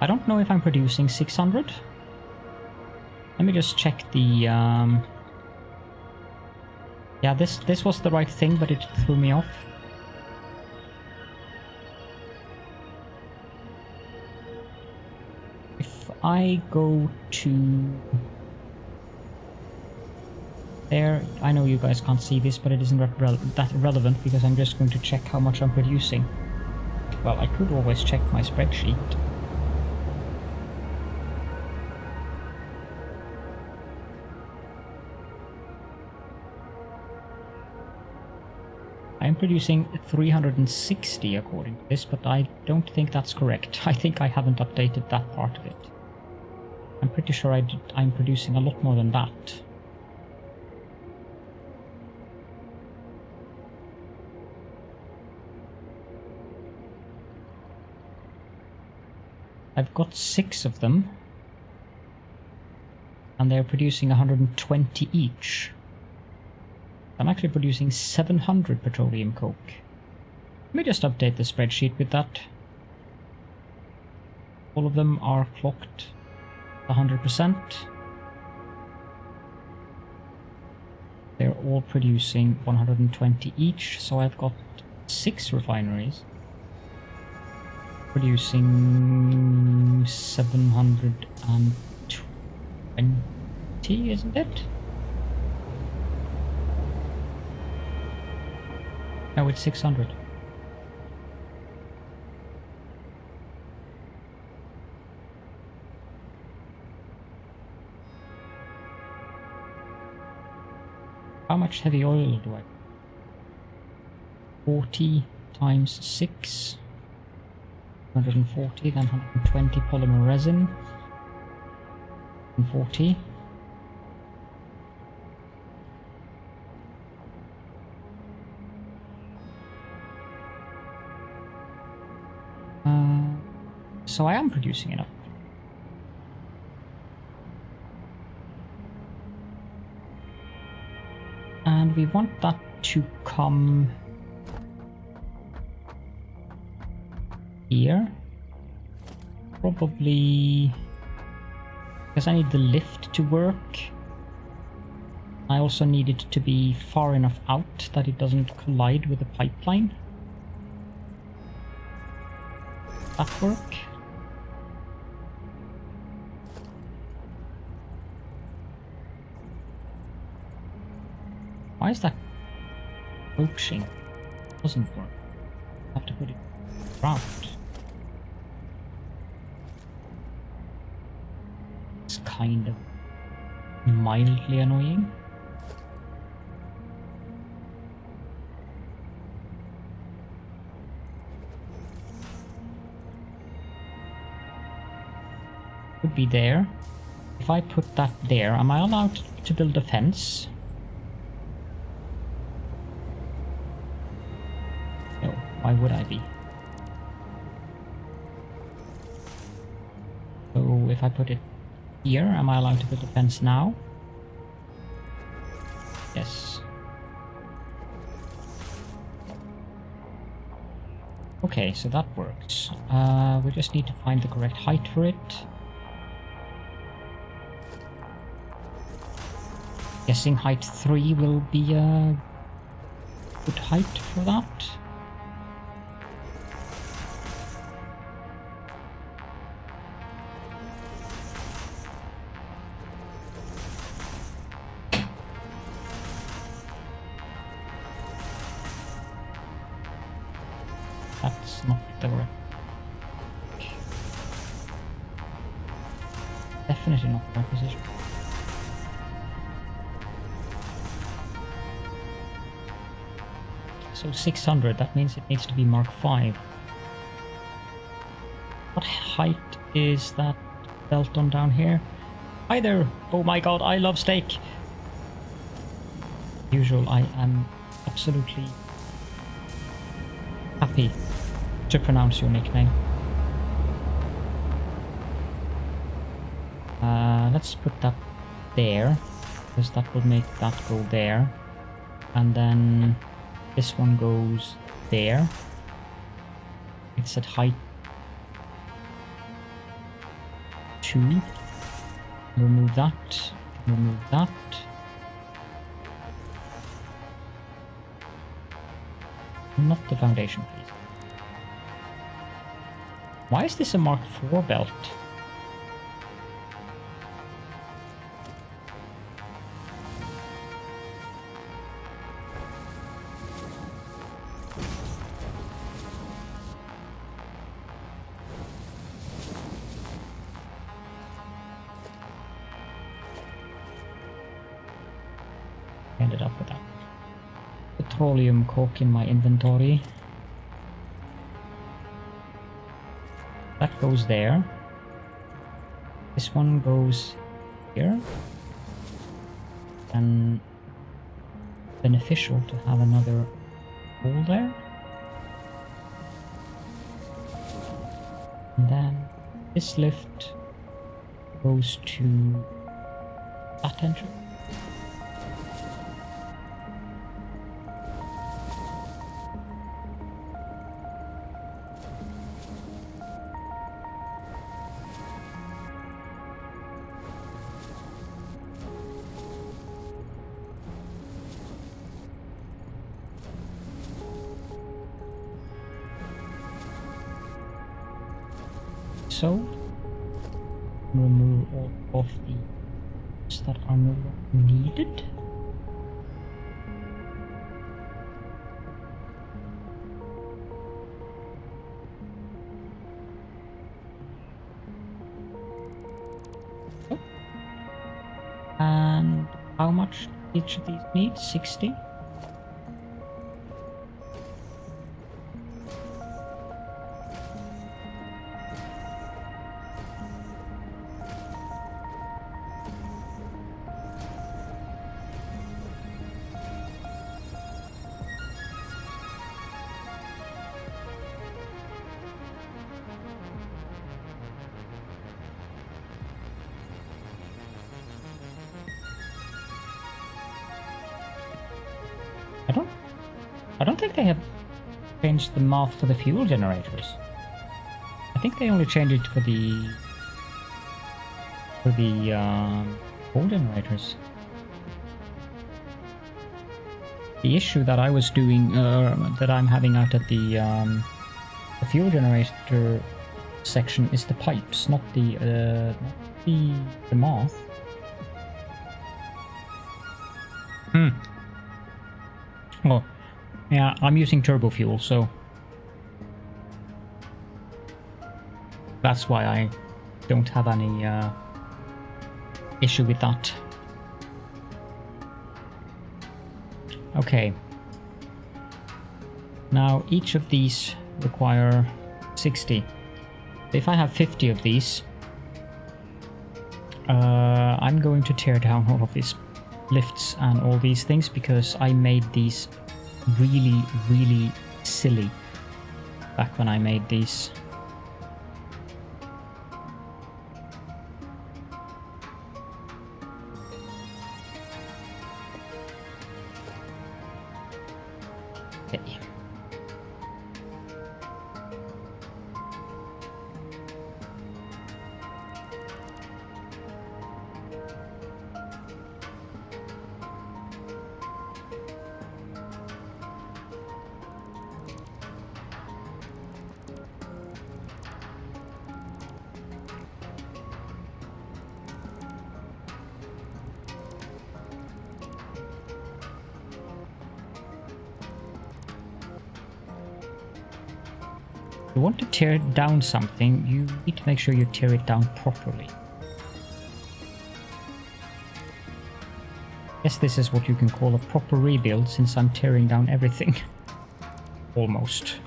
I don't know if I'm producing 600. Let me just check the... Yeah, this was the right thing, but it threw me off. If I go to... there, I know you guys can't see this, but it isn't that relevant because I'm just going to check how much I'm producing. Well, I could always check my spreadsheet. I'm producing 360 according to this, but I don't think that's correct. I think I haven't updated that part of it. I'm pretty sure I'm producing a lot more than that. I've got 6 of them, and they're producing 120 each. I'm actually producing 700 petroleum coke. Let me just update the spreadsheet with that. All of them are clocked 100%. They're all producing 120 each, so I've got 6 refineries producing 720, isn't it? No, it's 600. How much heavy oil do I? 40 times 6. 140, then 120 polymer resin. 140. So I am producing enough. And we want that to come here. Probably because I need the lift to work. I also need it to be far enough out that it doesn't collide with the pipeline. That work? Why is that poaching? Doesn't work. I have to put it around. It's kind of mildly annoying. Could be there. If I put that there, am I allowed to build a fence? No, why would I be? So if I put it here, am I allowed to build a fence now? Yes. Okay, so that works. We just need to find the correct height for it. Guessing height 3 will be a good height for that. That's not the right. Definitely not the right position. So 600, that means it needs to be Mark 5. What height is that belt on down here? Hi there! Oh my god, I love steak! Usual, I am absolutely happy to pronounce your nickname. Let's put that there, because that will make that go there. And then this one goes there. It's at height 2. Remove that. Remove that. Not the foundation piece. Why is this a Mark IV belt? Ended up with that petroleum coke in my inventory. That goes there. This one goes here. And beneficial to have another hole there. And then this lift goes to that entrance. So, remove all of the parts that are no longer needed. Oh. And how much each of these need? 60? I don't think they have changed the math for the fuel generators. I think they only changed it for the coal generators. The issue that I was doing, that I'm having out at the fuel generator section is the pipes, not the math. Oh. Yeah, I'm using turbo fuel, so that's why I don't have any issue with that. Okay. Now each of these require 60. If I have 50 of these, I'm going to tear down all of these lifts and all these things because I made these really, really silly back when I made these. Okay. If you want to tear down something, you need to make sure you tear it down properly. I guess this is what you can call a proper rebuild, since I'm tearing down everything. Almost.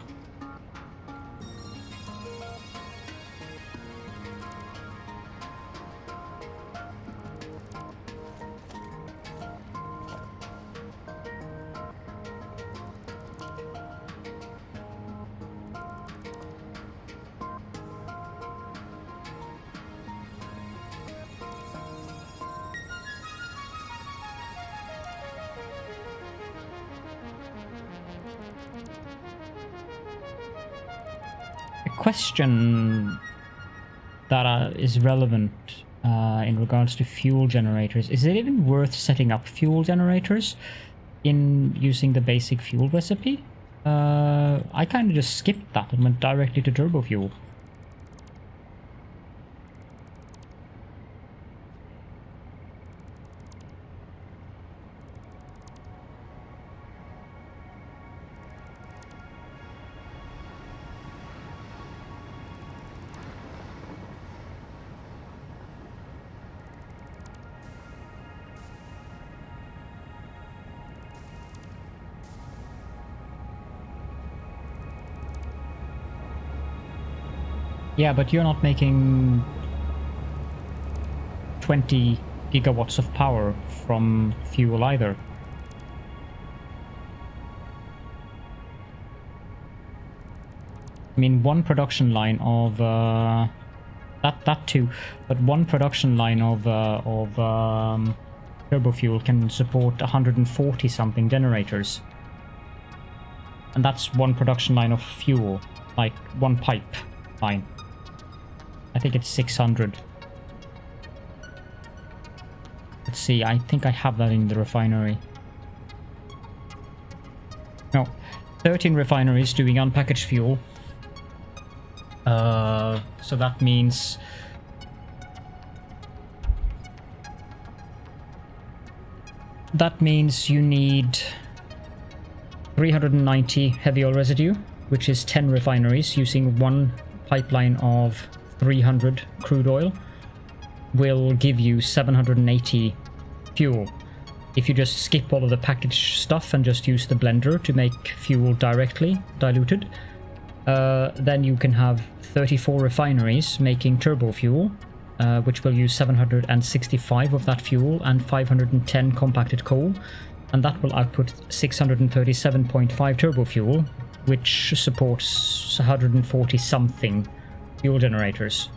A question that is relevant in regards to fuel generators. Is it even worth setting up fuel generators in using the basic fuel recipe? I kind of just skipped that and went directly to turbo fuel. Yeah, but you're not making 20 gigawatts of power from fuel either. I mean, one production line of that too, but one production line of turbo fuel can support 140 something generators, and that's one production line of fuel, like one pipe line. I think it's 600. Let's see, I think I have that in the refinery. No, 13 refineries doing unpackaged fuel. So that means you need 390 heavy oil residue, which is 10 refineries using one pipeline of 300 crude oil, will give you 780 fuel. If you just skip all of the packaged stuff and just use the blender to make fuel directly diluted, then you can have 34 refineries making turbo fuel, which will use 765 of that fuel and 510 compacted coal, and that will output 637.5 turbo fuel, which supports 140 something fuel generators,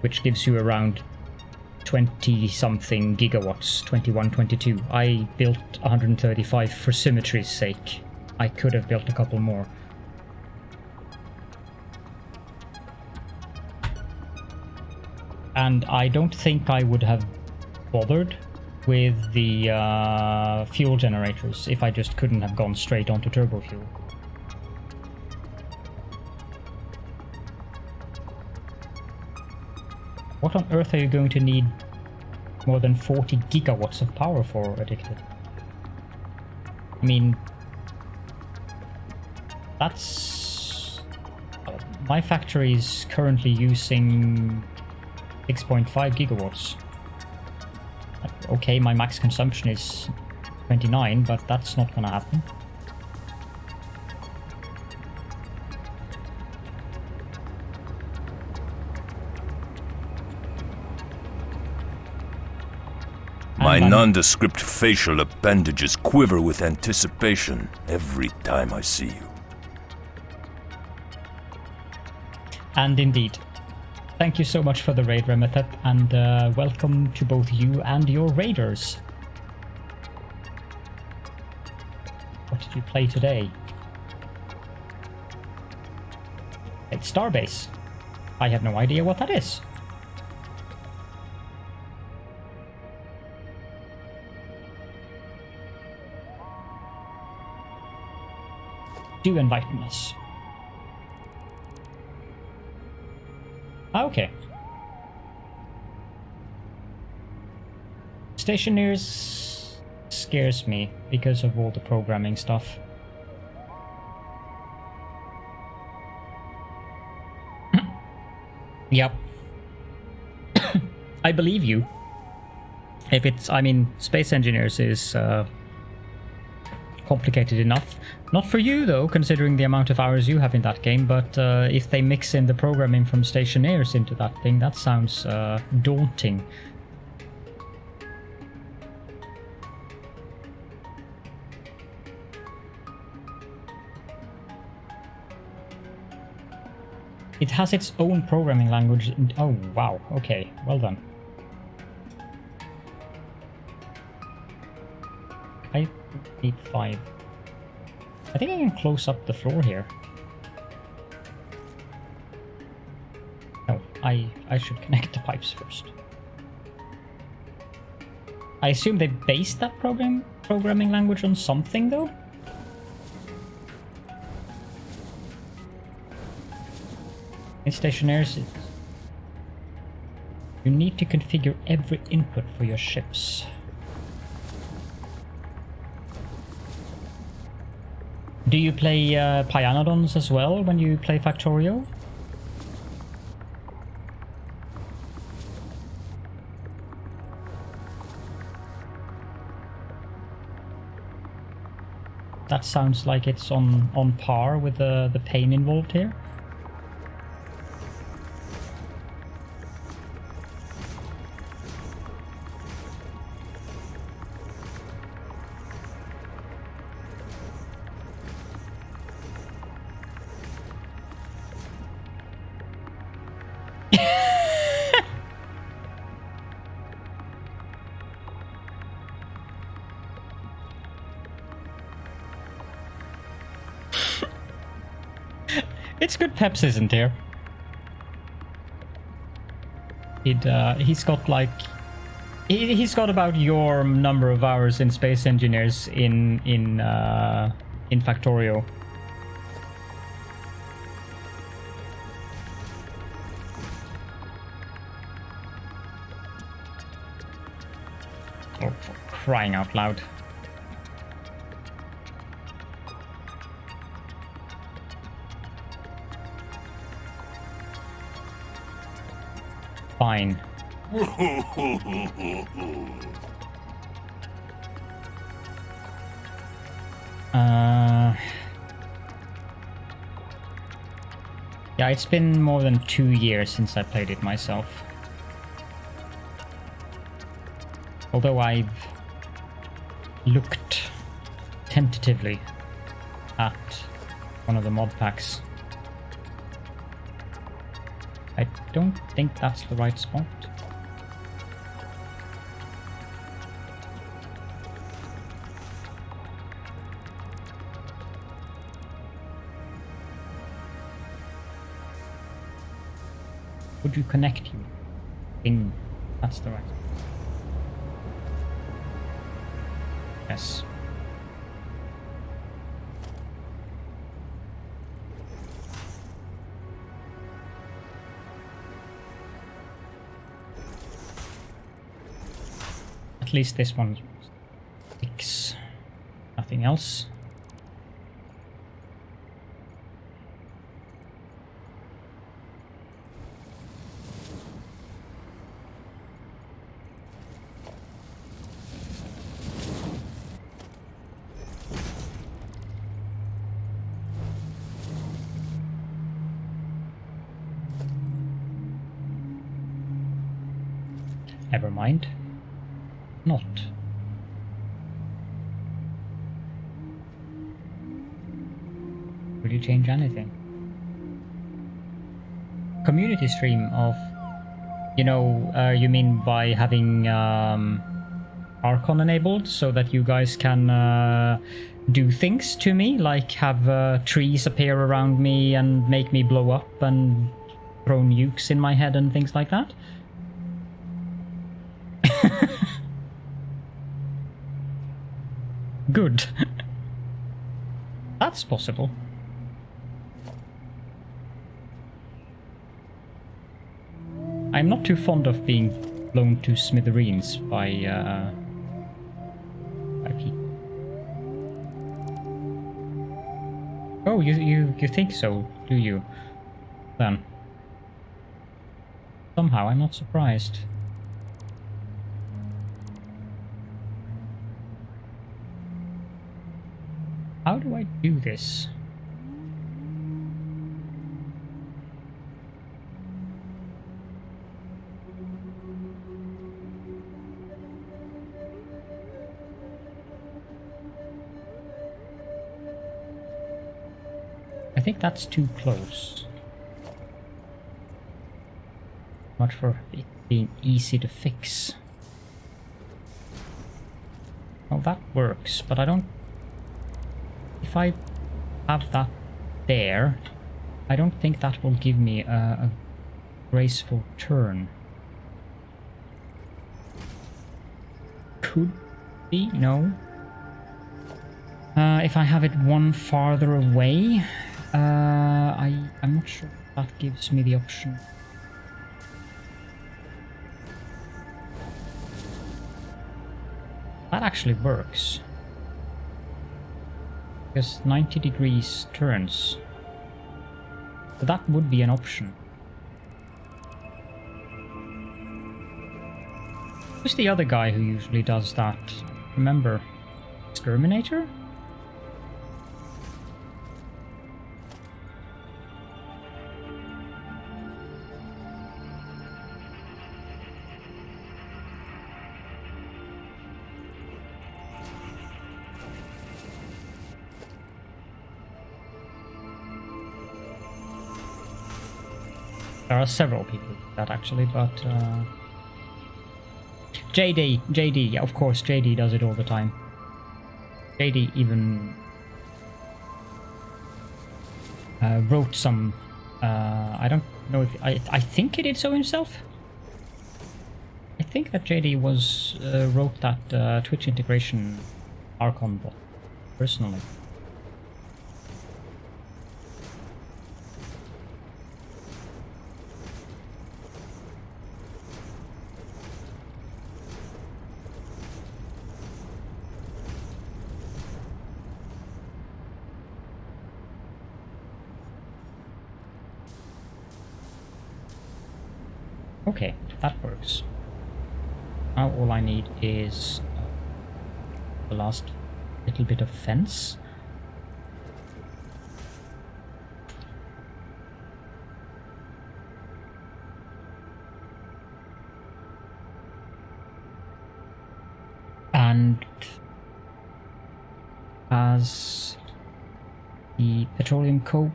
which gives you around 20 something gigawatts, 21, 22. I built 135 for symmetry's sake. I could have built a couple more. And I don't think I would have bothered with the fuel generators if I just couldn't have gone straight onto turbo fuel. What on earth are you going to need more than 40 gigawatts of power for, Addicted? I mean, that's... my factory is currently using 6.5 gigawatts. Okay, my max consumption is 29, but that's not gonna happen. My nondescript facial appendages quiver with anticipation every time I see you. And indeed. Thank you so much for the raid, Remethet, and welcome to both you and your raiders. What did you play today? It's Starbase. I have no idea what that is. Do enlighten us. Okay. Stationeers scares me because of all the programming stuff. Yep. I believe you. If it's, I mean, Space Engineers is complicated enough. Not for you though, considering the amount of hours you have in that game, but if they mix in the programming from Stationeers into that thing, that sounds daunting. It has its own programming language. Oh wow, okay, well done. I need 5. I think I can close up the floor here. I should connect the pipes first. I assume they based that programming language on something, though? In stationaries, you need to configure every input for your ships. Do you play Pyanodons as well when you play Factorio? That sounds like it's on par with the pain involved here. It's good Peps isn't here. He's got like he's got about your number of hours in Space Engineers in Factorio. Oh, for crying out loud. Fine. Yeah, it's been more than 2 years since I played it myself. Although I've looked tentatively at one of the mod packs. I don't think that's the right spot. Would you connect you? Thing. That's the right spot. Yes. At least this one sticks. Nothing else. Never mind. Not. Would you change anything? Community stream of, you know, you mean by having Archon enabled so that you guys can do things to me, like have trees appear around me and make me blow up and throw nukes in my head and things like that? Good. That's possible. I'm not too fond of being blown to smithereens by people. Oh, you think so, do you? Then. Somehow I'm not surprised. How do I do this? I think that's too close. Much for it being easy to fix. Well, that works, but I don't... If I have that there, I don't think that will give me a graceful turn. Could be, no. If I have it one farther away, I'm not sure if that gives me the option. That actually works. Because 90 degrees turns. So that would be an option. Who's the other guy who usually does that? Remember? Exterminator? There are several people that actually, but JD, yeah, of course, JD does it all the time. JD even wrote some. I don't know if I think he did so himself. I think that JD wrote that Twitch integration Archon bot personally. Okay, that works. Now all I need is the last little bit of fence. And as the petroleum coke,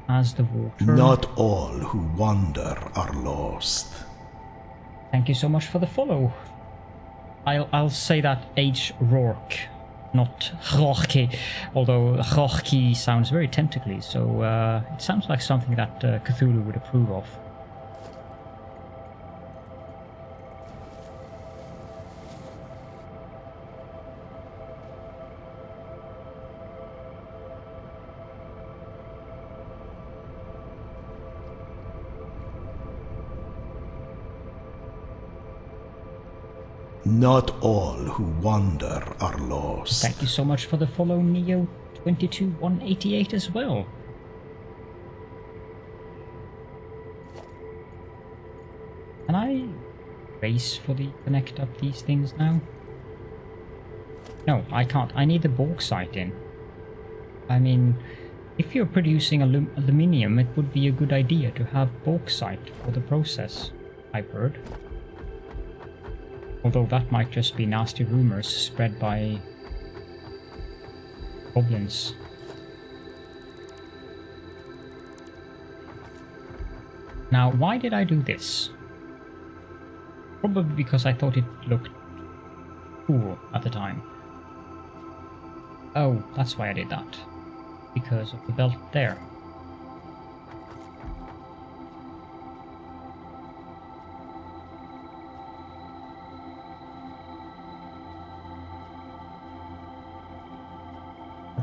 as the water. Not all who wander are lost. Thank you so much for the follow. I'll say that H. Rourke, not Rourke, although Rourke sounds very tentacly, so it sounds like something that Cthulhu would approve of. Not all who wander are lost. Thank you so much for the follow, Neo22188 as well. Can I race fully connect up these things now? No, I can't. I need the bauxite in. I mean, if you're producing aluminium, it would be a good idea to have bauxite for the process, I've heard. Although that might just be nasty rumors spread by goblins. Now, why did I do this? Probably because I thought it looked cool at the time. Oh, that's why I did that. Because of the belt there.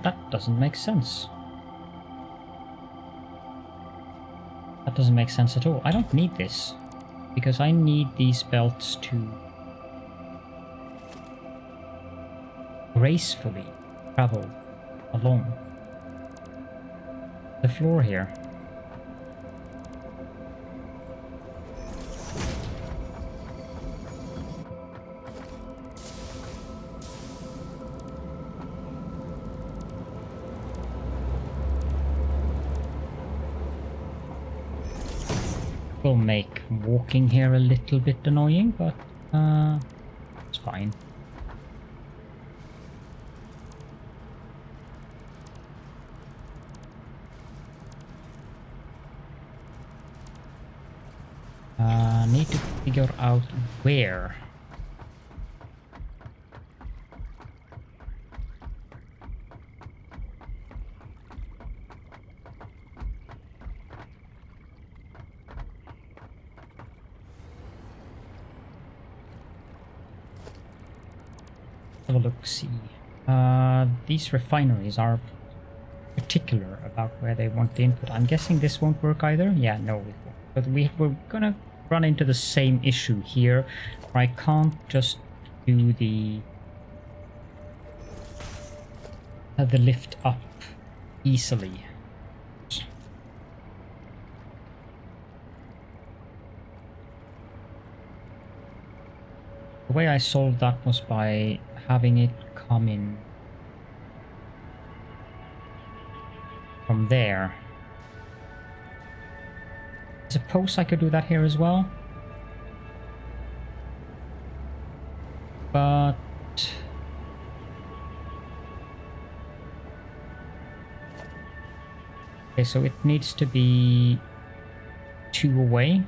That doesn't make sense. That doesn't make sense at all. I don't need this, because I need these belts to gracefully travel along the floor here. Will make walking here a little bit annoying, but it's fine. Need to figure out where. have a look. See, these refineries are particular about where they want the input. I'm guessing this won't work either. Yeah, no, it won't. But we're gonna run into the same issue here, where I can't just do the lift up easily. The way I solved that was by having it come in from there. I suppose I could do that here as well. But okay, so it needs to be 2 away.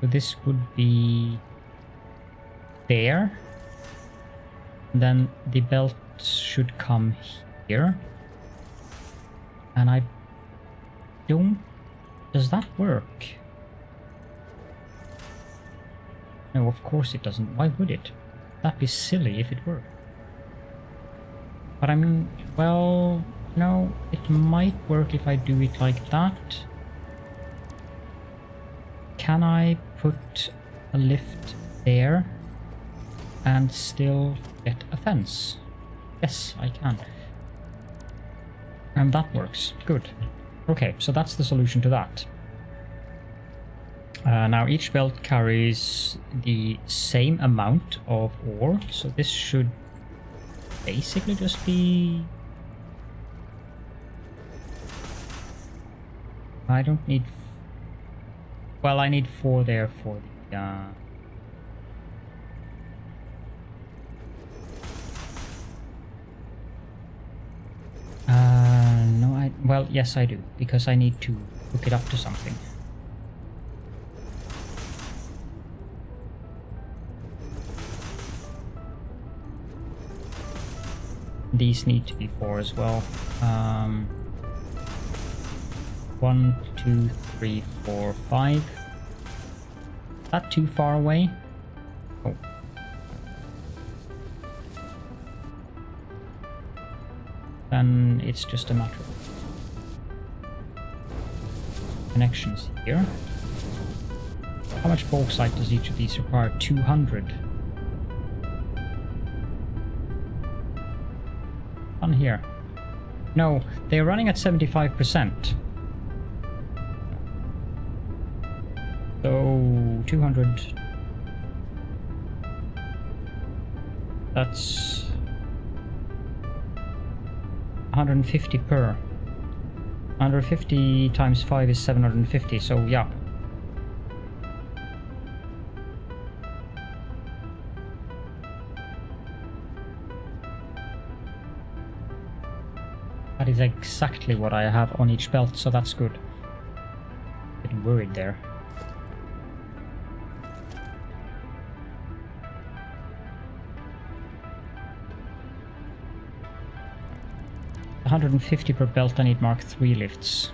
So this would be there. And then the belt should come here. And I don't... Does that work? No, of course it doesn't. Why would it? That'd be silly if it worked. But I mean, well, no, it might work if I do it like that. Can I put a lift there and still get a fence? Yes, I can. And that works. Good. Okay, so that's the solution to that. Now each belt carries the same amount of ore, so this should basically just be... I don't need... Well, I need 4 there for the... No, well, yes I do, because I need to hook it up to something. These need to be 4 as well. 1, 2, 3, 4, 5. Is that too far away? Oh. Then it's just a matter of connections here. How much bauxite does each of these require? 200. On here. No, they're running at 75%. So 200. That's 150 per. 150 times 5 is 750, so yeah. That is exactly what I have on each belt, so that's good. Getting worried there. $150 per belt. I need Mark III lifts.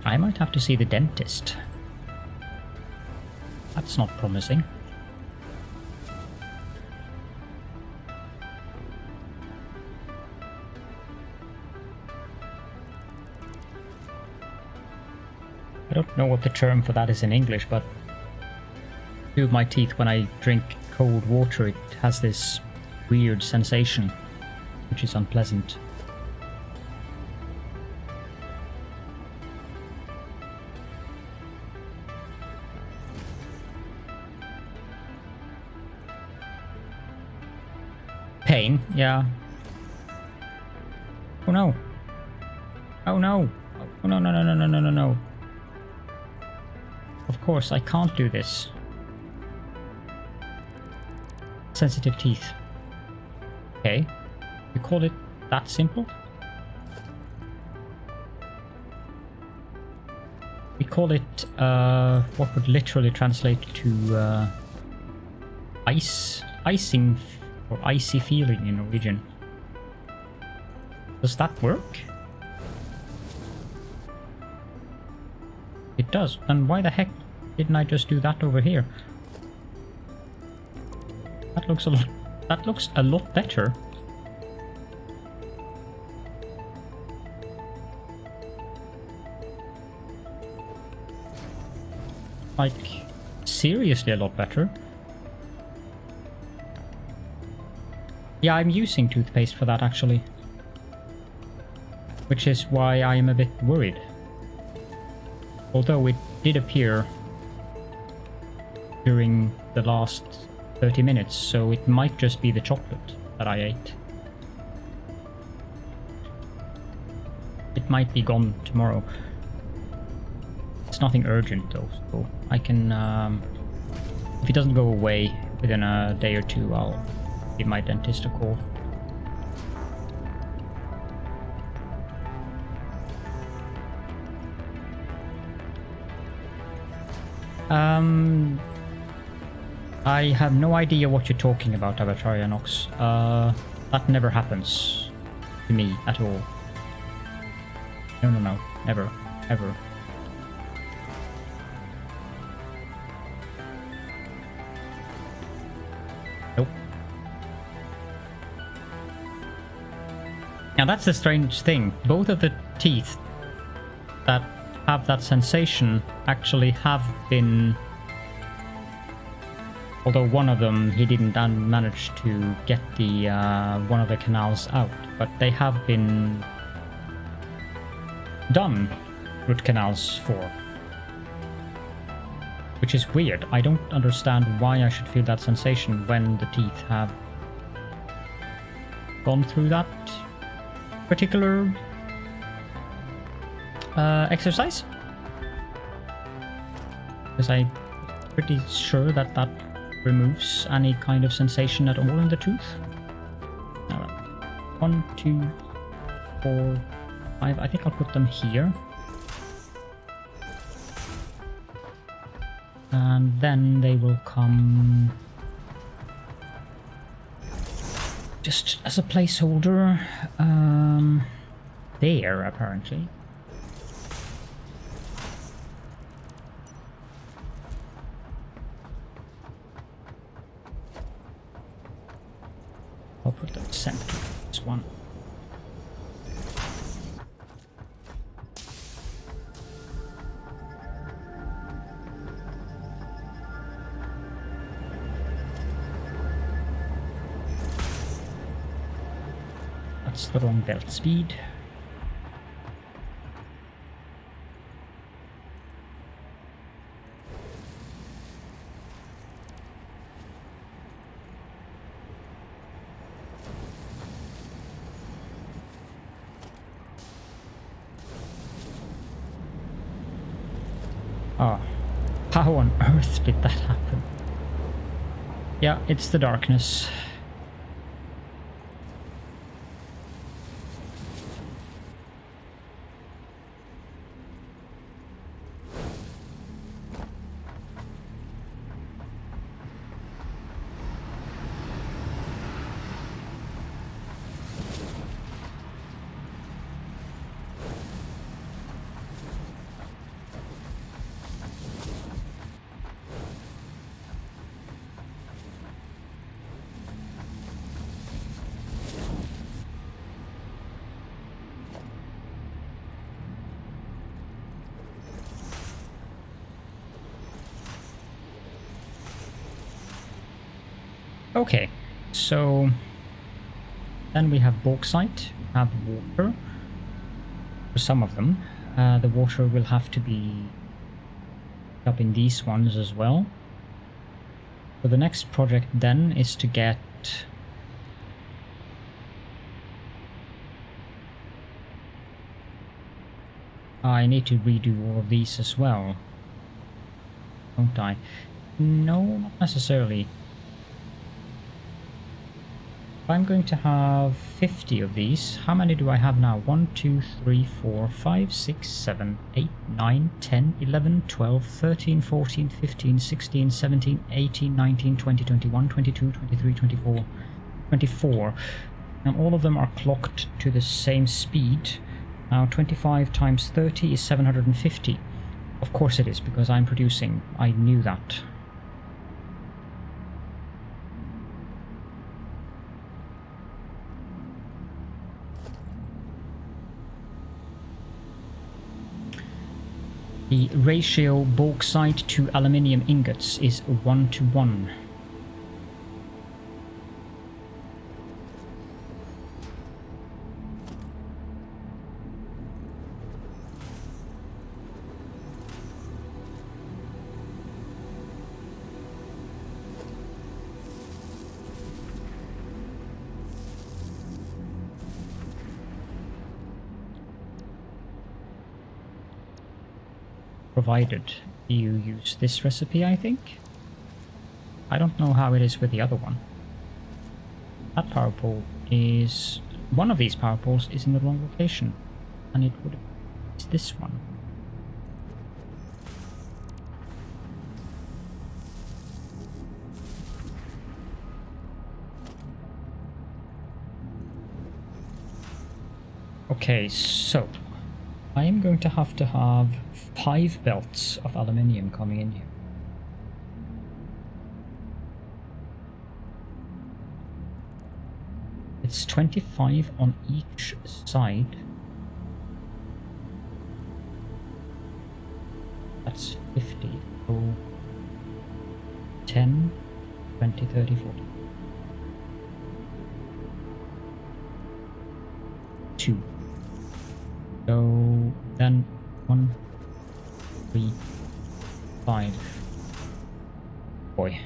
I might have to see the dentist. That's not promising. I don't know what the term for that is in English, but to my teeth when I drink cold water, it has this weird sensation, which is unpleasant. Pain, yeah. Oh no. Oh no. Oh no, no, no, no, no, no, no, no. Of course, I can't do this. Sensitive teeth. Okay. You call it that simple? We call it what would literally translate to icing or icy feeling in Norwegian. Does that work? It does. Then why the heck didn't I just do that over here? That looks a lot. That looks a lot better. Like, seriously a lot better. Yeah, I'm using toothpaste for that actually. Which is why I am a bit worried. Although it did appear during the last 30 minutes, so it might just be the chocolate that I ate. It might be gone tomorrow. It's nothing urgent though, so I can, if it doesn't go away within a day or two, I'll give my dentist a call. I have no idea what you're talking about, Avatarianox. That never happens to me at all. No, never, ever. Nope. Now that's the strange thing. Both of the teeth that have that sensation actually have been, although one of them he didn't manage to get the one of the canals out, but they have been done root canals for, which is weird. I don't understand why I should feel that sensation when the teeth have gone through that particular exercise, because I'm pretty sure that that removes any kind of sensation at all in the tooth. Alright. 1, 2, 4, 5. I think I'll put them here. And then they will come just as a placeholder there, apparently. I'll put them center this one. That's the wrong belt speed. Oh, how on earth did that happen? Yeah, it's the darkness. Okay, so then we have bauxite, we have water. For some of them, the water will have to be up in these ones as well. So the next project then is to get I need to redo all of these as well, don't I? No, not necessarily. I'm going to have 50 of these. How many do I have now? 1, 2, 3, 4, 5, 6, 7, 8, 9, 10, 11, 12, 13, 14, 15, 16, 17, 18, 19, 20, 21, 22, 23, 24, 24. And all of them are clocked to the same speed. Now 25 times 30 is 750. Of course it is, because I'm producing. I knew that. The ratio bauxite to aluminium ingots is 1:1. Provided you use this recipe, I think. I don't know how it is with the other one. That power pole is... one of these power poles is in the wrong location. And it would... it's this one. Okay, so... I am going to have 5 belts of aluminium coming in here. It's 25 on each side. That's 50. So 10, 20, 30, 40. 2. So then 1, 3, 5. Boy.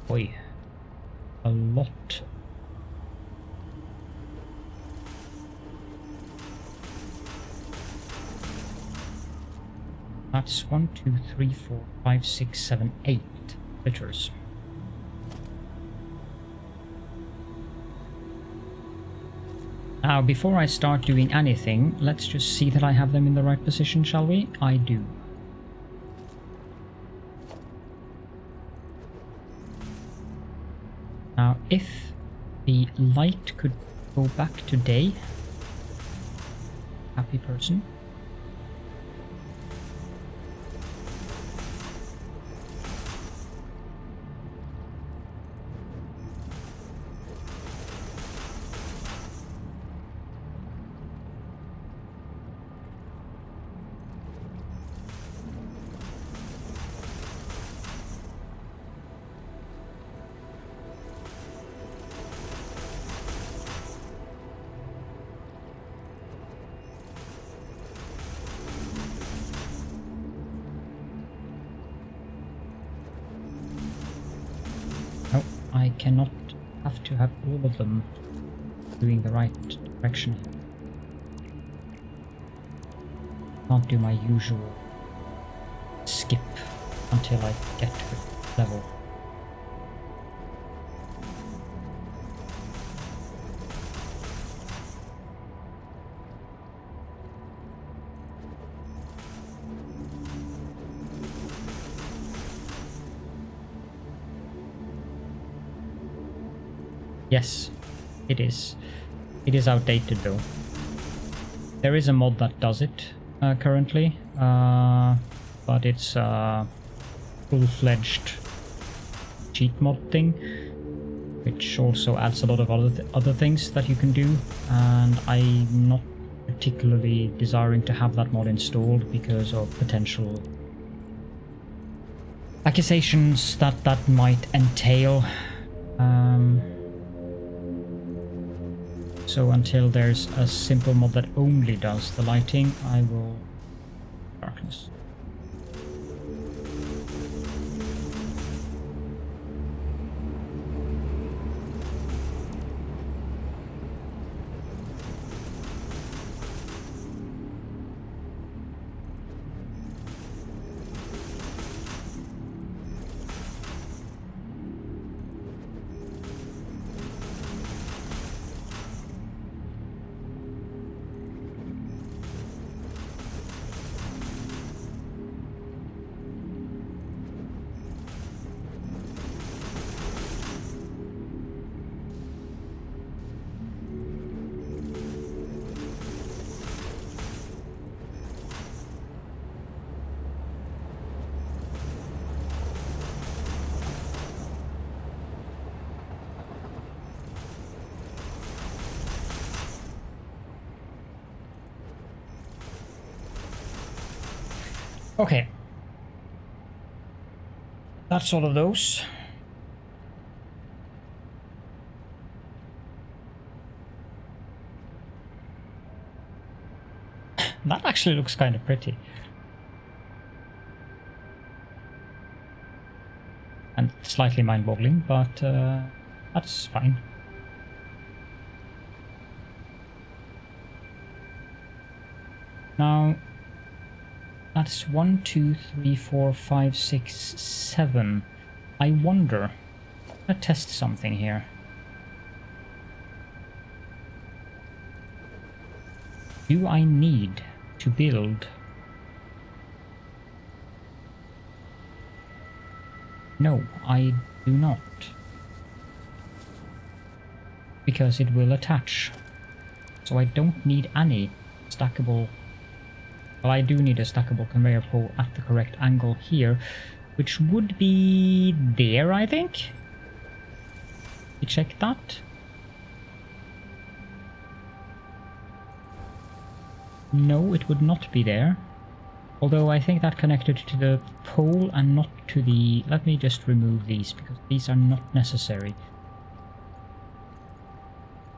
Boy. A lot. That's 1, 2, 3, 4, 5, 6, 7, 8 liters. Now, before I start doing anything, let's just see that I have them in the right position, shall we? I do. Now, if the light could go back to day, happy person. I cannot have to have all of them doing the right direction. Can't do my usual skip until I get to the level. Yes, it is. It is outdated though. There is a mod that does it currently, but it's a full-fledged cheat mod thing, which also adds a lot of other things that you can do, and I'm not particularly desiring to have that mod installed because of potential accusations that might entail. So until there's a simple mod that only does the lighting, I will... darkness. Okay. That's all of those. That actually looks kind of pretty. And slightly mind-boggling, but that's fine. Now, that's 1, 2, 3, 4, 5, 6, 7. I wonder. Let's test something here. Do I need to build? No, I do not. Because it will attach. So I don't need any stackable... Well, I do need a stackable conveyor pole at the correct angle here, which would be there, I think. We check that. No, it would not be there. Although I think that connected to the pole and not to the... Let me just remove these, because these are not necessary.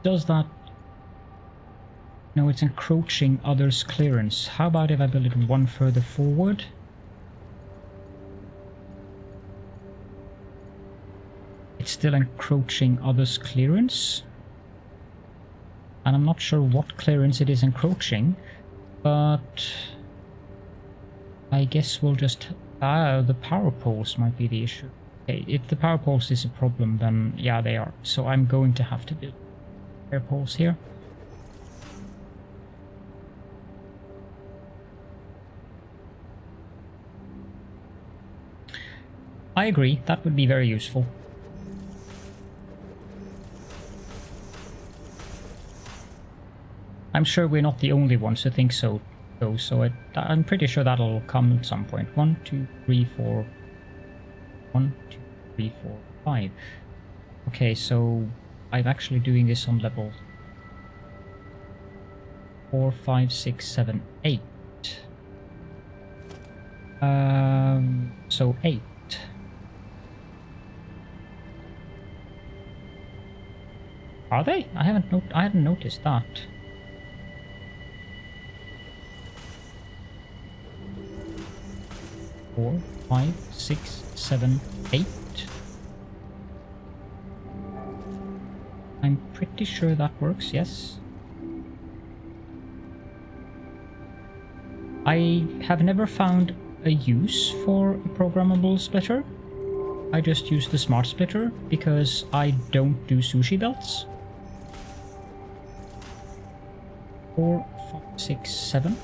Does that... No, it's encroaching others' clearance. How about if I build it one further forward? It's still encroaching others' clearance. And I'm not sure what clearance it is encroaching, but I guess we'll just... the power poles might be the issue. Okay, if the power poles is a problem, then yeah, they are. So I'm going to have to build power poles here. I agree, that would be very useful. I'm sure we're not the only ones who think so, though, so I'm pretty sure that'll come at some point. 1, 2, 3, 4... 1, 2, 3, 4, 5. Okay, so I'm actually doing this on level 4, 5, 6, 7, 8. So 8. Are they? I hadn't noticed that. Four, 5, 6, 7, 8. I'm pretty sure that works, yes. I have never found a use for a programmable splitter. I just use the smart splitter because I don't do sushi belts. 4, 5, 6, 7.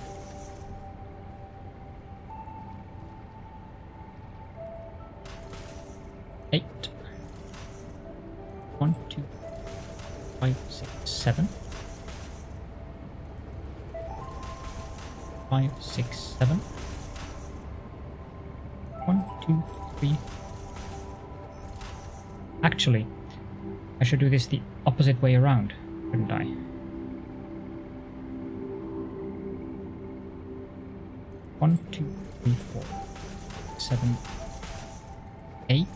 Eight. 1, 2, 5, 6, 7. 5, 6, 7. 1, 2, 3. Actually, I should do this the opposite way around, shouldn't I? 1, 2, 3, 4, 7, 8.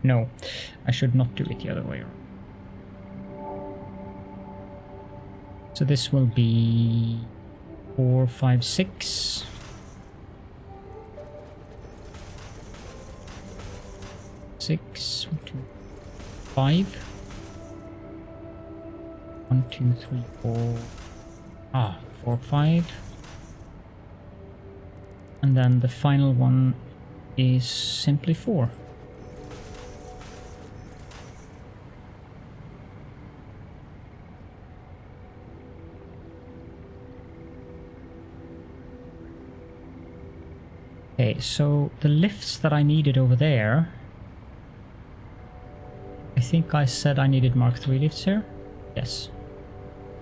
No, I should not do it the other way around. So this will be 4, 5, 6. 6, 1, 2, 5. 1, 2, 3, 4. 4, 5. And then the final one is simply 4. Okay, so the lifts that I needed over there, I think I said I needed Mark III lifts here. Yes.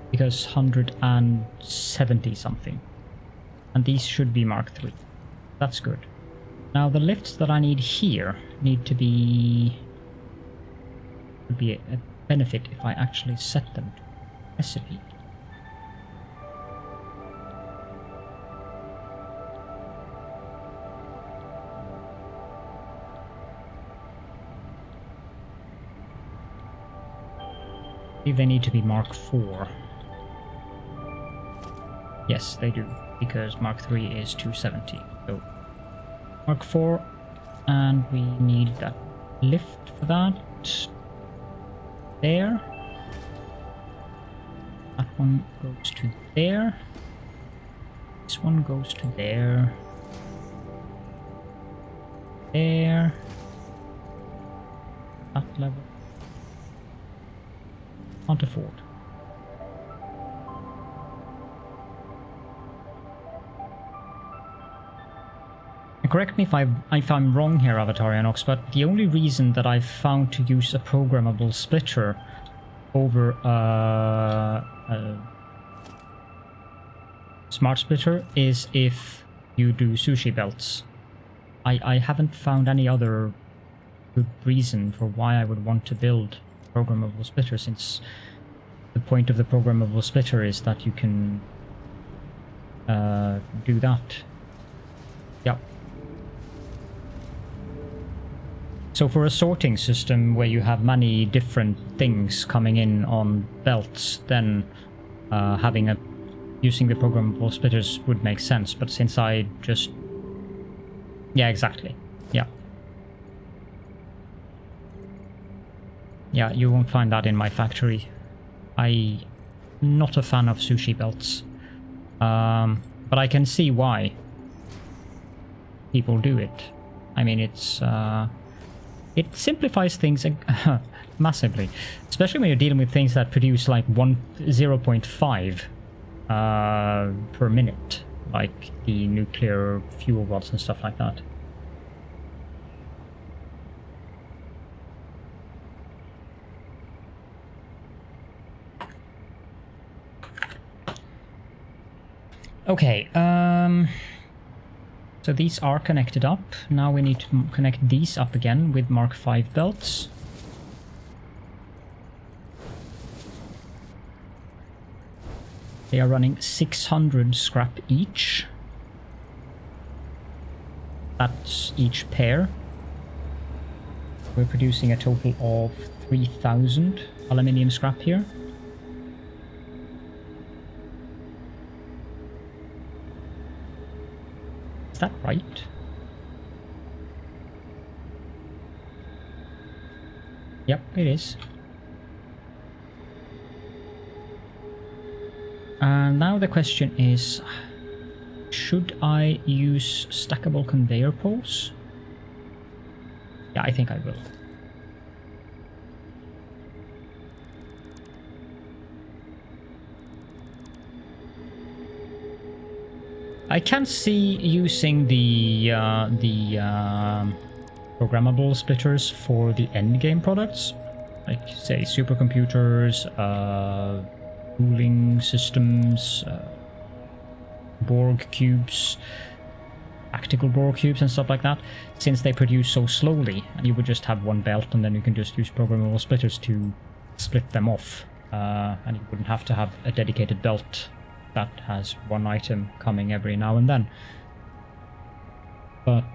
Because 170 something. And these should be Mark III. That's good. Now the lifts that I need here need to be... benefit if I actually set them to recipe. They need to be Mark 4. Yes, they do, because Mark 3 is 270. So Mark 4, and we need that lift for that. There. That one goes to there. This one goes to there. There. That level. Can't afford. And correct me if I'm wrong here, Avatarianox, but the only reason that I've found to use a programmable splitter over a smart splitter is if you do sushi belts. I haven't found any other good reason for why I would want to build programmable splitter, since the point of the programmable splitter is that you can do that. Yep. So for a sorting system where you have many different things coming in on belts, then using the programmable splitters would make sense. But since I just... Yeah, exactly. Yeah. Yeah, you won't find that in my factory. I'm not a fan of sushi belts. But I can see why people do it. I mean, it's... it simplifies things massively. Especially when you're dealing with things that produce like 0.5 per minute. Like the nuclear fuel rods and stuff like that. Okay, so these are connected up. Now we need to connect these up again with Mark 5 belts. They are running 600 scrap each. That's each pair. We're producing a total of 3,000 aluminium scrap here. Is that right? Yep, it is. And now the question is, should I use stackable conveyor poles? Yeah, I think I will. I can see using the programmable splitters for the endgame products, like say supercomputers, cooling systems, Borg cubes, tactical Borg cubes and stuff like that, since they produce so slowly, and you would just have one belt and then you can just use programmable splitters to split them off, and you wouldn't have to have a dedicated belt that has one item coming every now and then. But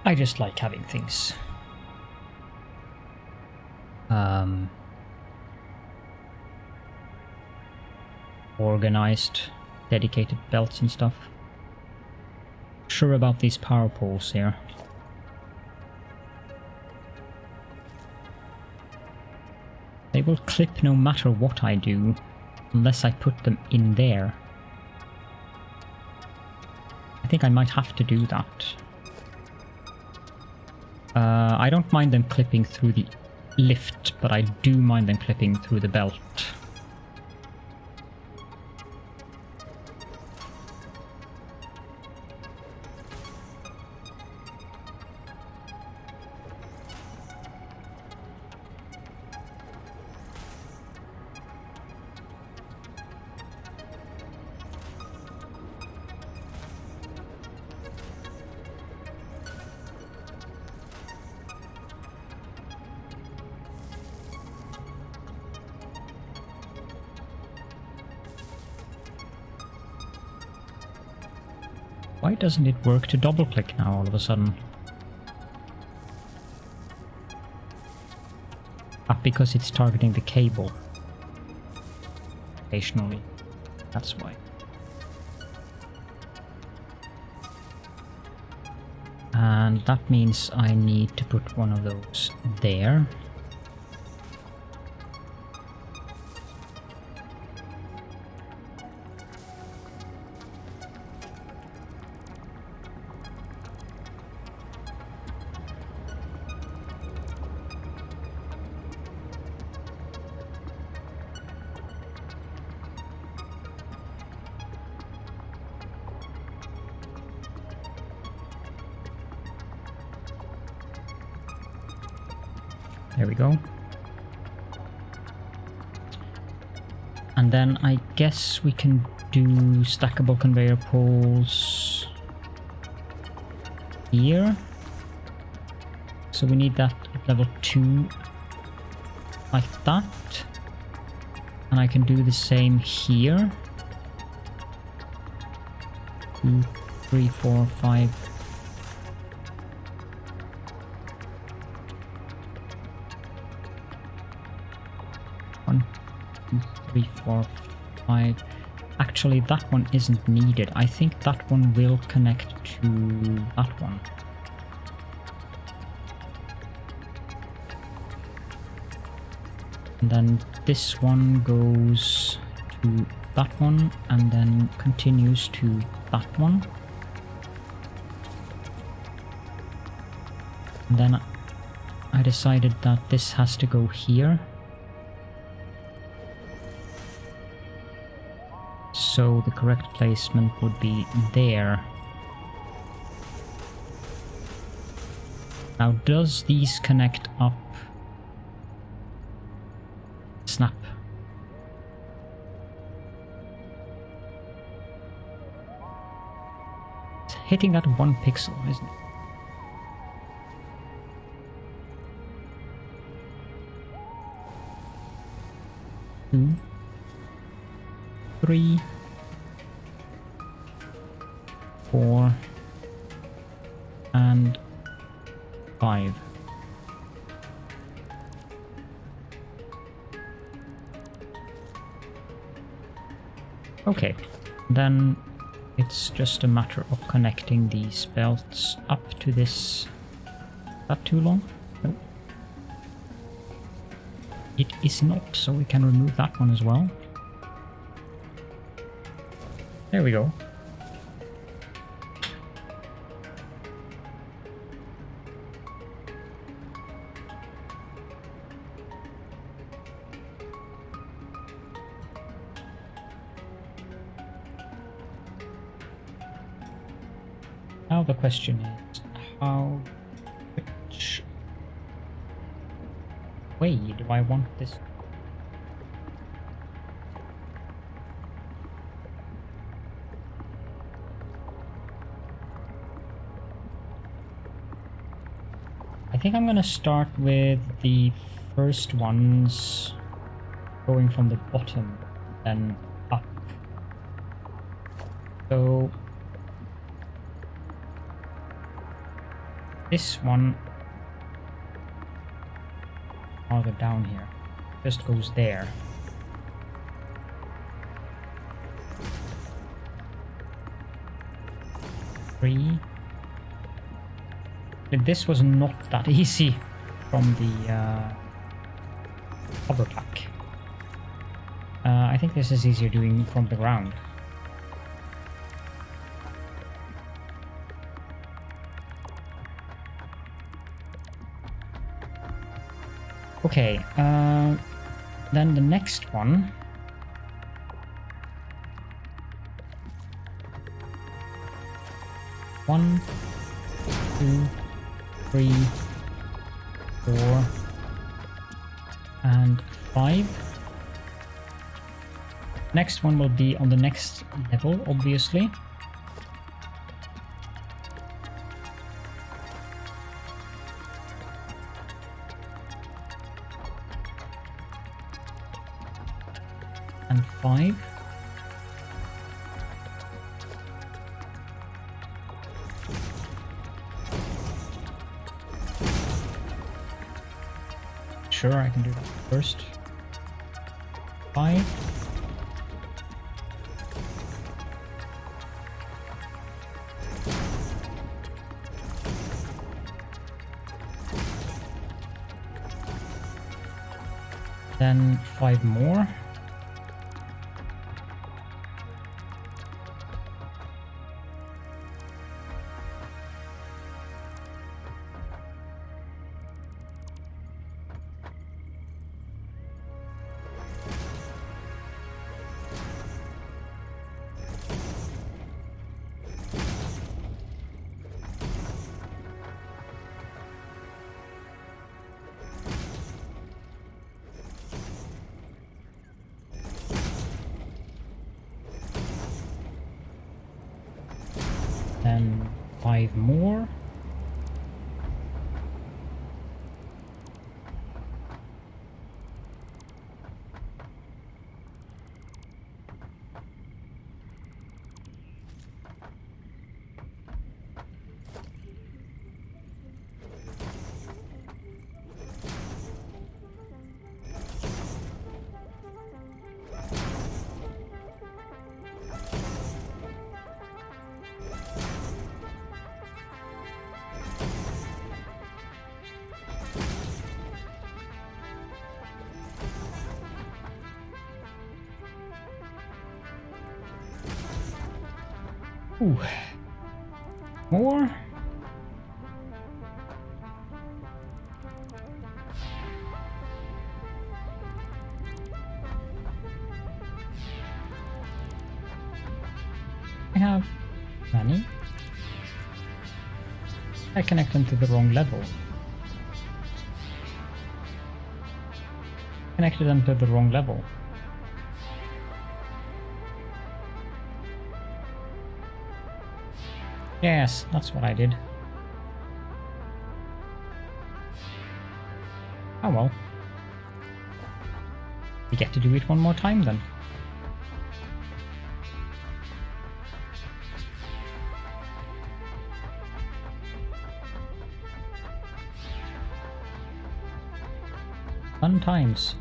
I just like having things organized, dedicated belts and stuff. Sure about these power poles here. They will clip no matter what I do, unless I put them in there. I think I might have to do that. I don't mind them clipping through the lift, but I do mind them clipping through the belt. Why doesn't it work to double click now all of a sudden? Ah, because it's targeting the cable. Occasionally. That's why. And that means I need to put one of those there. There we go. And then I guess we can do stackable conveyor poles here. So we need that at level 2 like that. And I can do the same here. 2, 3, 4, 5. 3, 4, 5. Actually, that one isn't needed. I think that one will connect to that one. And then this one goes to that one and then continues to that one. And then I decided that this has to go here. So the correct placement would be there. Now, does these connect up? Snap. It's hitting that 1 pixel, isn't it? Two, 3, 4, and 5. Okay, then it's just a matter of connecting these belts up to this. Is that too long? No. It is not, so we can remove that one as well. There we go. Now the question is, which way do I want this? I think I'm gonna start with the first ones going from the bottom, then up. So this one farther down here just goes there. Three. This was not that easy from the cover pack. I think this is easier doing from the ground. Okay, then the next one. One, 2, 3, 4, and 5. Next one will be on the next level, obviously. And 5. Sure, I can do that first. 5. Then 5 more. Then 5 more. Ooh. More. I have many. I connect them to the wrong level. Connected them to the wrong level. Yes, that's what I did. Oh well. We get to do it one more time then. Fun times.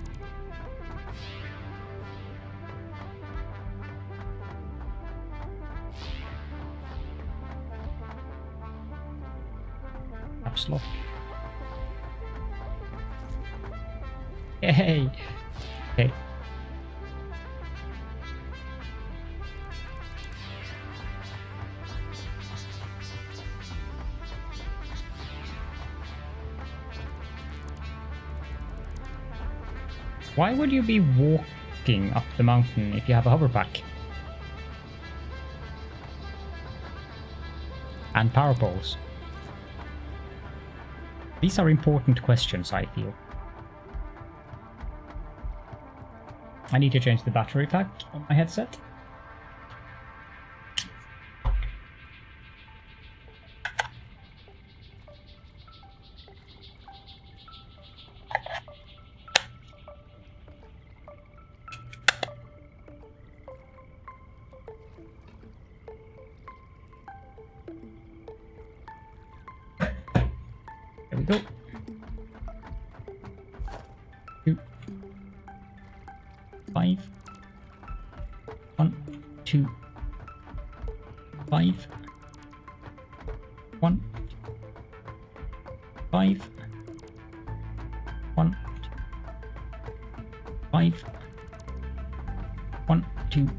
Caps lock. Yay! Okay. Why would you be walking up the mountain if you have a hoverpack? And power poles. These are important questions, I feel. I need to change the battery pack on my headset. There we go. 2, 5. 1, 2, 5. 1, 5. 1, 5. 1, 2,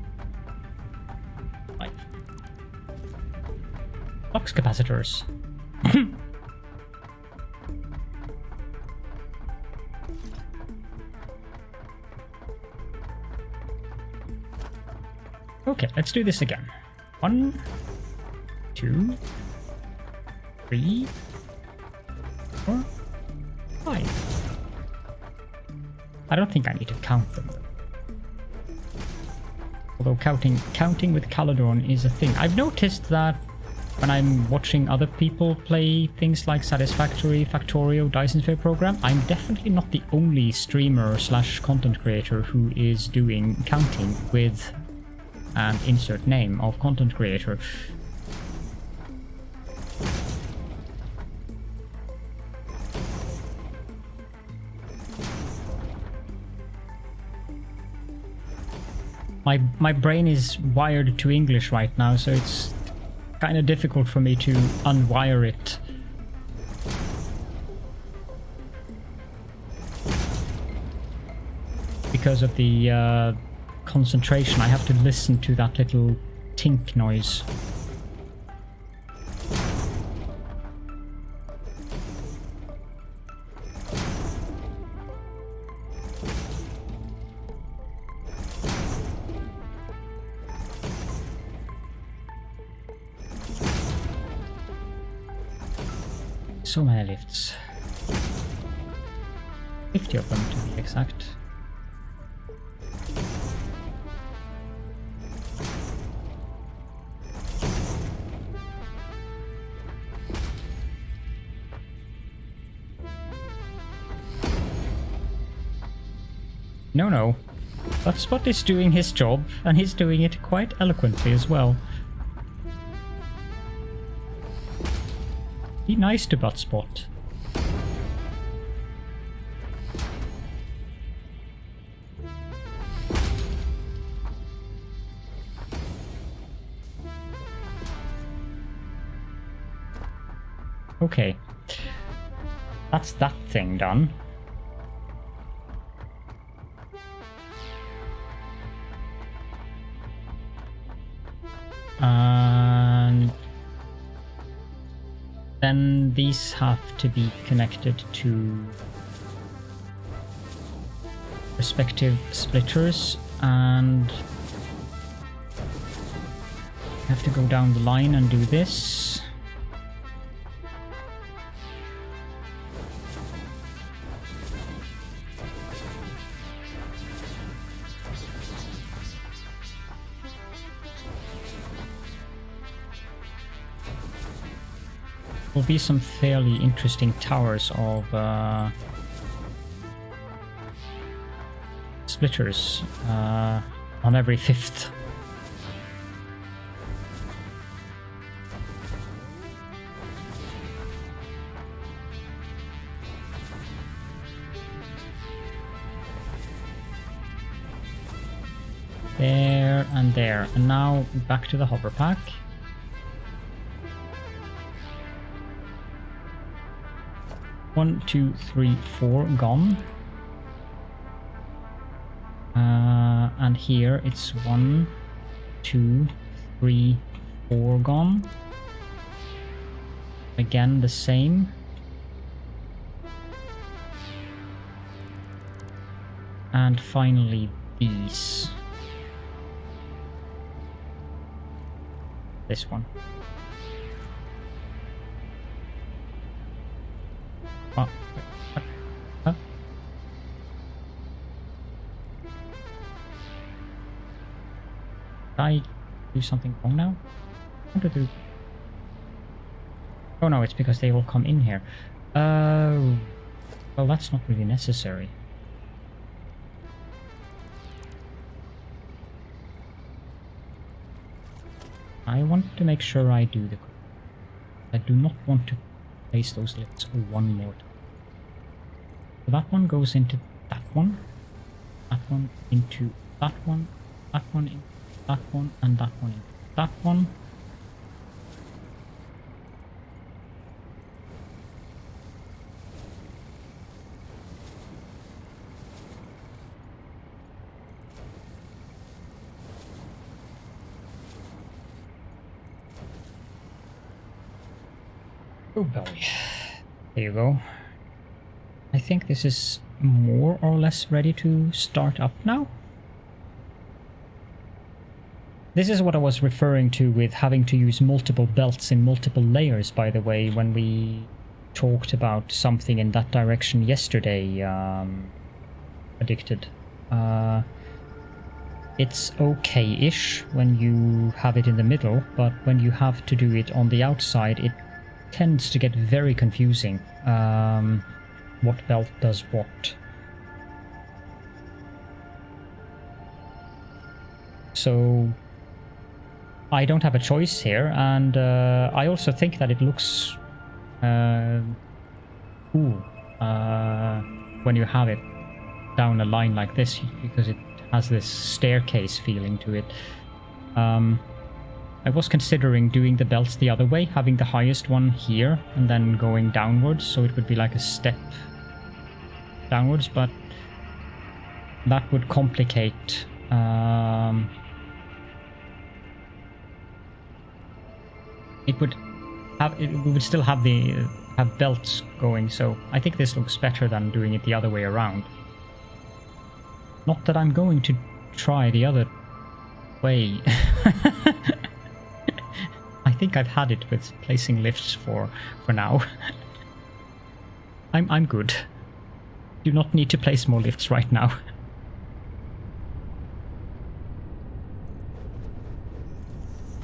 5. Flux capacitors. Okay, let's do this again. 1, 2, 3, 4, 5. I don't think I need to count them. Although counting with Caledorn is a thing. I've noticed that when I'm watching other people play things like Satisfactory, Factorio, Dyson Sphere program, I'm definitely not the only streamer / content creator who is doing counting with and insert name of content creator. My brain is wired to English right now, so it's kind of difficult for me to unwire it. Because of the concentration, I have to listen to that little tink noise. So many lifts. 50 of them to be exact. No. But Spot is doing his job, and he's doing it quite eloquently as well. Be nice to Buttspot. Okay. That's that thing done. And then these have to be connected to respective splitters, and have to go down the line and do this. Will be some fairly interesting towers of splitters on every fifth. There and there, and now back to the hover pack. One, two, three, four gone. And here it's 1, 2, 3, 4 gone. Again the same. And finally these. This one. Oh. Huh? Did I do something wrong now? What did I do? Oh no, it's because they all come in here. Well, that's not really necessary. I want to make sure I do the... I do not want to place those lifts one more time. So that one goes into that one into that one into that one, and that one into that one. Oh boy. There you go. I think this is more or less ready to start up now. This is what I was referring to with having to use multiple belts in multiple layers, by the way, when we talked about something in that direction yesterday, Addicted. It's okay-ish when you have it in the middle, but when you have to do it on the outside, it tends to get very confusing. What belt does what. So I don't have a choice here, and I also think that it looks cool when you have it down a line like this, because it has this staircase feeling to it. I was considering doing the belts the other way, having the highest one here and then going downwards, so it would be like a step downwards, but that would complicate it would still have belts going, so I think this looks better than doing it the other way around. Not that I'm going to try the other way. I think I've had it with placing lifts for now. I'm good. Do not need to place more lifts right now.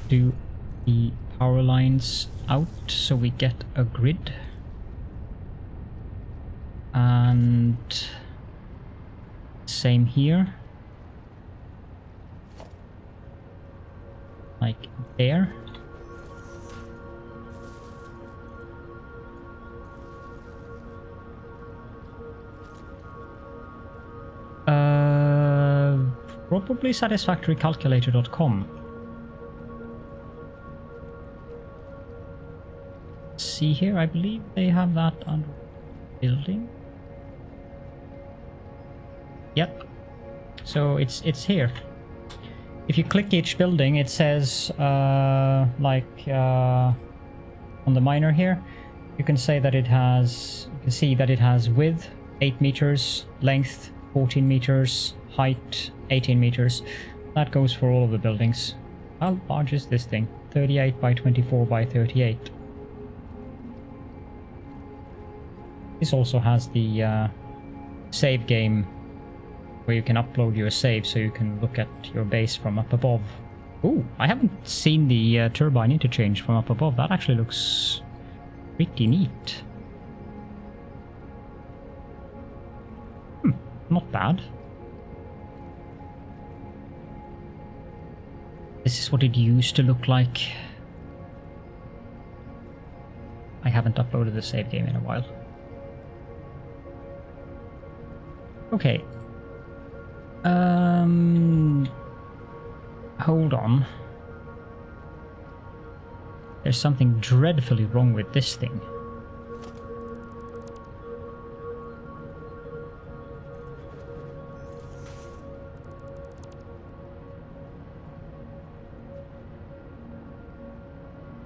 Do the power lines out so we get a grid. And same here. Like there. Probably satisfactorycalculator.com. See here, I believe they have that under building. Yep. So it's here. If you click each building, it says on the miner here, you can say that it has. You can see that it has width 8 meters, length 14 meters, height 18 meters. That goes for all of the buildings. How large is this thing? 38 by 24 by 38. This also has the save game where you can upload your save so you can look at your base from up above. Ooh, I haven't seen the turbine interchange from up above. That actually looks pretty neat. Not bad. This is what it used to look like. I haven't uploaded the save game in a while. Okay. Hold on. There's something dreadfully wrong with this thing.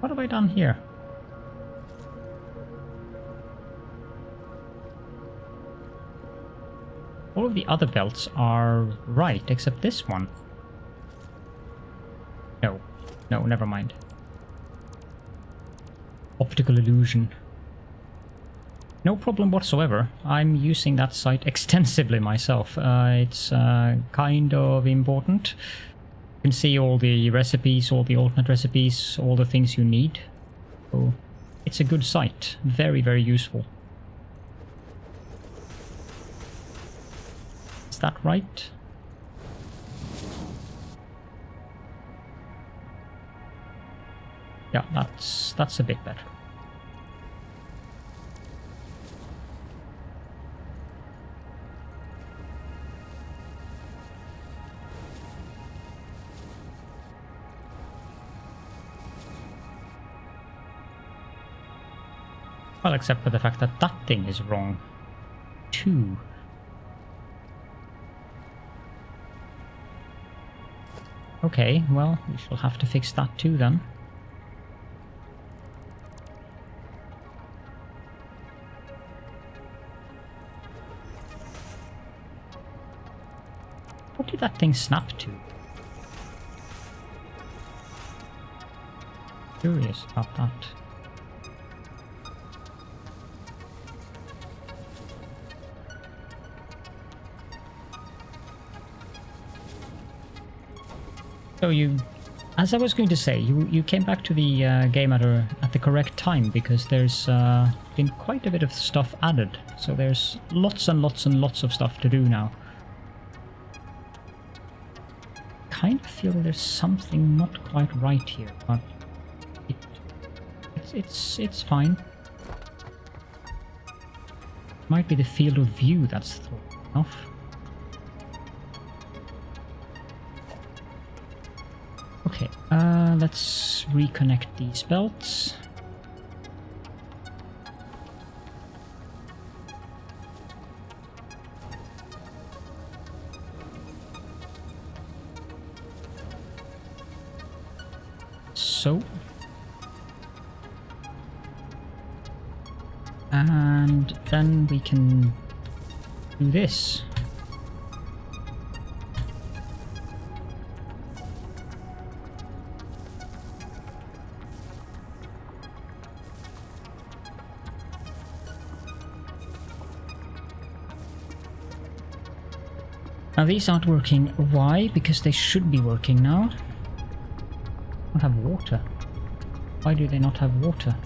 What have I done here? All of the other belts are right, except this one. No, never mind. Optical illusion. No problem whatsoever. I'm using that site extensively myself. It's kind of important. You can see all the recipes, all the alternate recipes, all the things you need. So it's a good site. Very, very useful. Is that right? Yeah, that's a bit better. Well, except for the fact that that thing is wrong too. Okay, well, we shall have to fix that too then. What did that thing snap to? Curious about that. So you, as I was going to say, you came back to the game at the correct time, because there's been quite a bit of stuff added. So there's lots and lots and lots of stuff to do now. Kind of feel there's something not quite right here, but it's fine. Might be the field of view that's thrown off. Okay, let's reconnect these belts. So. And then we can do this. Now these aren't working. Why? Because they should be working now. Don't have water. Why do they not have water?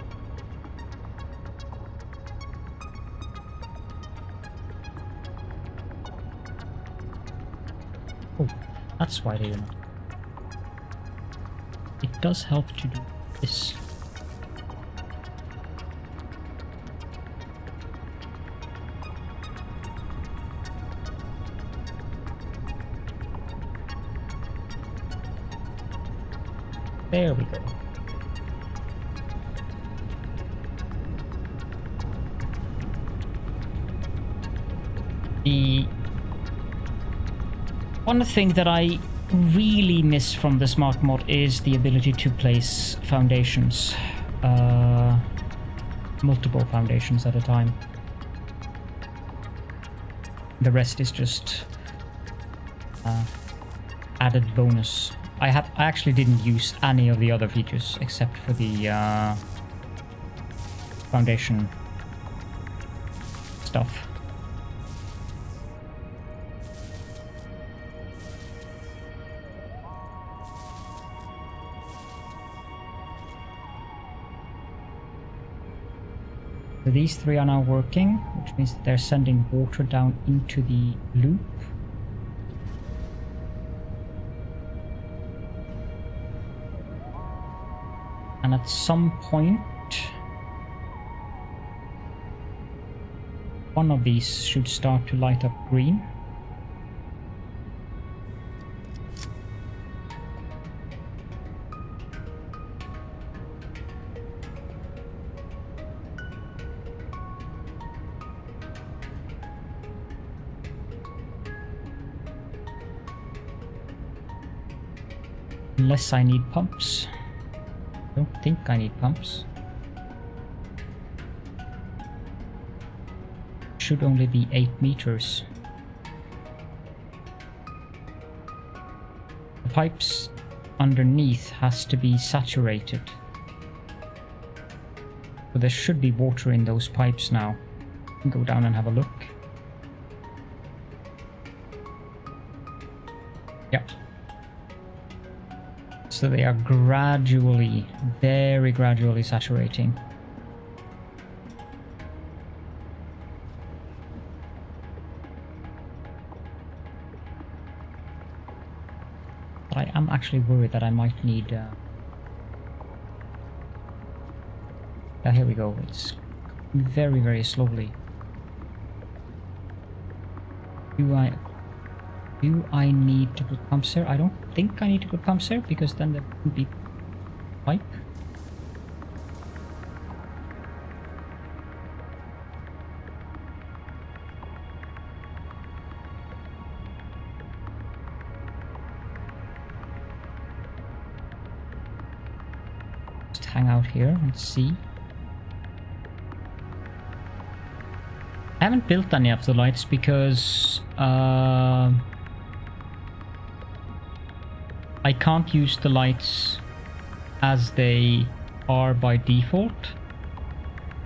Oh, that's why they don't. It does help to do this. There we go. The one thing that I really miss from the smart mod is the ability to place foundations, multiple foundations at a time. The rest is just added bonus. I actually didn't use any of the other features except for the foundation stuff. So these three are now working, which means that they're sending water down into the loop. And at some point, one of these should start to light up green. Unless I need pumps. I don't think I need pumps. Should only be 8 meters. The pipes underneath has to be saturated. So there should be water in those pipes now. I can go down and have a look. Yep. So they are gradually, very gradually saturating. But I am actually worried that I might need... Yeah, here we go. It's very, very slowly. Do I need to put pumps here? I don't think I need to put pumps here because then there would be pipe. Just hang out here and see. I haven't built any of the lights because I can't use the lights as they are by default.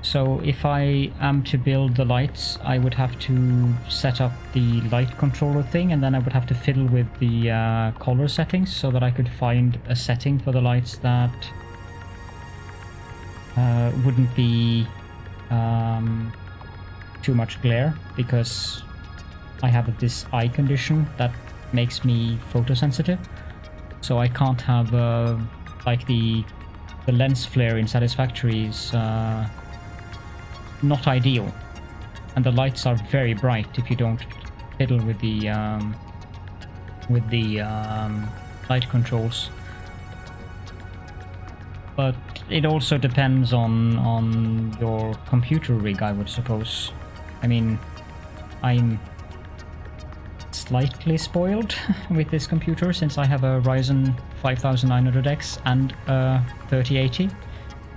So if I am to build the lights, I would have to set up the light controller thing, and then I would have to fiddle with the color settings so that I could find a setting for the lights that wouldn't be too much glare, because I have this eye condition that makes me photosensitive. So I can't have like the lens flare in Satisfactory is not ideal, and the lights are very bright if you don't fiddle with the light controls. But it also depends on your computer rig, I would suppose. I mean, I'm slightly spoiled with this computer since I have a Ryzen 5900X and a 3080.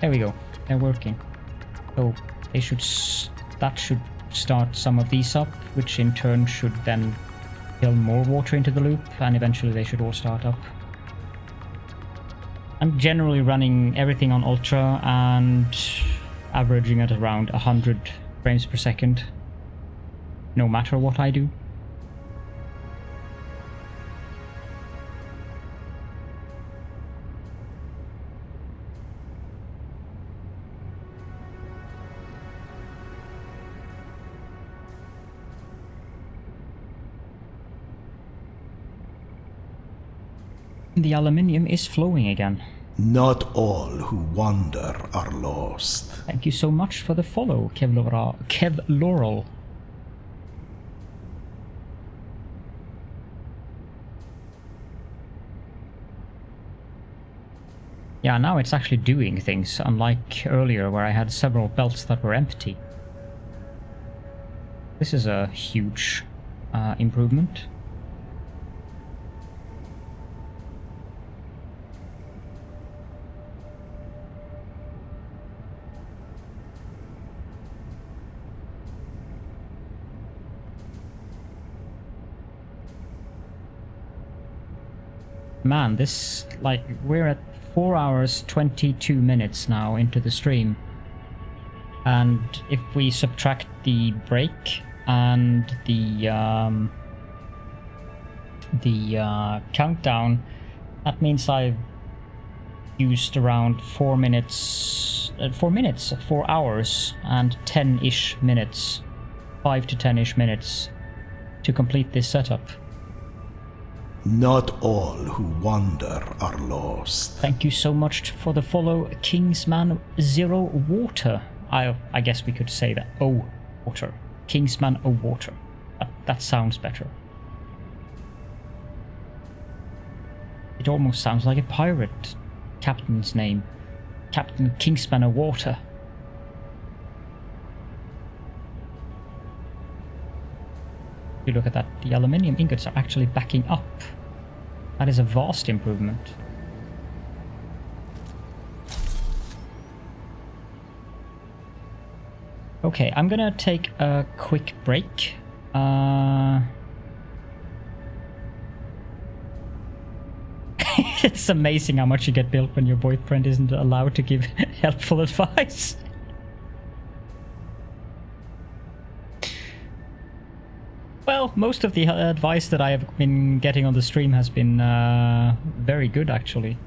There we go, they're working. So they should that should start some of these up, which in turn should then fill more water into the loop, and eventually they should all start up. I'm generally running everything on ultra and averaging at around 100 frames per second, no matter what I do. The aluminium is flowing again. Not all who wander are lost. Thank you so much for the follow, Kev Laurel. Yeah, now it's actually doing things, unlike earlier where I had several belts that were empty. This is a huge improvement. Man, this, like, we're at 4 hours 22 minutes now into the stream, and if we subtract the break and the countdown, that means I've used around 4 hours and 10-ish minutes, 5 to 10-ish minutes to complete this setup. Not all who wander are lost. Thank you so much for the follow, Kingsman Zero Water. I guess we could say that. Oh, Water. Kingsman O Water. That sounds better. It almost sounds like a pirate captain's name. Captain Kingsman O Water. If you look at that, the aluminium ingots are actually backing up. That is a vast improvement. Okay, I'm gonna take a quick break. It's amazing how much you get built when your boyfriend isn't allowed to give helpful advice. Well, most of the advice that I have been getting on the stream has been very good, actually.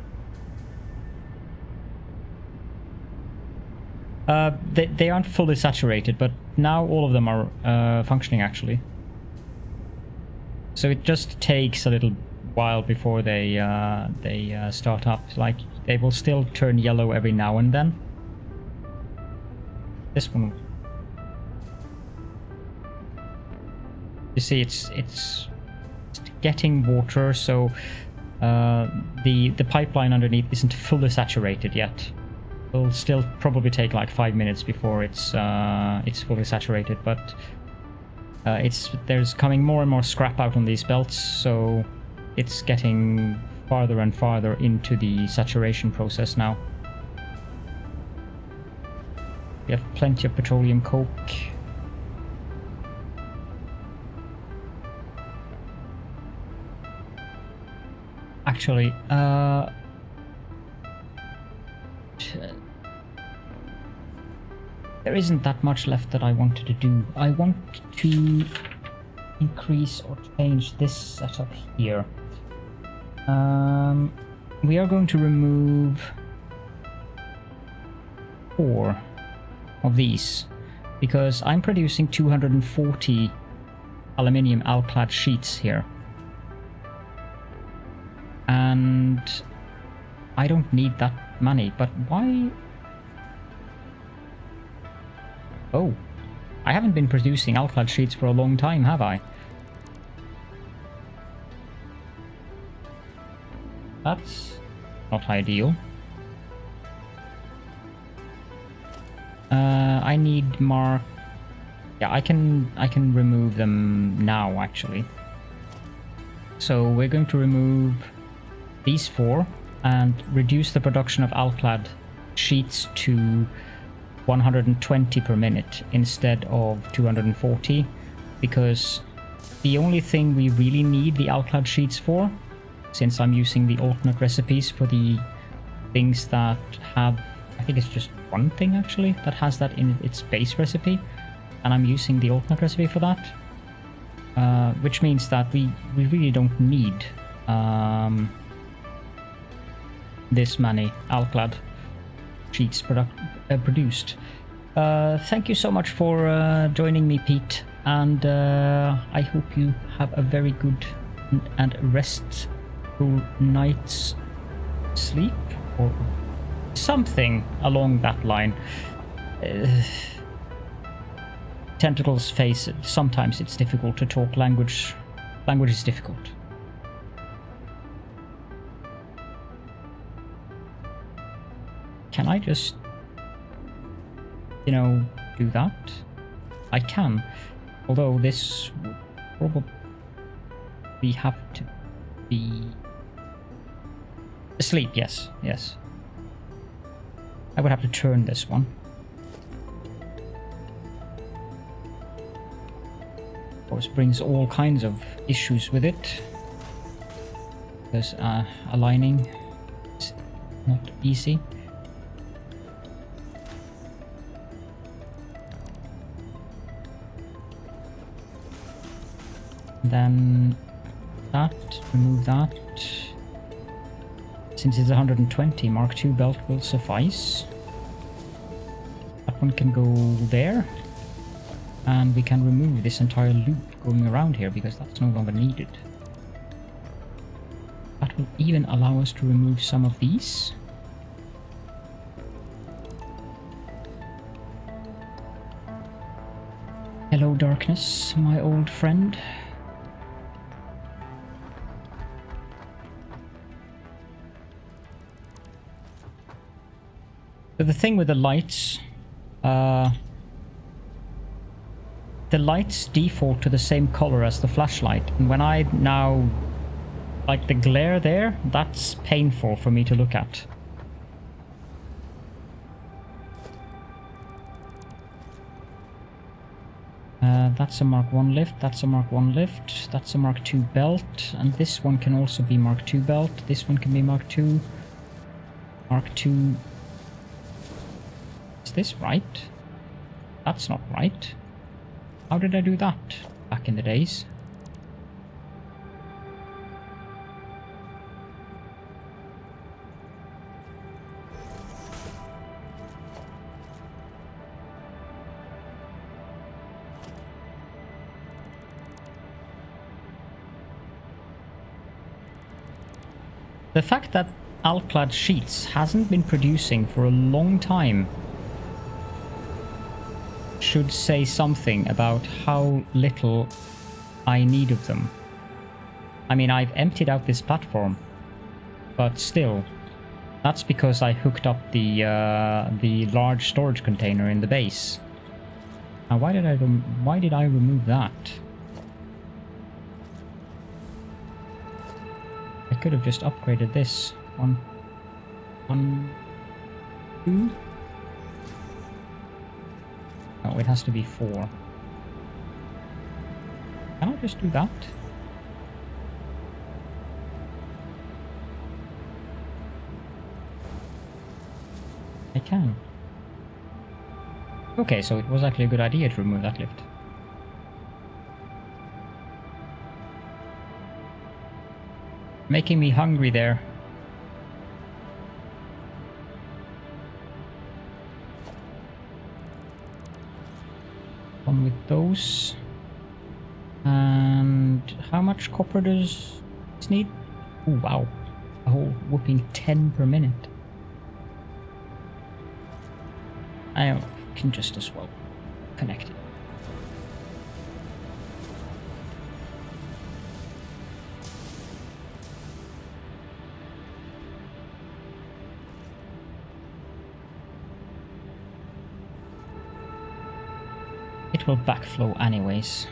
They aren't fully saturated, but now all of them are functioning, actually. So it just takes a little while before they start up. Like, they will still turn yellow every now and then. This one... You see, it's getting water, so the pipeline underneath isn't fully saturated yet. It'll still probably take like 5 minutes before it's fully saturated, but there's coming more and more scrap out on these belts, so it's getting farther and farther into the saturation process now. We have plenty of petroleum coke. Actually, there isn't that much left that I wanted to do. I want to increase or change this setup here. We are going to remove 4 of these because I'm producing 240 aluminium alclad sheets here. And I don't need that many, but why? Oh, I haven't been producing alclad sheets for a long time, have I? That's not ideal. I need mark. Yeah, I can remove them now actually. So we're going to remove these 4 and reduce the production of alclad sheets to 120 per minute instead of 240, because the only thing we really need the alclad sheets for, since I'm using the alternate recipes for the things that have, I think it's just one thing actually that has that in its base recipe, and I'm using the alternate recipe for that, which means that we really don't need this many alclad sheets produced. Thank you so much for joining me, Pete, and I hope you have a very good and restful night's sleep, or something along that line. Tentacles face, sometimes it's difficult to talk language. Language is difficult. Can I just, you know, do that? I can. Although this would probably have to be asleep, yes, yes. I would have to turn this one. Of course, brings all kinds of issues with it. There's aligning is not easy. Then that, remove that. Since it's 120, Mark II belt will suffice. That one can go there. And we can remove this entire loop going around here because that's no longer needed. That will even allow us to remove some of these. Hello, darkness, my old friend. So the thing with the lights, the lights default to the same color as the flashlight, and when I now, like the glare there, that's painful for me to look at. That's a Mark 1 lift, that's a Mark 1 lift, that's a Mark 2 belt, and this one can also be Mark 2 belt, this one can be Mark 2, Mark 2... Is this right? That's not right. How did I do that back in the days? The fact that alclad sheets hasn't been producing for a long time should say something about how little I need of them. I mean, I've emptied out this platform, but still, that's because I hooked up the large storage container in the base. Now, why did I remove that? I could have just upgraded this. One, two. No, it has to be 4. Can I just do that? I can. Okay, so it was actually a good idea to remove that lift. Making me hungry there. One with those. And how much copper does this need? Oh wow, a whole whooping 10 per minute. I can just as well connect it. it will backflow anyways.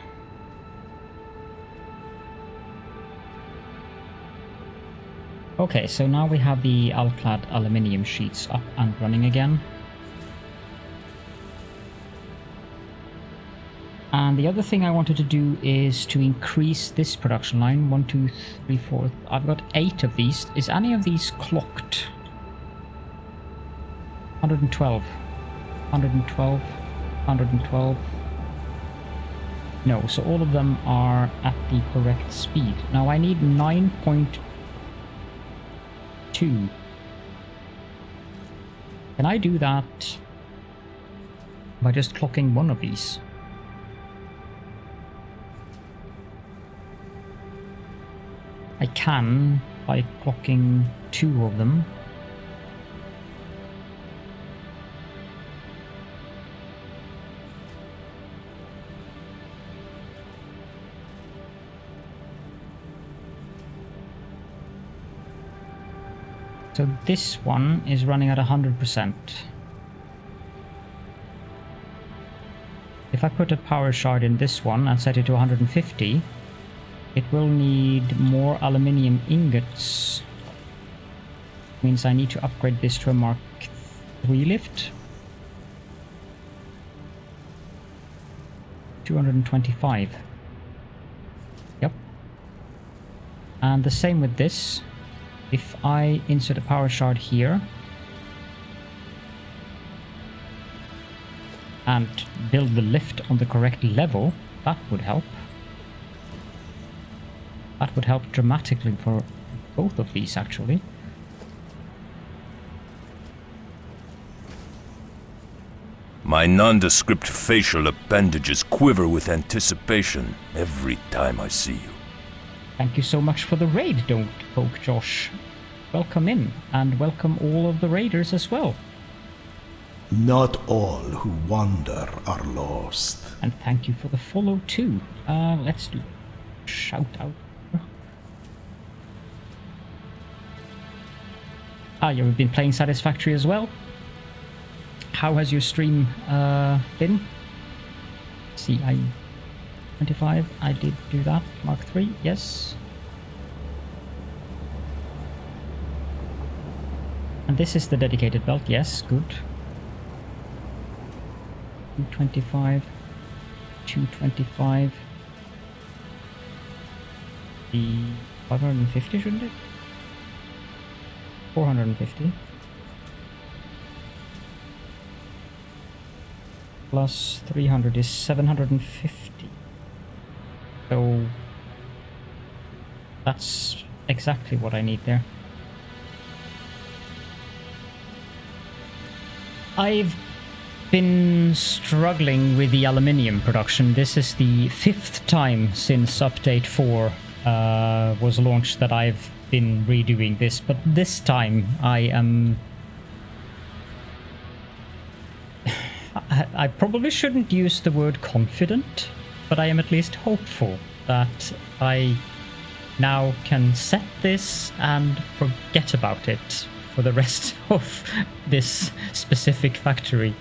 Okay, so now we have the Alclad aluminium sheets up and running again. And the other thing I wanted to do is to increase this production line. 1, 2, 3, 4. I've got 8 of these. Is any of these clocked? 112. 112. 112. No, so all of them are at the correct speed. Now I need 9.2. Can I do that by just clocking one of these? I can by clocking 2 of them. So this one is running at 100%. If I put a power shard in this one and set it to 150, it will need more aluminium ingots. Means I need to upgrade this to a Mark III lift. 225. Yep. And the same with this. If I insert a power shard here and build the lift on the correct level, that would help. That would help dramatically for both of these, actually. My nondescript facial appendages quiver with anticipation every time I see you. Thank you so much for the raid, Don't Poke Josh. Welcome in, and welcome all of the raiders as well. Not all who wander are lost. And thank you for the follow too. Let's do shout out. Ah, you've been playing Satisfactory as well? How has your stream been? See, 25, I did do that. Mark III, yes. And this is the dedicated belt, yes, good. 225, 225. The 550, shouldn't it? 450. Plus 300 is 750. So that's exactly what I need there. I've been struggling with the aluminium production. This is the 5th time since update 4 was launched that I've been redoing this, but this time I am... I probably shouldn't use the word confident, but I am at least hopeful that I now can set this and forget about it for the rest of this specific factory.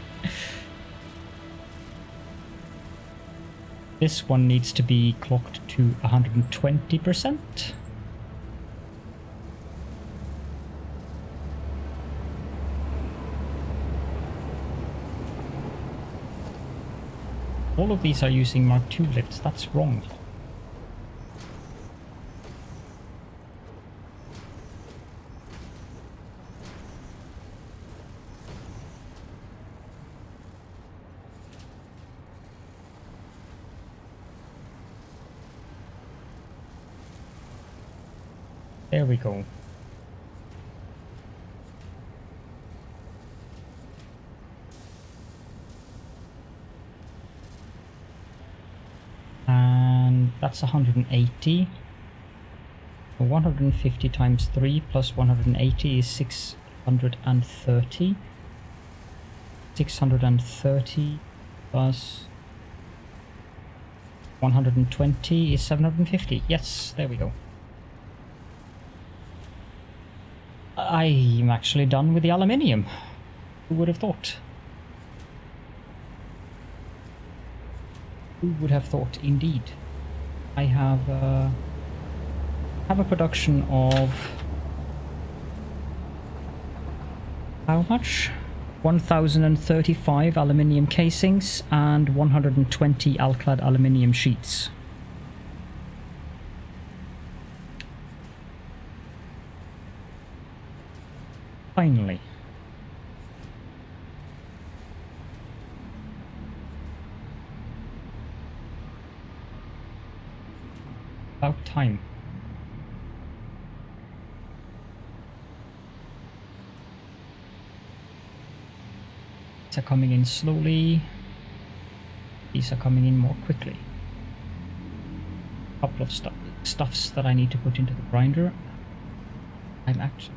This one needs to be clocked to 120%. All of these are using Mark II lifts, that's wrong. There we go. And that's 180. 150 times 3 plus 180 is 630. 630 plus 120 is 750. Yes, there we go. I'm actually done with the aluminium. Who would have thought? Who would have thought? Indeed. I have a production of... how much? 1035 aluminium casings and 120 Alclad aluminium sheets. Finally. About time. These are coming in slowly. These are coming in more quickly. A couple of stuffs that I need to put into the grinder. I'm actually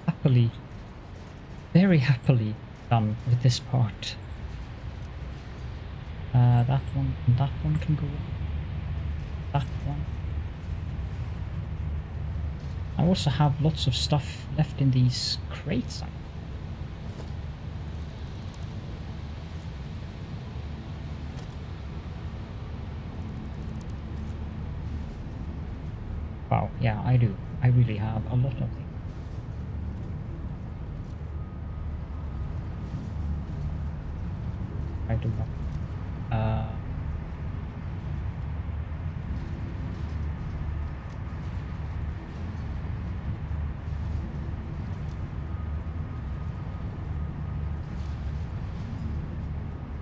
happily, very happily done with this part. That one can go. That one. I also have lots of stuff left in these crates. Wow, yeah, I do. I really have a lot of things. I do have.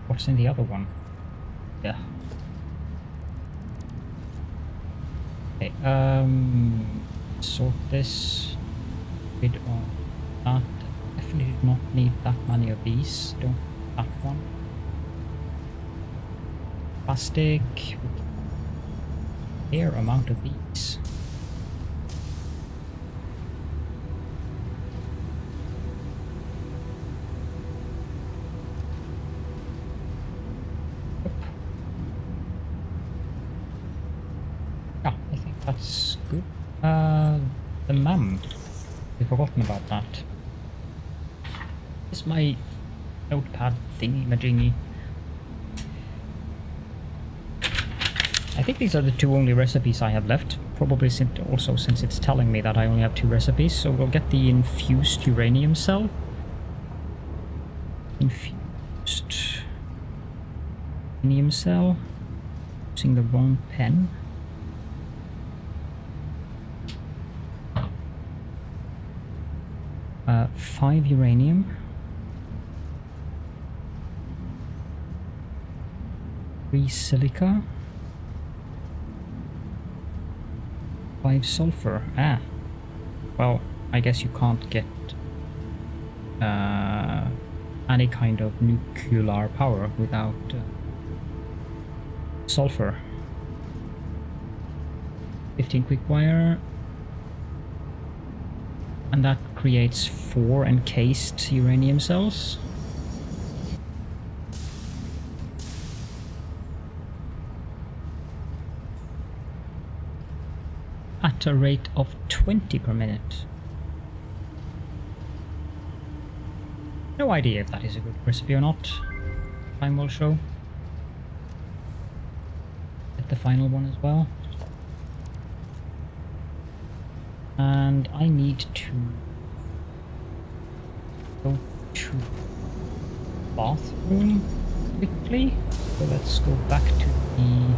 What's in the other one? Yeah. Okay, sort this. Rid of that. Definitely do not need that many of these. Don't that one. Plastic. Fair amount of these. Yeah, I think that's good. The MAM. We've forgotten about that. This is my notepad thingy-majingy. I think these are the two only recipes I have left. Probably since it's telling me that I only have 2 recipes. So we'll get the infused uranium cell. Infused uranium cell. Using the wrong pen. Uh, 5 uranium. 3 silica. 5 sulfur. Ah. Well, I guess you can't get any kind of nuclear power without sulfur. 15 quick wire. And that creates 4 encased uranium cells. At a rate of 20 per minute. No idea if that is a good recipe or not. Time will show. Get the final one as well. And I need to go to the bathroom quickly. So let's go back to the...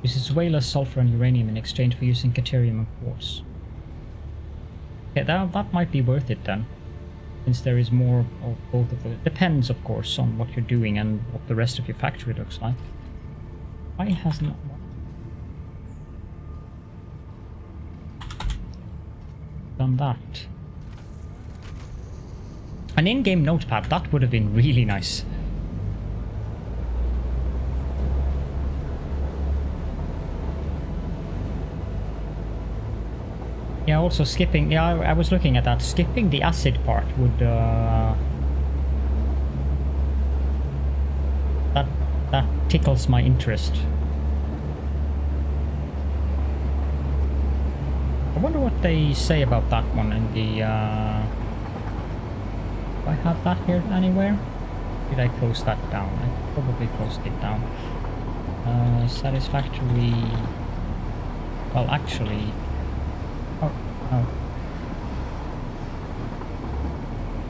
This is way less sulfur and uranium in exchange for using caterium and quartz. Okay, that might be worth it then. Since there is more of both of those. Depends, of course, on what you're doing and what the rest of your factory looks like. Why hasn't done that? An in-game notepad, that would have been really nice. Yeah, also skipping, yeah, I was looking at that. Skipping the acid part would, that tickles my interest. I wonder what they say about that one in the, do I have that here anywhere? Did I close that down? I probably closed it down. Satisfactory. Well, actually. Oh, no.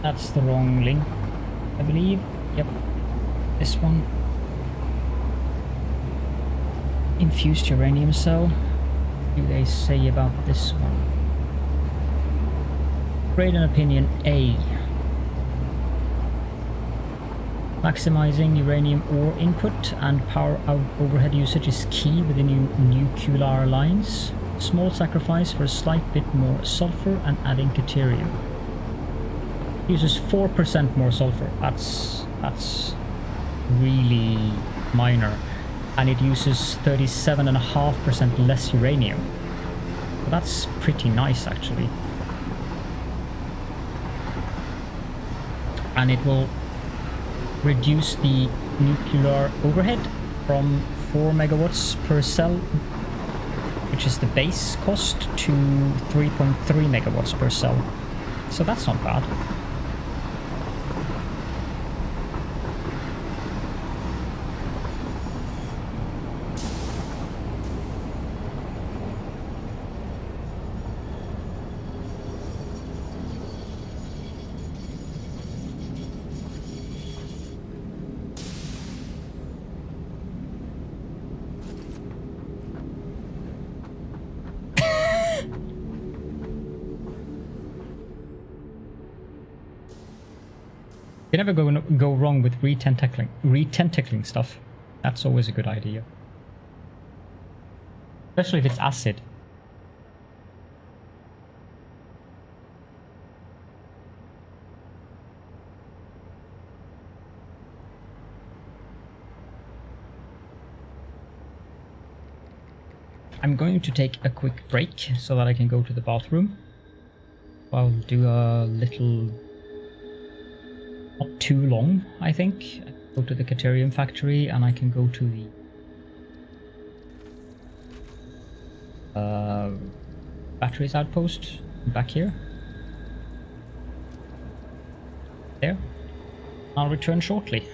That's the wrong link, I believe. Yep. This one. Infused uranium cell. What do they say about this one? Grade and opinion A. Maximizing uranium ore input and power out overhead usage is key with the new nuclear alliance. Small sacrifice for a slight bit more sulfur and adding deuterium. Uses 4% more sulfur. That's really minor. And it uses 37.5% less uranium. So that's pretty nice actually. And it will reduce the nuclear overhead from 4 megawatts per cell, which is the base cost, to 3.3 megawatts per cell. So that's not bad. You never go wrong with retentacling stuff. That's always a good idea. Especially if it's acid. I'm going to take a quick break so that I can go to the bathroom. I'll do a little... not too long, I think. I go to the Caledorn factory and I can go to the batteries outpost back here. There. I'll return shortly.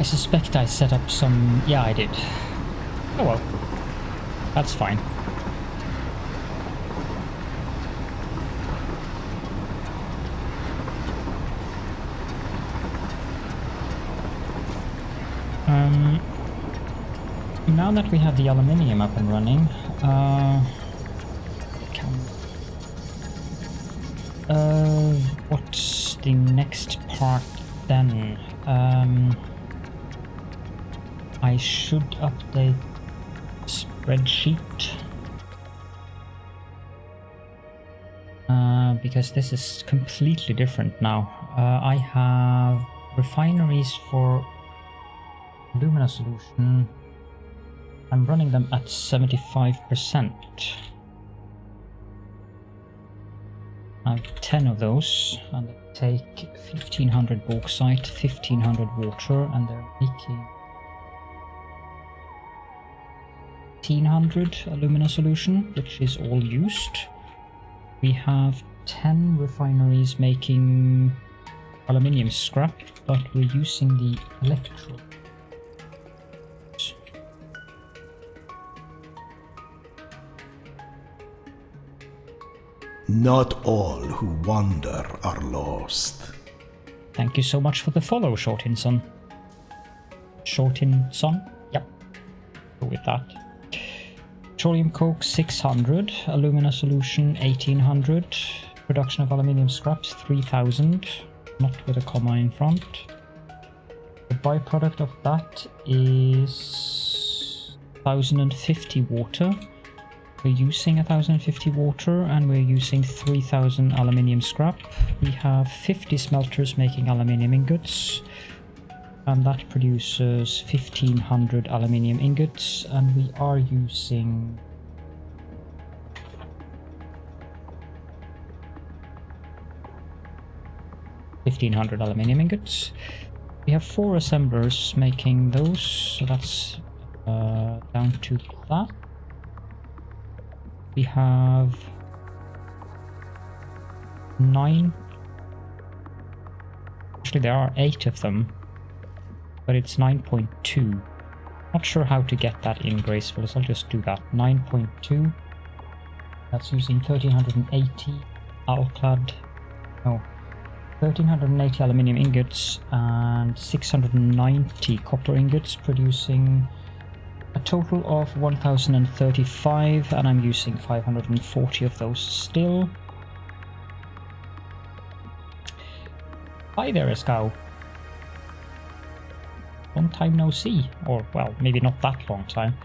I suspect I set up some... Yeah, I did. Oh well. That's fine. Now that we have the aluminium up and running, what's the next part then? I should update spreadsheet because this is completely different now. I have refineries for alumina solution. I'm running them at 75%. I have 10 of those, and they take 1500 bauxite, 1500 water, and they're making 1500 alumina solution, which is all used. We have 10 refineries making aluminium scrap, but we're using the electrode. Not all who wander are lost. Thank you so much for the follow, Shortinson. Shortinson? Yep. Go with that. Petroleum coke 600, alumina solution 1800, production of aluminium scraps 3000, not with a comma in front. The byproduct of that is 1050 water. We're using 1050 water and we're using 3000 aluminium scrap. We have 50 smelters making aluminium ingots, and that produces 1500 aluminium ingots, and we are using aluminium ingots. We have 4 assemblers making those, so that's down to that. We have 9. Actually, there are 8 of them, but it's 9.2. Not sure how to get that in graceful, so I'll just do that. 9.2. That's using 1380 alclad. No, 1380 aluminium ingots and 690 copper ingots, producing a total of 1035, and I'm using 540 of those still. Hi there, Escow. Long time no see. Or, well, maybe not that long time.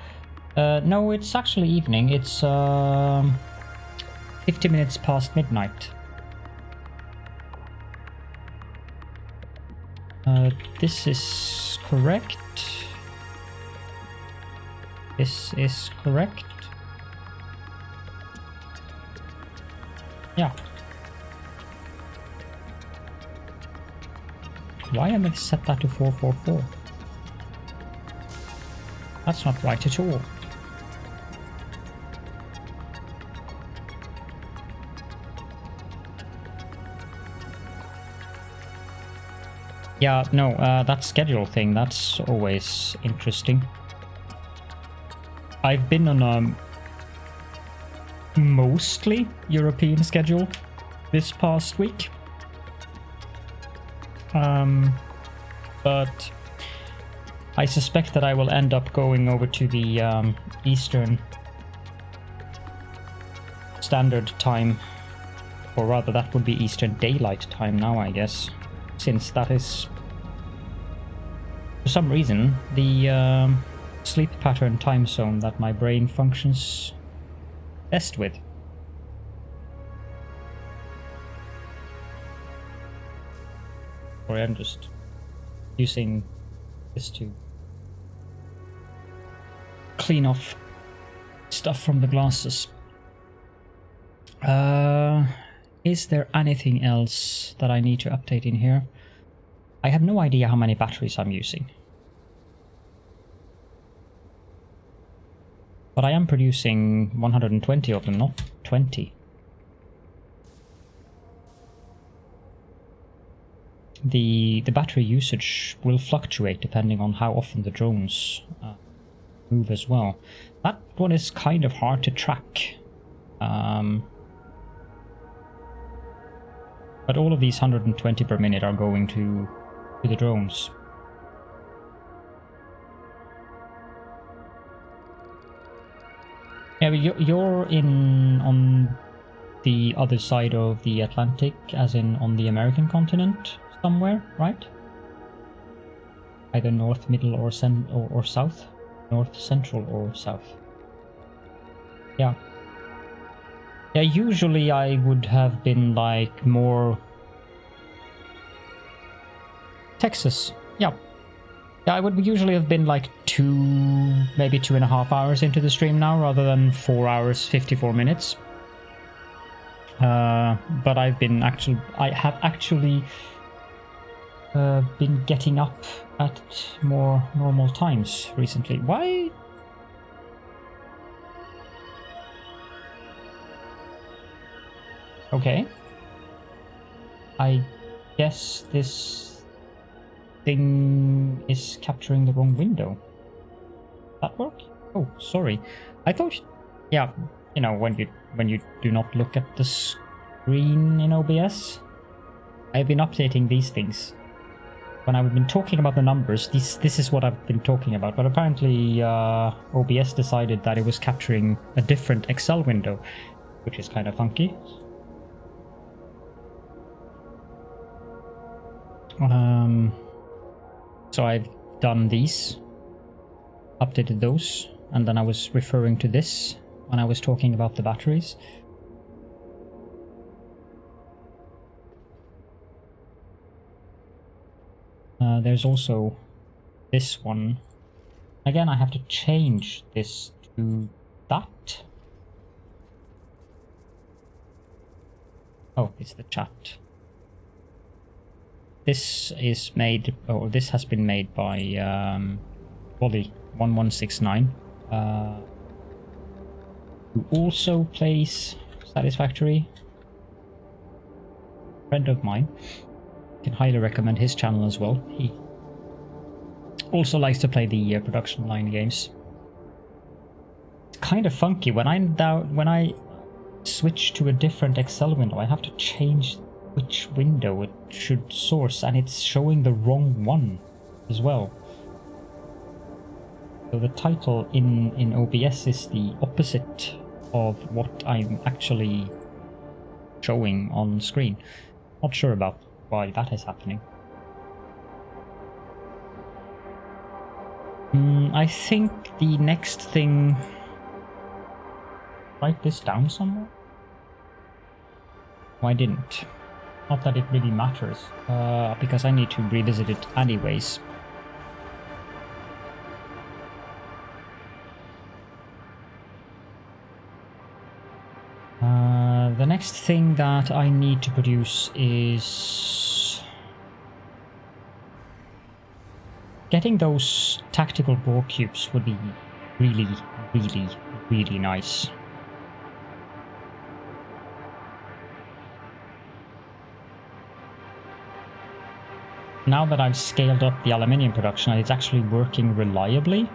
No, it's actually evening. It's 50 minutes past midnight. This is correct. This is correct. Yeah. Why am I set that to 444? That's not right at all. Yeah, no, that schedule thing, that's always interesting. I've been on a mostly European schedule this past week. But I suspect that I will end up going over to the Eastern Standard Time, or rather that would be Eastern Daylight Time now, I guess, since that is, for some reason, the sleep pattern time zone that my brain functions best with. Or I'm just using this to clean off stuff from the glasses. Is there anything else that I need to update in here? I have no idea how many batteries I'm using. But I am producing 120 of them, not 20. the battery usage will fluctuate depending on how often the drones move as well. That one is kind of hard to track. But all of these 120 per minute are going to the drones. Yeah, but you're on the other side of the Atlantic, as in on the American continent somewhere, right? Either north, middle, or south. North, central, or south. Yeah. Yeah, usually I would have been like more Texas. Yeah. Yeah, I would usually have been like maybe 2.5 hours into the stream now, rather than 4 hours 54 minutes. But I have actually been getting up at more normal times recently. Why? Okay. I guess this thing is capturing the wrong window. That work? Oh, sorry. I thought, yeah, you know, when you do not look at the screen in OBS. I've been updating these things. When I've been talking about the numbers, this is what I've been talking about. But apparently OBS decided that it was capturing a different Excel window, which is kind of funky. So I've done these, updated those, and then I was referring to this when I was talking about the batteries. There's also this one. Again, I have to change this to that. Oh, it's the chat. This is made, or this has been made by Wally1169, who also plays Satisfactory. Friend of mine. Can highly recommend his channel as well. He also likes to play the production line games. It's kind of funky when I switch to a different Excel window. I have to change which window it should source, and it's showing the wrong one as well. So the title in OBS is the opposite of what I'm actually showing on screen. Not sure about why that is happening. I think the next thing... Write this down somewhere? No, I didn't. Not that it really matters, because I need to revisit it anyways. The next thing that I need to produce is getting those tactical bore cubes would be really, really, really nice. Now that I've scaled up the aluminium production, it's actually working reliably.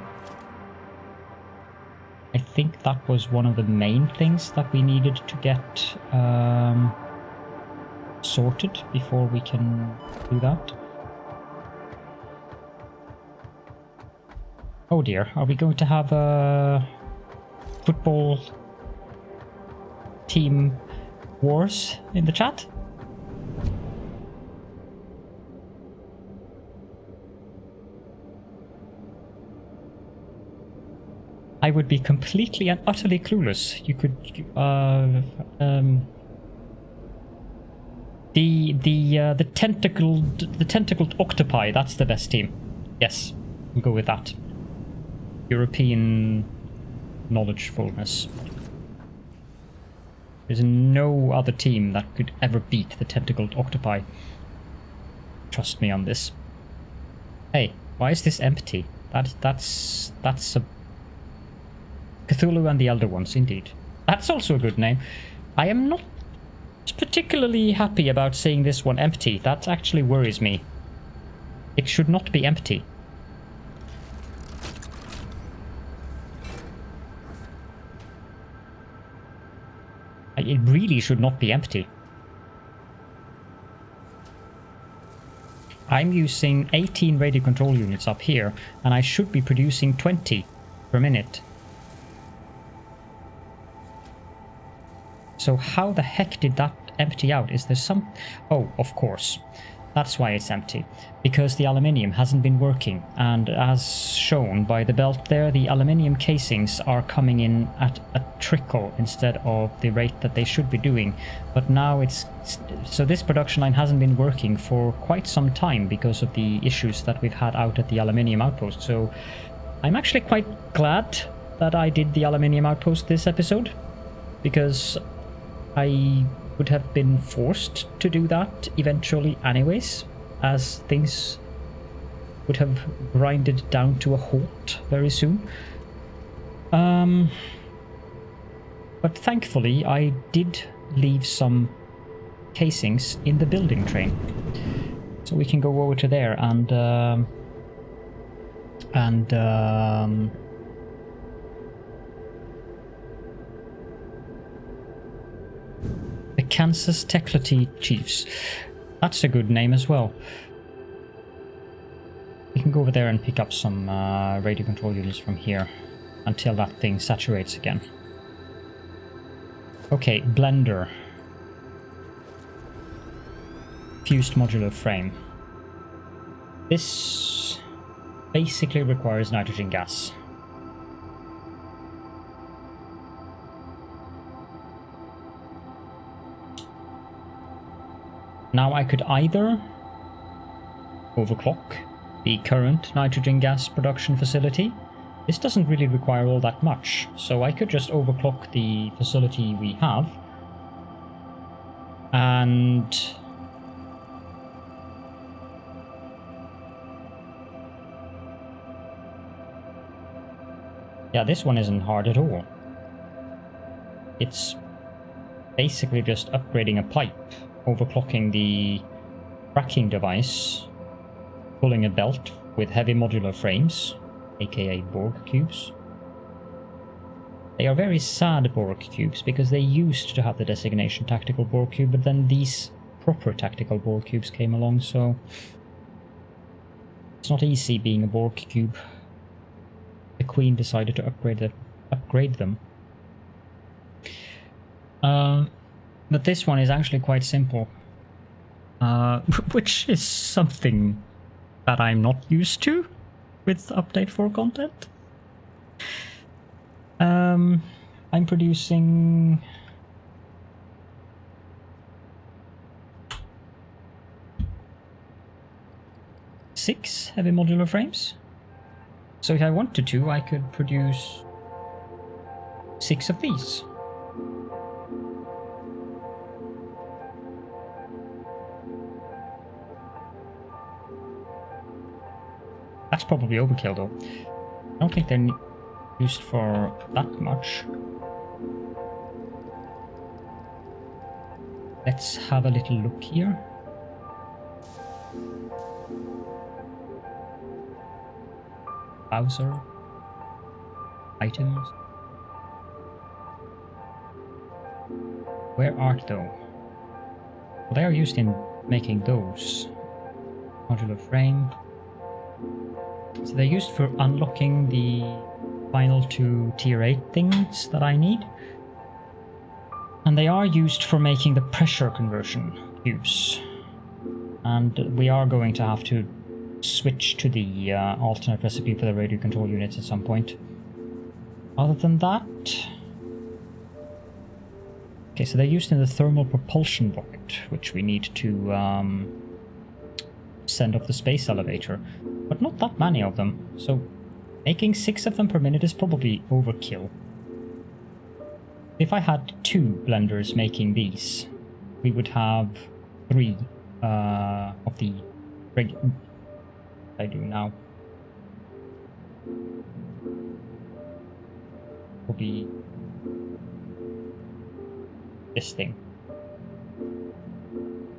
I think that was one of the main things that we needed to get sorted before we can do that. Oh dear, are we going to have a football team wars in the chat? I would be completely and utterly clueless. You could, the tentacled octopi. That's the best team. Yes, we'll go with that. European knowledgefulness. There's no other team that could ever beat the tentacled octopi. Trust me on this. Hey, why is this empty? That's a Cthulhu and the Elder Ones, indeed. That's also a good name. I am not particularly happy about seeing this one empty. That actually worries me. It should not be empty. It really should not be empty. I'm using 18 radio control units up here, and I should be producing 20 per minute. So how the heck did that empty out? Is there some... Oh, of course. That's why it's empty. Because the aluminium hasn't been working. And as shown by the belt there, the aluminium casings are coming in at a trickle instead of the rate that they should be doing. But now it's... So this production line hasn't been working for quite some time because of the issues that we've had out at the aluminium outpost. So I'm actually quite glad that I did the aluminium outpost this episode. Because I would have been forced to do that eventually anyways, as things would have grinded down to a halt very soon. But thankfully I did leave some casings in the building train. So we can go over to there and the Kansas Teclity Chiefs. That's a good name as well. We can go over there and pick up some radio control units from here until that thing saturates again. Okay, blender. Fused modular frame. This basically requires nitrogen gas. Now I could either overclock the current nitrogen gas production facility. This doesn't really require all that much, so I could just overclock the facility we have. And yeah, this one isn't hard at all. It's basically just upgrading a pipe, overclocking the tracking device, pulling a belt with heavy modular frames, aka Borg cubes. They are very sad Borg cubes because they used to have the designation tactical Borg cube, but then these proper tactical Borg cubes came along, so it's not easy being a Borg cube. The Queen decided to upgrade them. But this one is actually quite simple, which is something that I'm not used to with Update 4 content. I'm producing 6 heavy modular frames. So if I wanted to, I could produce 6 of these. That's probably overkill though. I don't think they're used for that much. Let's have a little look here. Browser. Items. Where art thou? Well, they are used in making those. Modular frame. So they're used for unlocking the final 2 tier 8 things that I need. And they are used for making the pressure conversion cubes. And we are going to have to switch to the alternate recipe for the radio control units at some point. Other than that... Okay, so they're used in the thermal propulsion rocket, which we need to send up the space elevator. But not that many of them, so making 6 of them per minute is probably overkill. If I had 2 blenders making these, we would have 3 of the I do now. Will be this thing.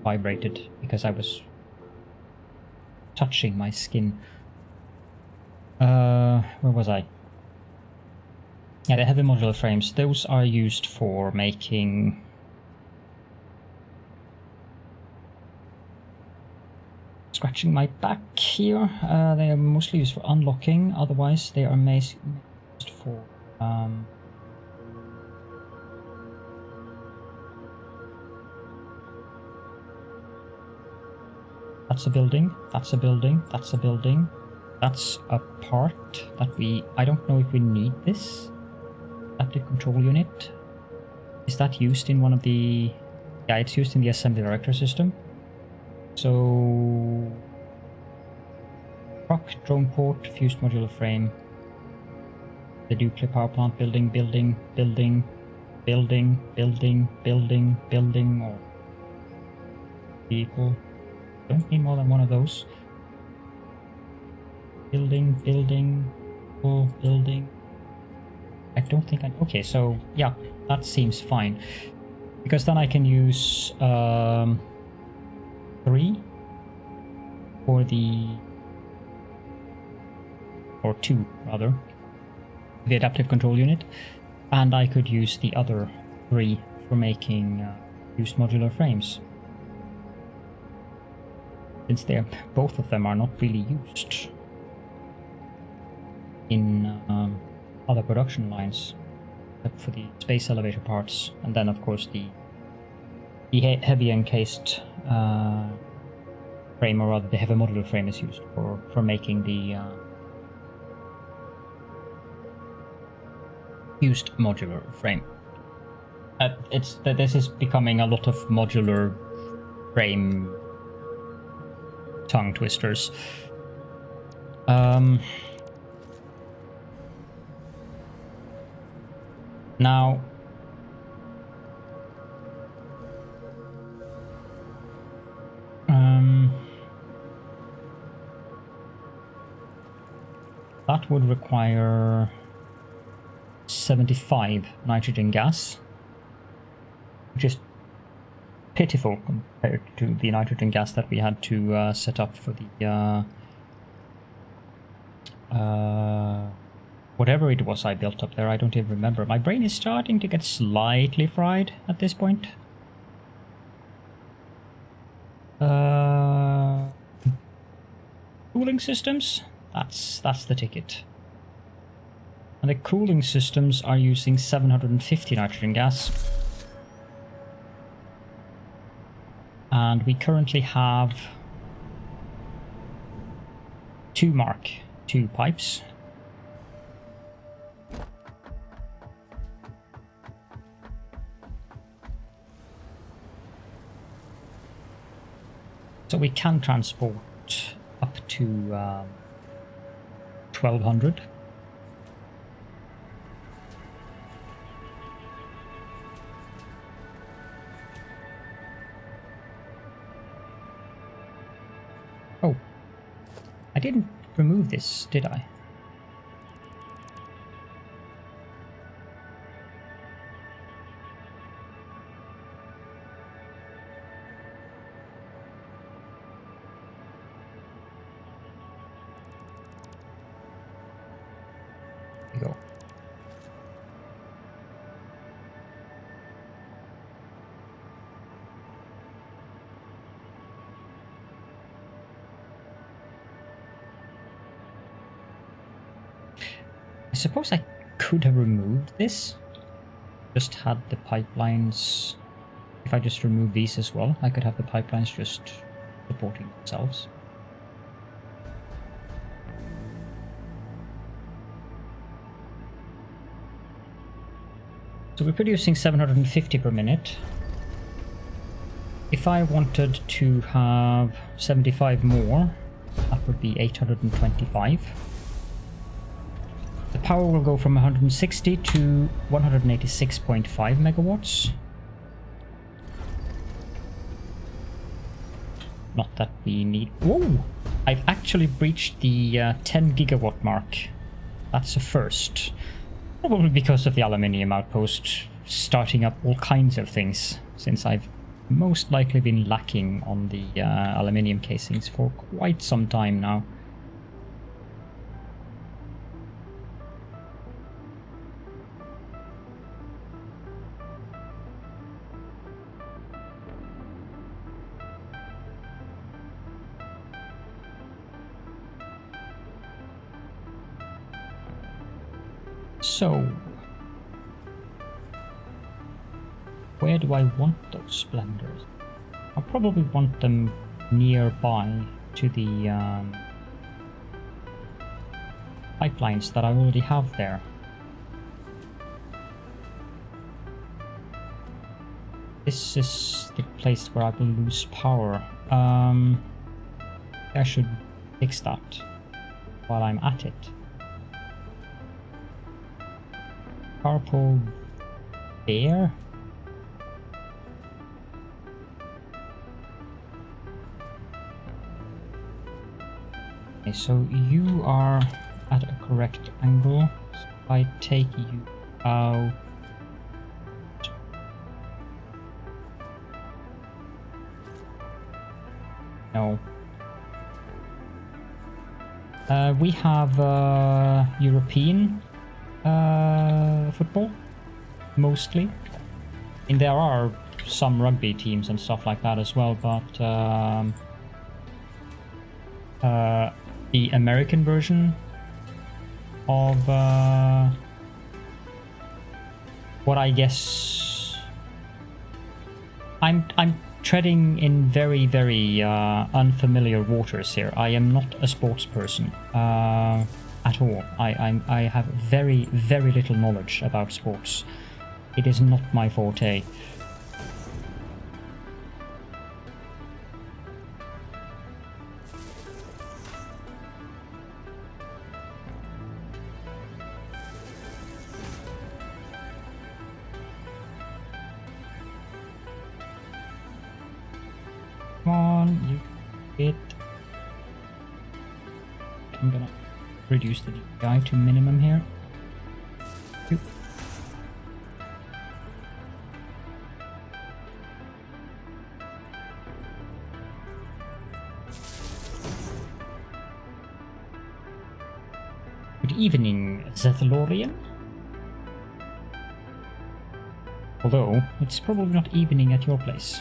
vibrated because I was touching my skin. Where was I? Yeah, the heavy modular frames. Those are used for making scratching my back here. They are mostly used for unlocking. Otherwise, they are used for that's a building. That's a building. That's a building. That's a part that I don't know if we need this. Adaptive control unit. Is that used in one of the... Yeah, it's used in the assembly director system. So... Truck, drone port, fused modular frame. The nuclear power plant building, or... Vehicle. Don't need more than one of those. Building. I don't think okay, so yeah, that seems fine. Because then I can use 3 for the... or 2 rather, the adaptive control unit. And I could use the other 3 for making used modular frames. Since both of them are not really used in other production lines, except for the space elevator parts, and then of course the heavy encased frame, or rather the heavy modular frame, is used for making the used modular frame. This is becoming a lot of modular frame tongue twisters. Now, that would require 75 nitrogen gas, which is pitiful compared to the nitrogen gas that we had to set up for the whatever it was I built up there. I don't even remember. My brain is starting to get slightly fried at this point. Cooling systems? That's the ticket. And the cooling systems are using 750 nitrogen gas. And we currently have 2 Mark II pipes. So we can transport up to 1200. Oh, I didn't remove this, did I? Go. I suppose I could have removed this. Just had the pipelines. If I just remove these as well, I could have the pipelines just supporting themselves. So we're producing 750 per minute. If I wanted to have 75 more, that would be 825. The power will go from 160 to 186.5 megawatts. Not that we need... Whoa! I've actually breached the 10 gigawatt mark. That's a first. Probably because of the aluminium outpost starting up all kinds of things since I've most likely been lacking on the aluminium casings for quite some time now. So, where do I want those splendors? I probably want them nearby to the pipelines that I already have there. This is the place where I will lose power. I should fix that while I'm at it. Power pole there. Okay, so you are at a correct angle. So if I take you out. No. We have European football, mostly. And there are some rugby teams and stuff like that as well, but the American version of what I guess I'm treading in very, very unfamiliar waters here. I am not a sports person at all. I have very, very little knowledge about sports. It is not my forte. Come on, you get. I'm gonna reduce the DPI to minimum here. Oop. Good evening, Zethalorian. Although, it's probably not evening at your place.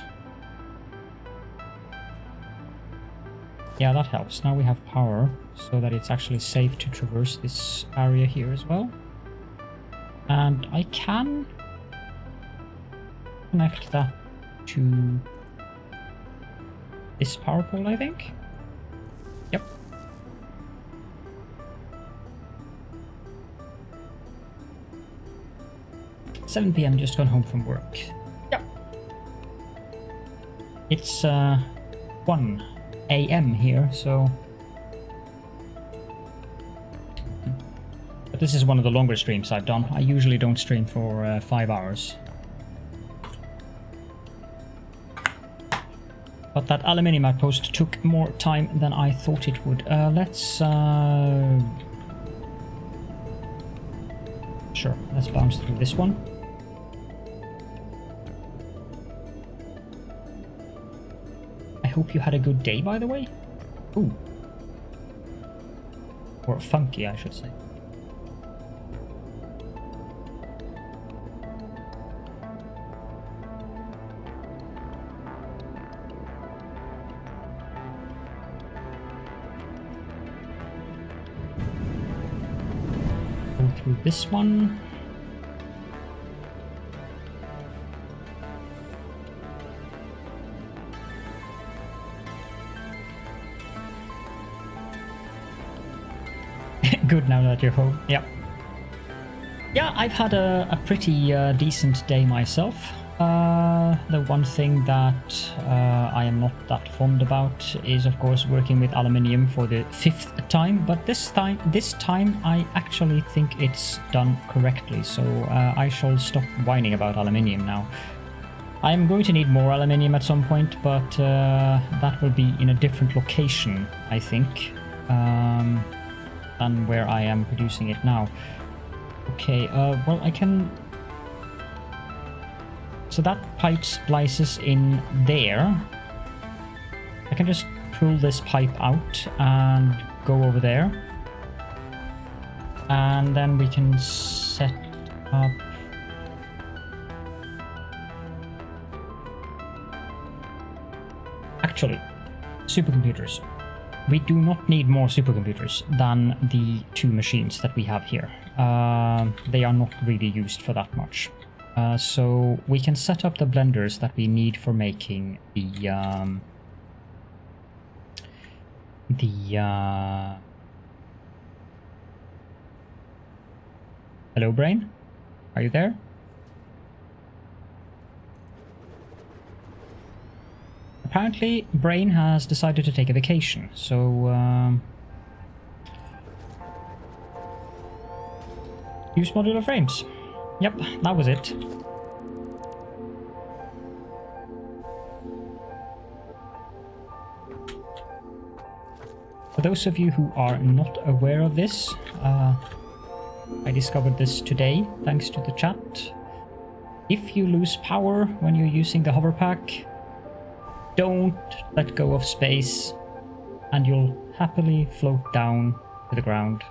Yeah, that helps. Now we have power, so that it's actually safe to traverse this area here as well. And I can connect that to this power pole, I think. Yep. $7 PM, just got home from work. Yep. It's 1 AM here, so. But this is one of the longer streams I've done. I usually don't stream for 5 hours. But that aluminium outpost took more time than I thought it would. Let's sure, let's bounce through this one. I hope you had a good day, by the way. Ooh. Or funky, I should say. Go through this one. Good now that you're home. Yep. Yeah, I've had a pretty decent day myself. The one thing that I am not that fond about is, of course, working with aluminium for the 5th time. But this time I actually think it's done correctly. So I shall stop whining about aluminium now. I'm going to need more aluminium at some point, but that will be in a different location, I think. Than where I am producing it now. Okay, well, I can So that pipe splices in there. I can just pull this pipe out and go over there. And then we can set up... Actually, supercomputers. We do not need more supercomputers than the 2 machines that we have here. They are not really used for that much. So we can set up the blenders that we need for making the Hello, Brain? Are you there? Apparently, Brain has decided to take a vacation, so use modular frames. Yep, that was it. For those of you who are not aware of this, I discovered this today, thanks to the chat. If you lose power when you're using the hover pack, don't let go of space, and you'll happily float down to the ground,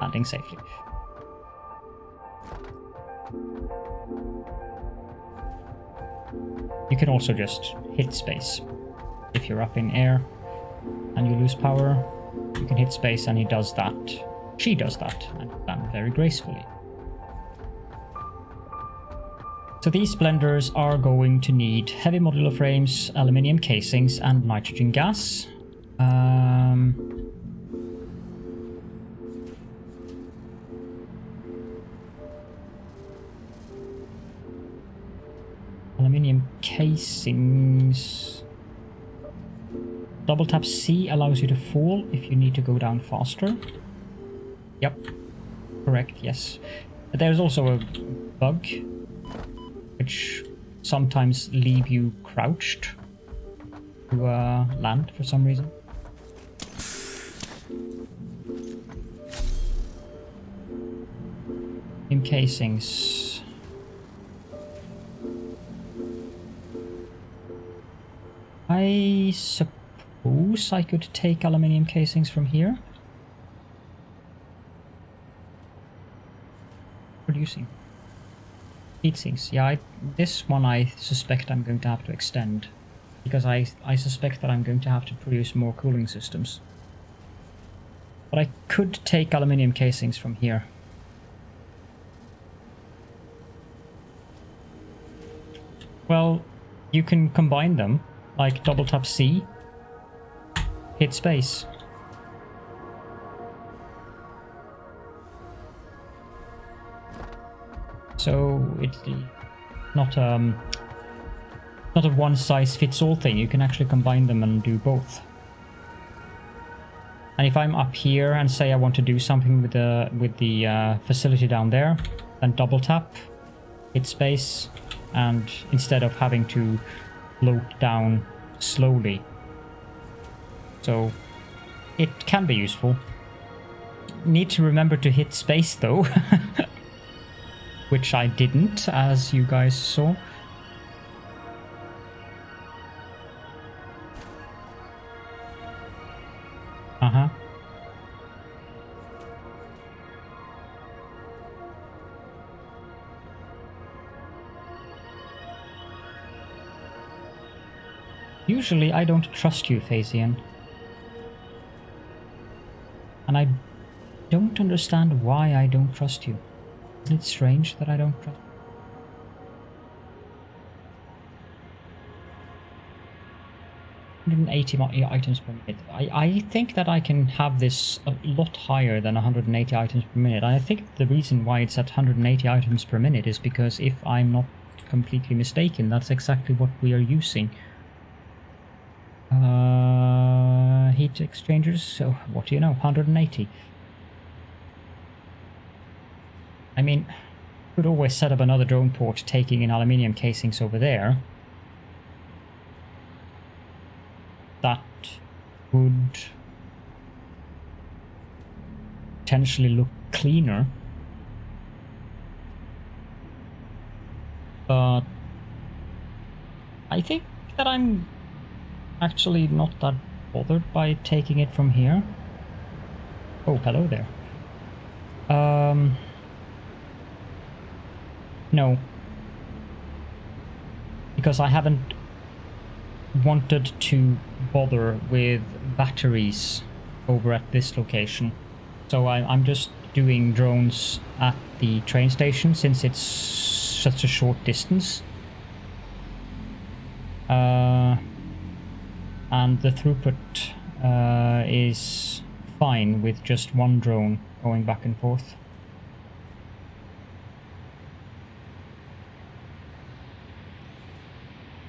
landing safely. You can also just hit space. If you're up in air and you lose power, you can hit space and he does that. She does that, and land very gracefully. So these blenders are going to need heavy modular frames, aluminium casings, and nitrogen gas. Aluminium casings. Double tap C allows you to fall if you need to go down faster. Yep, correct, yes. But there's also a bug which sometimes leave you crouched to land for some reason. In casings. I suppose I could take aluminium casings from here. Producing. Heat sinks. Yeah, this one I suspect I'm going to have to extend. Because I suspect that I'm going to have to produce more cooling systems. But I could take aluminium casings from here. Well, you can combine them. Like double tap C, hit space. So it's not a one size fits all thing. You can actually combine them and do both. And if I'm up here and say I want to do something with the facility down there, then double tap, hit space, and instead of having to float down slowly. So it can be useful. Need to remember to hit space though. Which I didn't, as you guys saw. Uh-huh. Usually I don't trust you, Phasian. And I don't understand why I don't trust you. Isn't it strange that I don't trust you? 180 items per minute. I think that I can have this a lot higher than 180 items per minute. I think the reason why it's at 180 items per minute is because if I'm not completely mistaken, that's exactly what we are using. Heat exchangers, so what do you know, 180. I mean, could always set up another drone port taking in aluminium casings over there. That would potentially look cleaner. But I think that I'm actually not that bothered by taking it from here. Oh, hello there. No. Because I haven't wanted to bother with batteries over at this location. So I'm just doing drones at the train station since it's such a short distance. And the throughput is fine with just one drone going back and forth.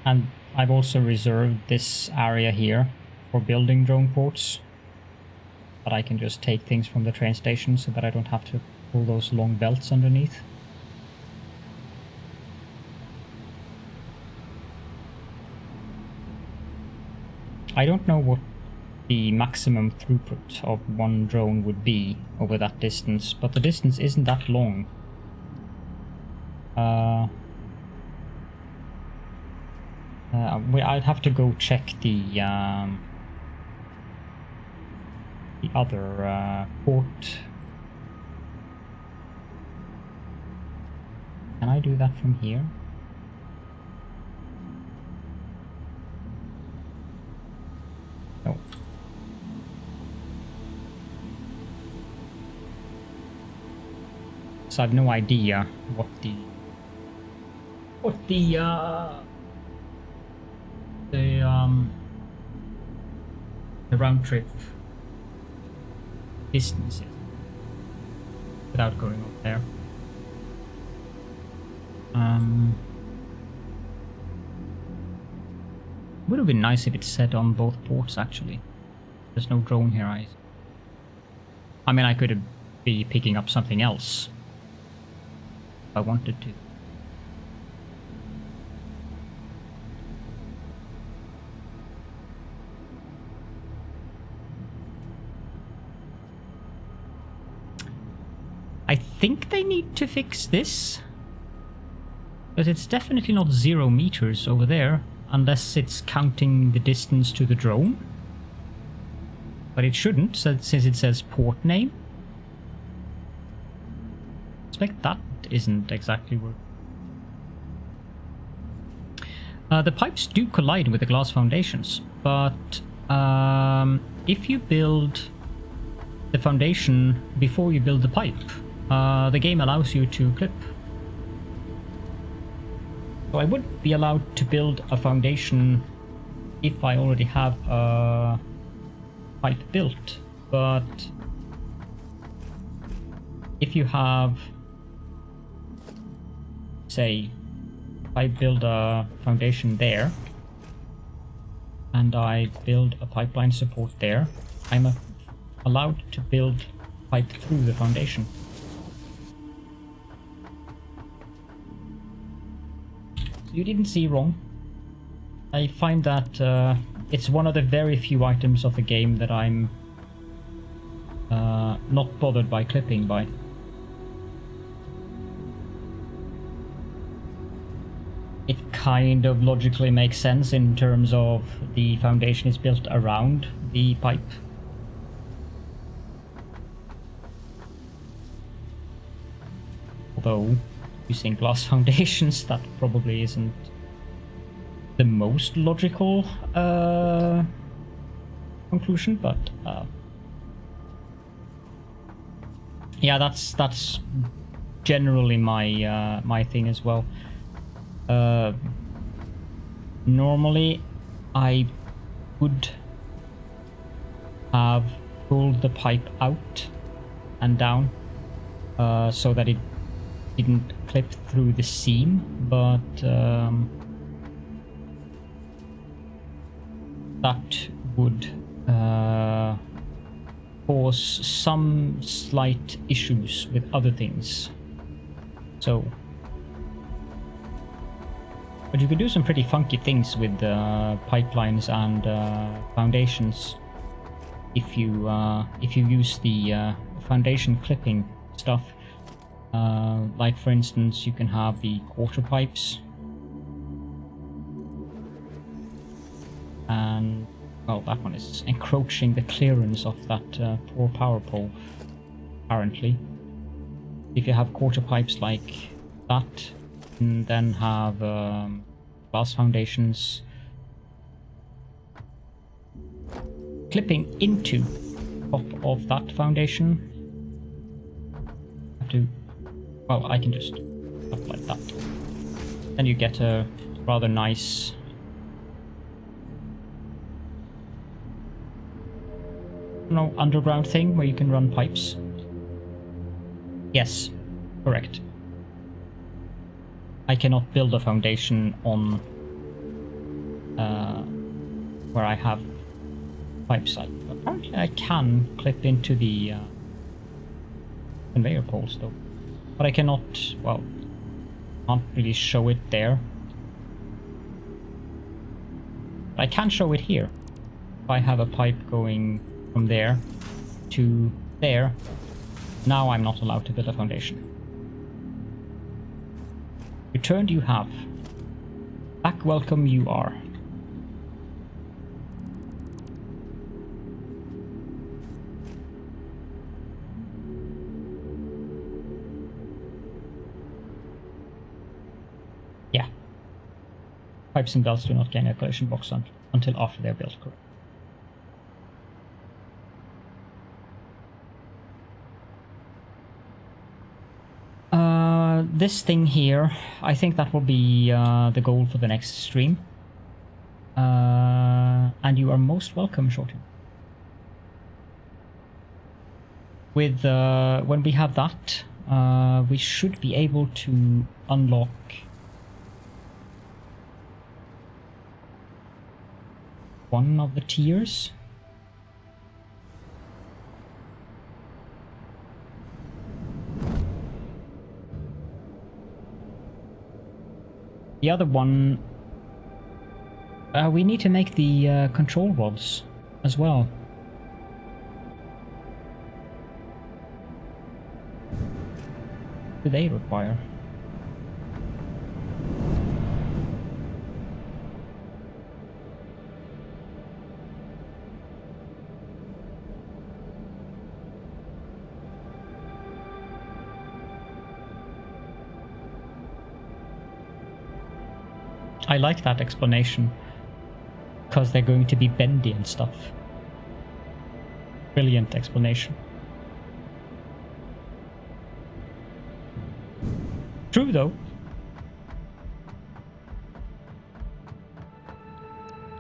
And I've also reserved this area here for building drone ports. But I can just take things from the train station so that I don't have to pull those long belts underneath. I don't know what the maximum throughput of one drone would be over that distance, but the distance isn't that long. I'd have to go check the other port. Can I do that from here? No. So I have no idea what the round trip distance is without going up there. Would have been nice if it said on both ports actually. There's no drone here, I mean I could be picking up something else if I wanted to. I think they need to fix this, because it's definitely not 0 meters over there, unless it's counting the distance to the drone. But it shouldn't, since it says port name. I expect that isn't exactly working. The pipes do collide with the glass foundations, but if you build the foundation before you build the pipe, the game allows you to clip. So I would be allowed to build a foundation if I already have a pipe built, but if you have, say, if I build a foundation there and I build a pipeline support there, I'm allowed to build pipe through the foundation. You didn't see wrong. I find that it's one of the very few items of the game that I'm not bothered by clipping by. It kind of logically makes sense in terms of the foundation is built around the pipe. Although, using glass foundations, that probably isn't the most logical conclusion, but yeah, that's generally my my thing as well. Normally, I would have pulled the pipe out and down so that it didn't clip through the seam, but that would cause some slight issues with other things. So, but you can do some pretty funky things with pipelines and foundations if you use the foundation clipping stuff. Like for instance, you can have the quarter pipes And, well, that one is encroaching the clearance of that poor power pole, apparently. If you have quarter pipes like that, and then have glass foundations clipping into top of that foundation, have to, well, I can just stuff like that. Then you get a rather nice underground thing where you can run pipes. Yes, correct. I cannot build a foundation on where I have pipes. Apparently I can clip into the conveyor poles though, but I cannot, well, can't really show it there. But I can show it here. If I have a pipe going from there to there, now I'm not allowed to build a foundation. Returned you have. Back welcome you are. Yeah. Pipes and belts do not gain a collision box until after they're built, correct. This thing here, I think that will be the goal for the next stream. And you are most welcome, Shorty. With when we have that, we should be able to unlock one of the tiers. The other one, we need to make the control rods as well. What do they require? I like that explanation, because they're going to be bendy and stuff. Brilliant explanation. True though.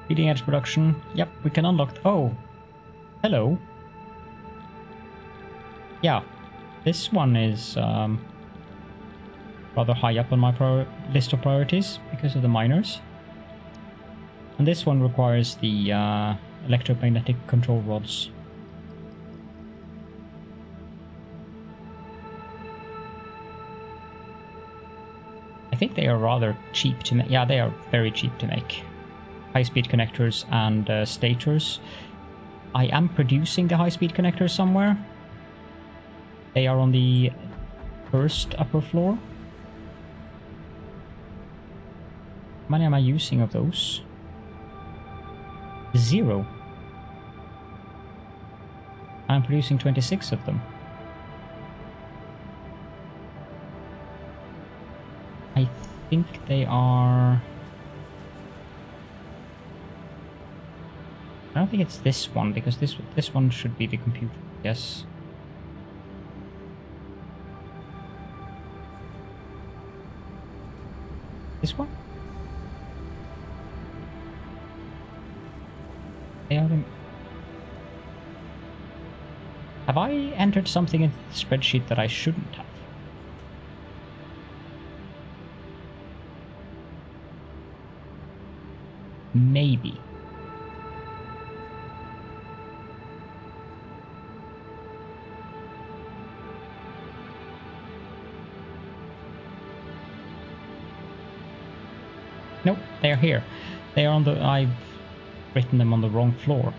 Leading edge production. Yep, we can unlock. Oh, hello. Yeah, this one is rather high up on my list of priorities because of the miners. And this one requires the electromagnetic control rods. I think they are rather cheap to make. Yeah, they are very cheap to make. High-speed connectors and stators. I am producing the high-speed connectors somewhere. They are on the first upper floor. How many am I using of those? 0. I'm producing 26 of them. I think they are... I don't think it's this one, because this one should be the computer. Yes. This one? Have I entered something in the spreadsheet that I shouldn't have? Maybe. Nope, they're here. They are on the... I've written them on the wrong floor.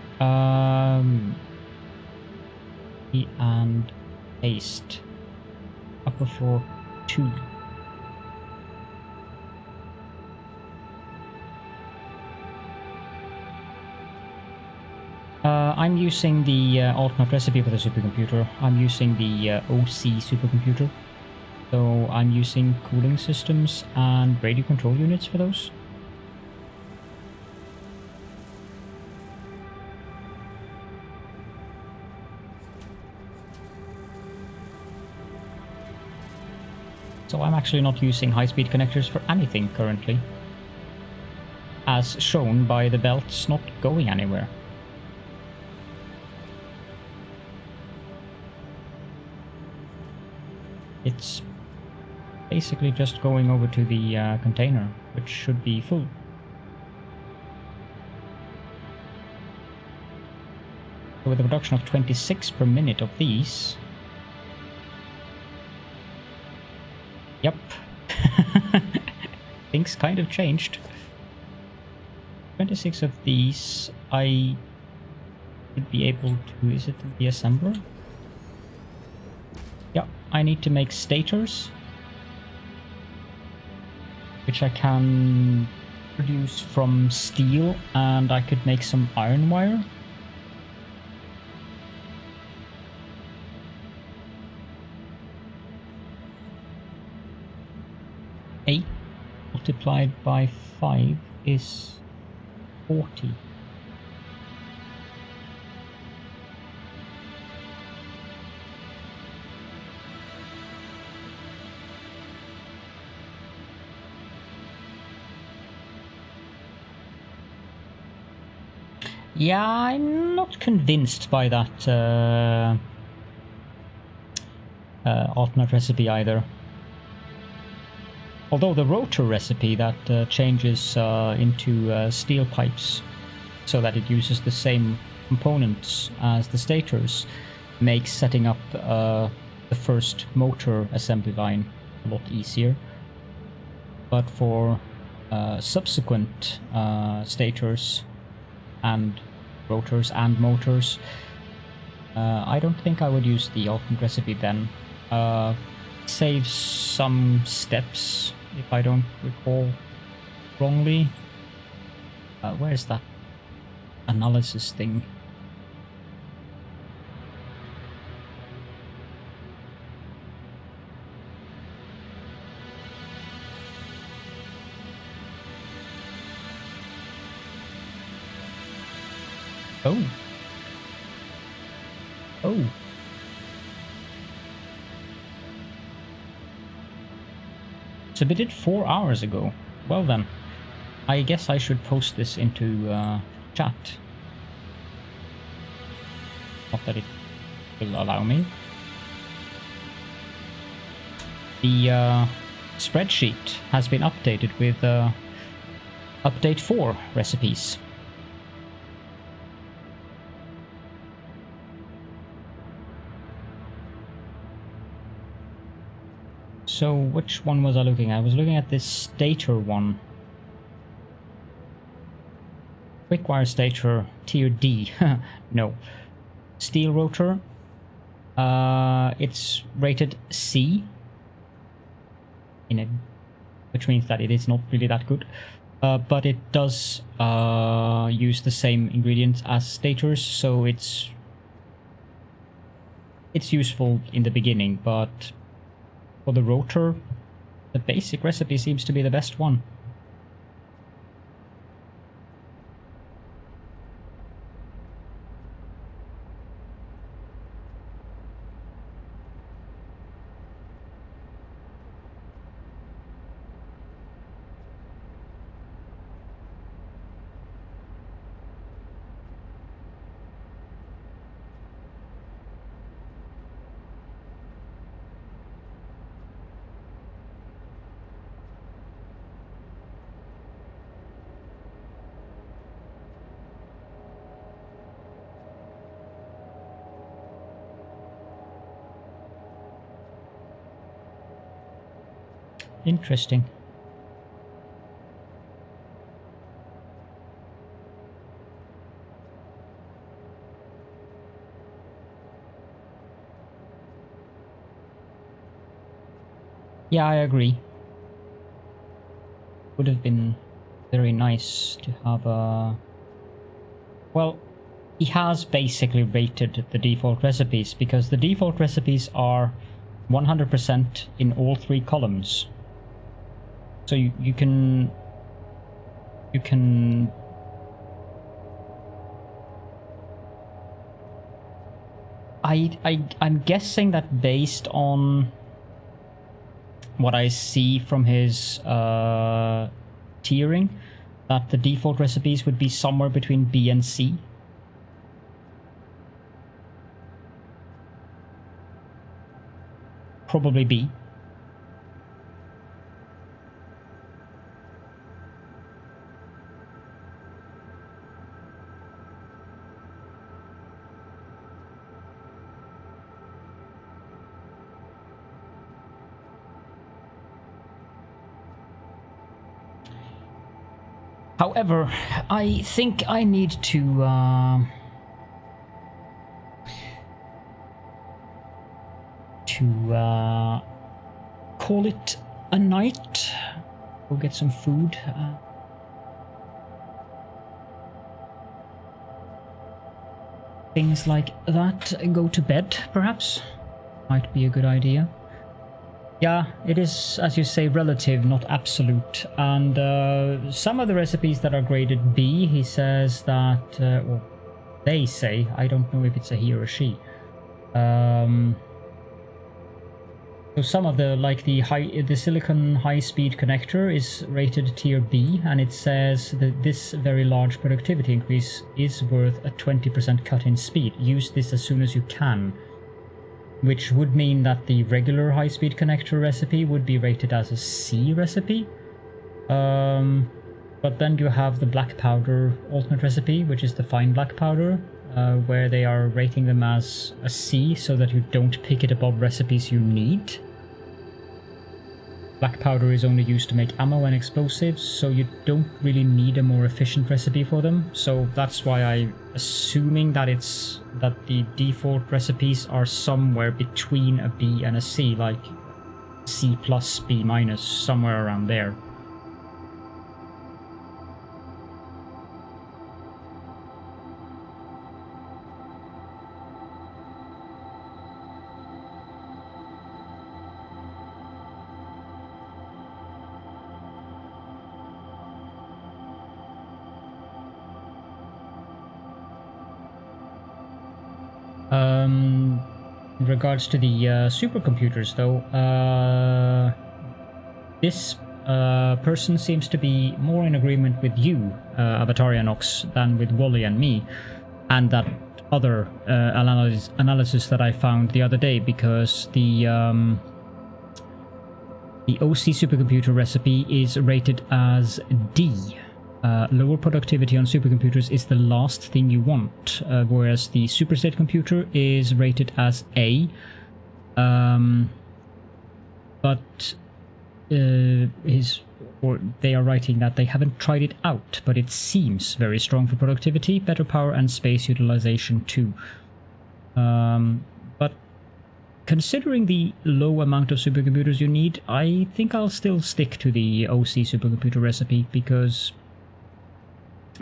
And paste. Upper floor 2. I'm using the alternate recipe for the supercomputer. I'm using the OC supercomputer. So I'm using cooling systems and radio control units for those. So I'm actually not using high-speed connectors for anything currently, as shown by the belts not going anywhere. It's basically just going over to the container, which should be full. So with a production of 26 per minute of these... Yep. Things kind of changed. 26 of these, I should be able to... Is it the assembler? Yeah, I need to make stators, which I can produce from steel, and I could make some iron wire. Eight multiplied by 5 is 40. Yeah, I'm not convinced by that alternate recipe either. Although the rotor recipe that changes into steel pipes so that it uses the same components as the stators makes setting up the first motor assembly line a lot easier. But for subsequent stators and rotors and motors, I don't think I would use the alternate recipe then. Saves some steps, if I don't recall wrongly. Where's that analysis thing? Oh. Oh. Submitted 4 hours ago. Well then, I guess I should post this into chat. Not that it will allow me. The spreadsheet has been updated with update 4 recipes. So which one was I looking at? I was looking at this stator one. Quickwire stator tier D. No. Steel rotor. It's rated C. Which means that it is not really that good. But it does use the same ingredients as stators, so it's useful in the beginning, but for the rotor, the basic recipe seems to be the best one. Interesting. Yeah, I agree. Would have been very nice to have a... Well, he has basically rated the default recipes, because the default recipes are 100% in all 3 columns. So you can I'm guessing that based on what I see from his tiering, that the default recipes would be somewhere between B and C. Probably B. However, I think I need to call it a night. Go get some food. Things like that. Go to bed, perhaps. Might be a good idea. Yeah, it is, as you say, relative, not absolute. And some of the recipes that are graded B, he says that, well, they say, I don't know if it's a he or a she. So some of the, like the silicon high-speed connector is rated tier B, and it says that this very large productivity increase is worth a 20% cut in speed. Use this as soon as you can. Which would mean that the regular high-speed connector recipe would be rated as a C recipe. But then you have the black powder alternate recipe, which is the fine black powder, where they are rating them as a C so that you don't pick it above recipes you need. Black powder is only used to make ammo and explosives, so you don't really need a more efficient recipe for them. So that's why I'm assuming that that the default recipes are somewhere between a B and a C, like C plus, B minus, somewhere around there. In regards to the supercomputers, though, this person seems to be more in agreement with you, Avatarianox, than with Wally and me, and that other analysis that I found the other day, because the OC supercomputer recipe is rated as D. Lower productivity on supercomputers is the last thing you want, whereas the superstate computer is rated as A. But they are writing that they haven't tried it out, but it seems very strong for productivity, better power, and space utilization too. But considering the low amount of supercomputers you need, I think I'll still stick to the OC supercomputer recipe, because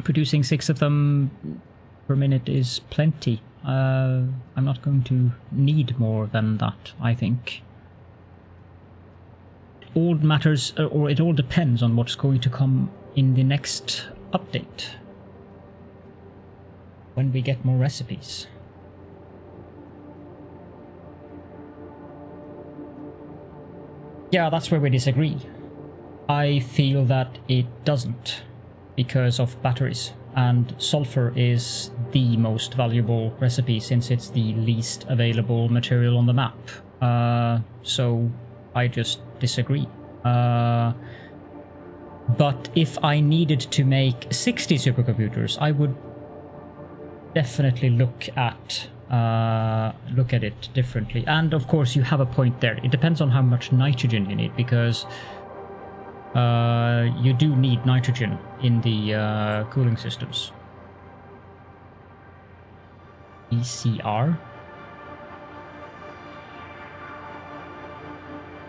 producing 6 of them per minute is plenty. I'm not going to need more than that, I think. It all matters, or it all depends on what's going to come in the next update, when we get more recipes. Yeah, that's where we disagree. I feel that it doesn't, because of batteries, and sulfur is the most valuable recipe since it's the least available material on the map. So I just disagree. But if I needed to make 60 supercomputers, I would definitely look at it differently. And of course, you have a point there. It depends on how much nitrogen you need, because you do need nitrogen in the cooling systems. ECR,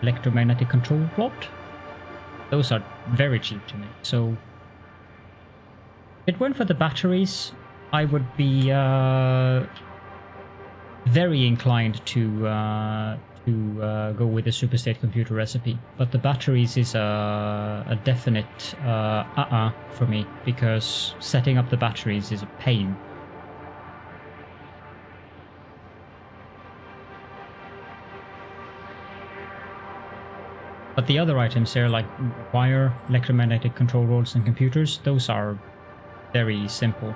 electromagnetic control plot. Those are very cheap to make. So if it weren't for the batteries, I would be very inclined to go with the superstate computer recipe, but the batteries is a definite for me, because setting up the batteries is a pain. But the other items here, like wire, electromagnetic control rods, and computers, those are very simple.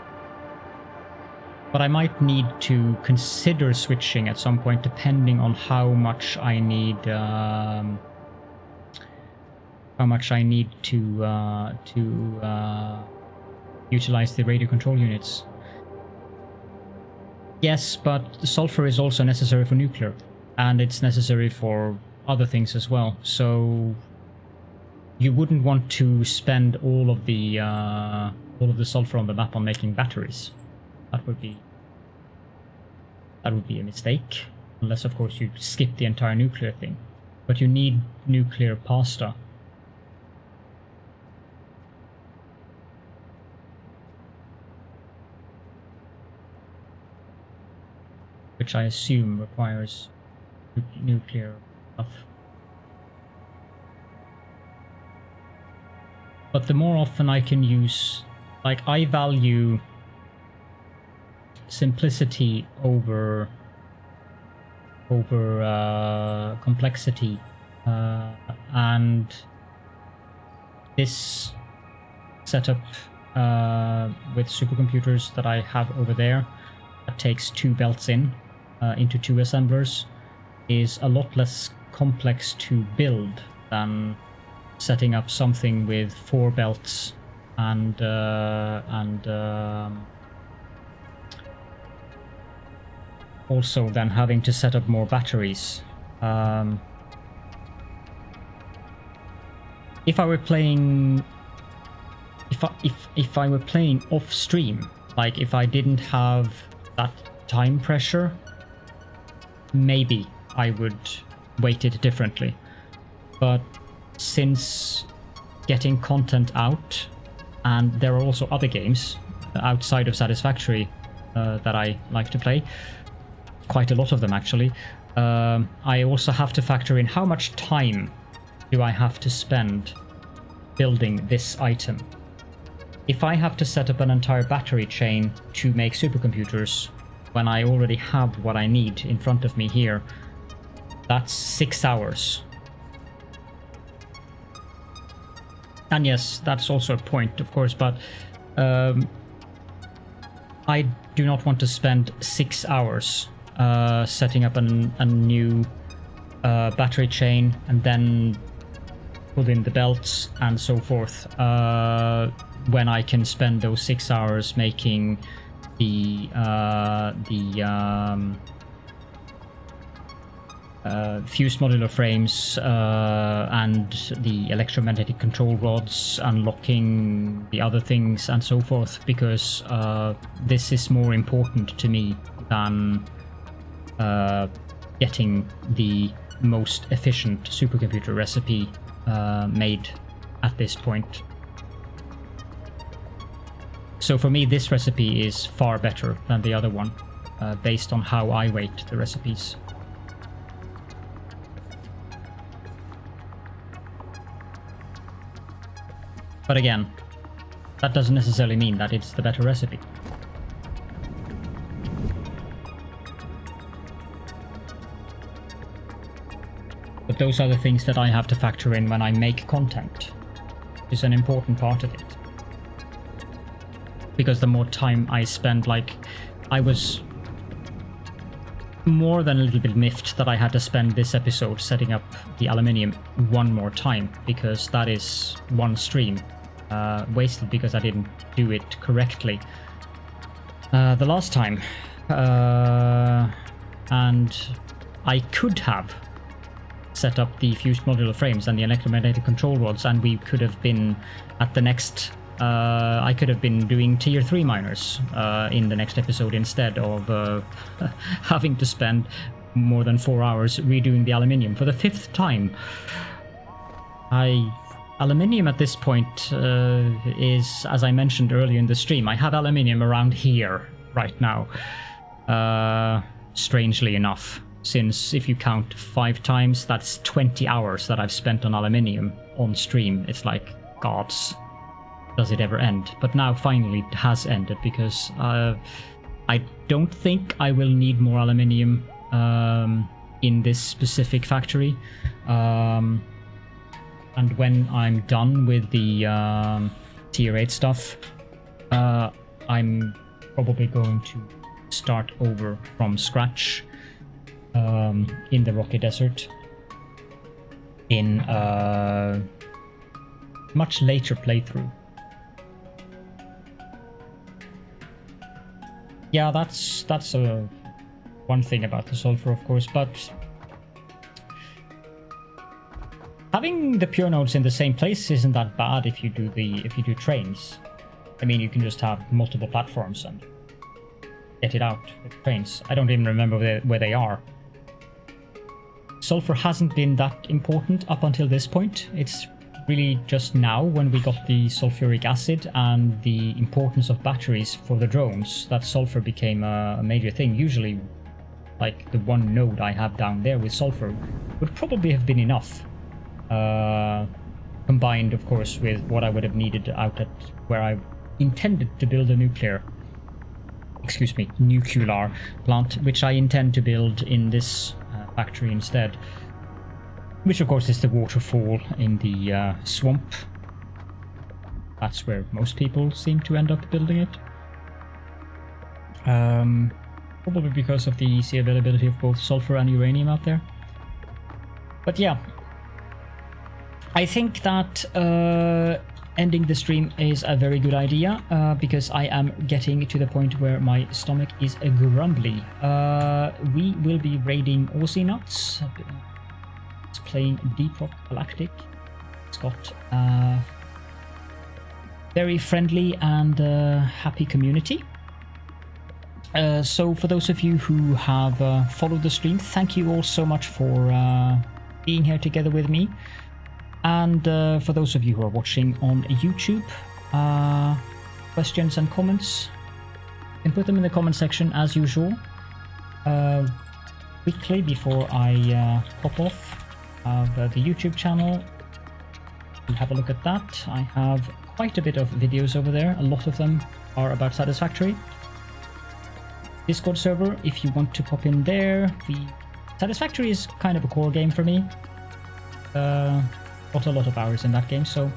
But I might need to consider switching at some point, depending on how much I need to utilize the radio control units. Yes, but sulfur is also necessary for nuclear, and it's necessary for other things as well. So you wouldn't want to spend all of the sulfur on the map on making batteries. That would be a mistake, unless of course you skip the entire nuclear thing. But you need nuclear pasta. Which I assume requires nuclear stuff. But the more often I can use, like, I value simplicity over complexity, and this setup with supercomputers that I have over there, that takes 2 belts into 2 assemblers, is a lot less complex to build than setting up something with 4 belts and also then having to set up more batteries. If I were playing off stream, like if I didn't have that time pressure, maybe I would weight it differently. But since getting content out, and there are also other games outside of Satisfactory that I like to play, quite a lot of them actually, I also have to factor in how much time do I have to spend building this item. If I have to set up an entire battery chain to make supercomputers when I already have what I need in front of me here, that's 6 hours. And yes, that's also a point, of course, but I do not want to spend 6 hours setting up a new battery chain and then pull in the belts and so forth, when I can spend those 6 hours making the fused modular frames and the electromagnetic control rods, unlocking the other things and so forth, because this is more important to me than getting the most efficient supercomputer recipe made at this point. So for me, this recipe is far better than the other one, based on how I weight the recipes. But again, that doesn't necessarily mean that it's the better recipe. But those are the things that I have to factor in when I make content. It's an important part of it. Because the more time I spend, like, I was more than a little bit miffed that I had to spend this episode setting up the aluminium one more time, because that is one stream wasted because I didn't do it correctly the last time. And I could have set up the fused modular frames and the electromagnetic control rods, and we could have been at the next I could have been doing tier 3 miners in the next episode instead of having to spend more than 4 hours redoing the aluminium for the 5th time. I aluminium at this point is, as I mentioned earlier in the stream, I have aluminium around here right now. Strangely enough, since if you count 5 times, that's 20 hours that I've spent on aluminium on stream. It's like, gods, does it ever end? But now finally it has ended, because I don't think I will need more aluminium in this specific factory. And when I'm done with the tier 8 stuff, I'm probably going to start over from scratch in the Rocky Desert in a much later playthrough. Yeah, that's one thing about the sulfur, of course, but having the pure nodes in the same place isn't that bad if you do trains. I mean, you can just have multiple platforms and get it out with trains. I don't even remember where they are. Sulfur hasn't been that important up until this point. It's really just now, when we got the sulfuric acid and the importance of batteries for the drones, that sulfur became a major thing. Usually, like, the one node I have down there with sulfur would probably have been enough. Combined, of course, with what I would have needed out at where I intended to build a nuclear plant, which I intend to build in this factory instead. Which, of course, is the waterfall in the swamp. That's where most people seem to end up building it. Probably because of the easy availability of both sulfur and uranium out there. But yeah, I think that ending the stream is a very good idea, because I am getting to the point where my stomach is grumbly. We will be raiding Aussie Nuts. It's playing Deep Rock Galactic. It's got a very friendly and happy community. So for those of you who have followed the stream, thank you all so much for being here together with me. And for those of you who are watching on YouTube, questions and comments, you can put them in the comment section as usual. Quickly, before I pop off, the YouTube channel, have a look at that. I have quite a bit of videos over there. A lot of them are about Satisfactory. Discord server, if you want to pop in there. The Satisfactory is kind of a core game for me. Got a lot of hours in that game, so.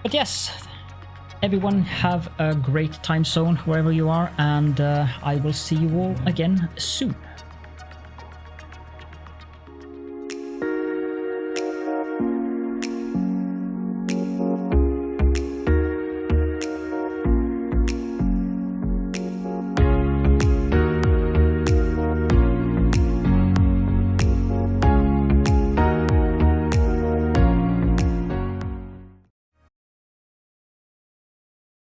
But yes, everyone have a great time zone wherever you are, and I will see you all again soon.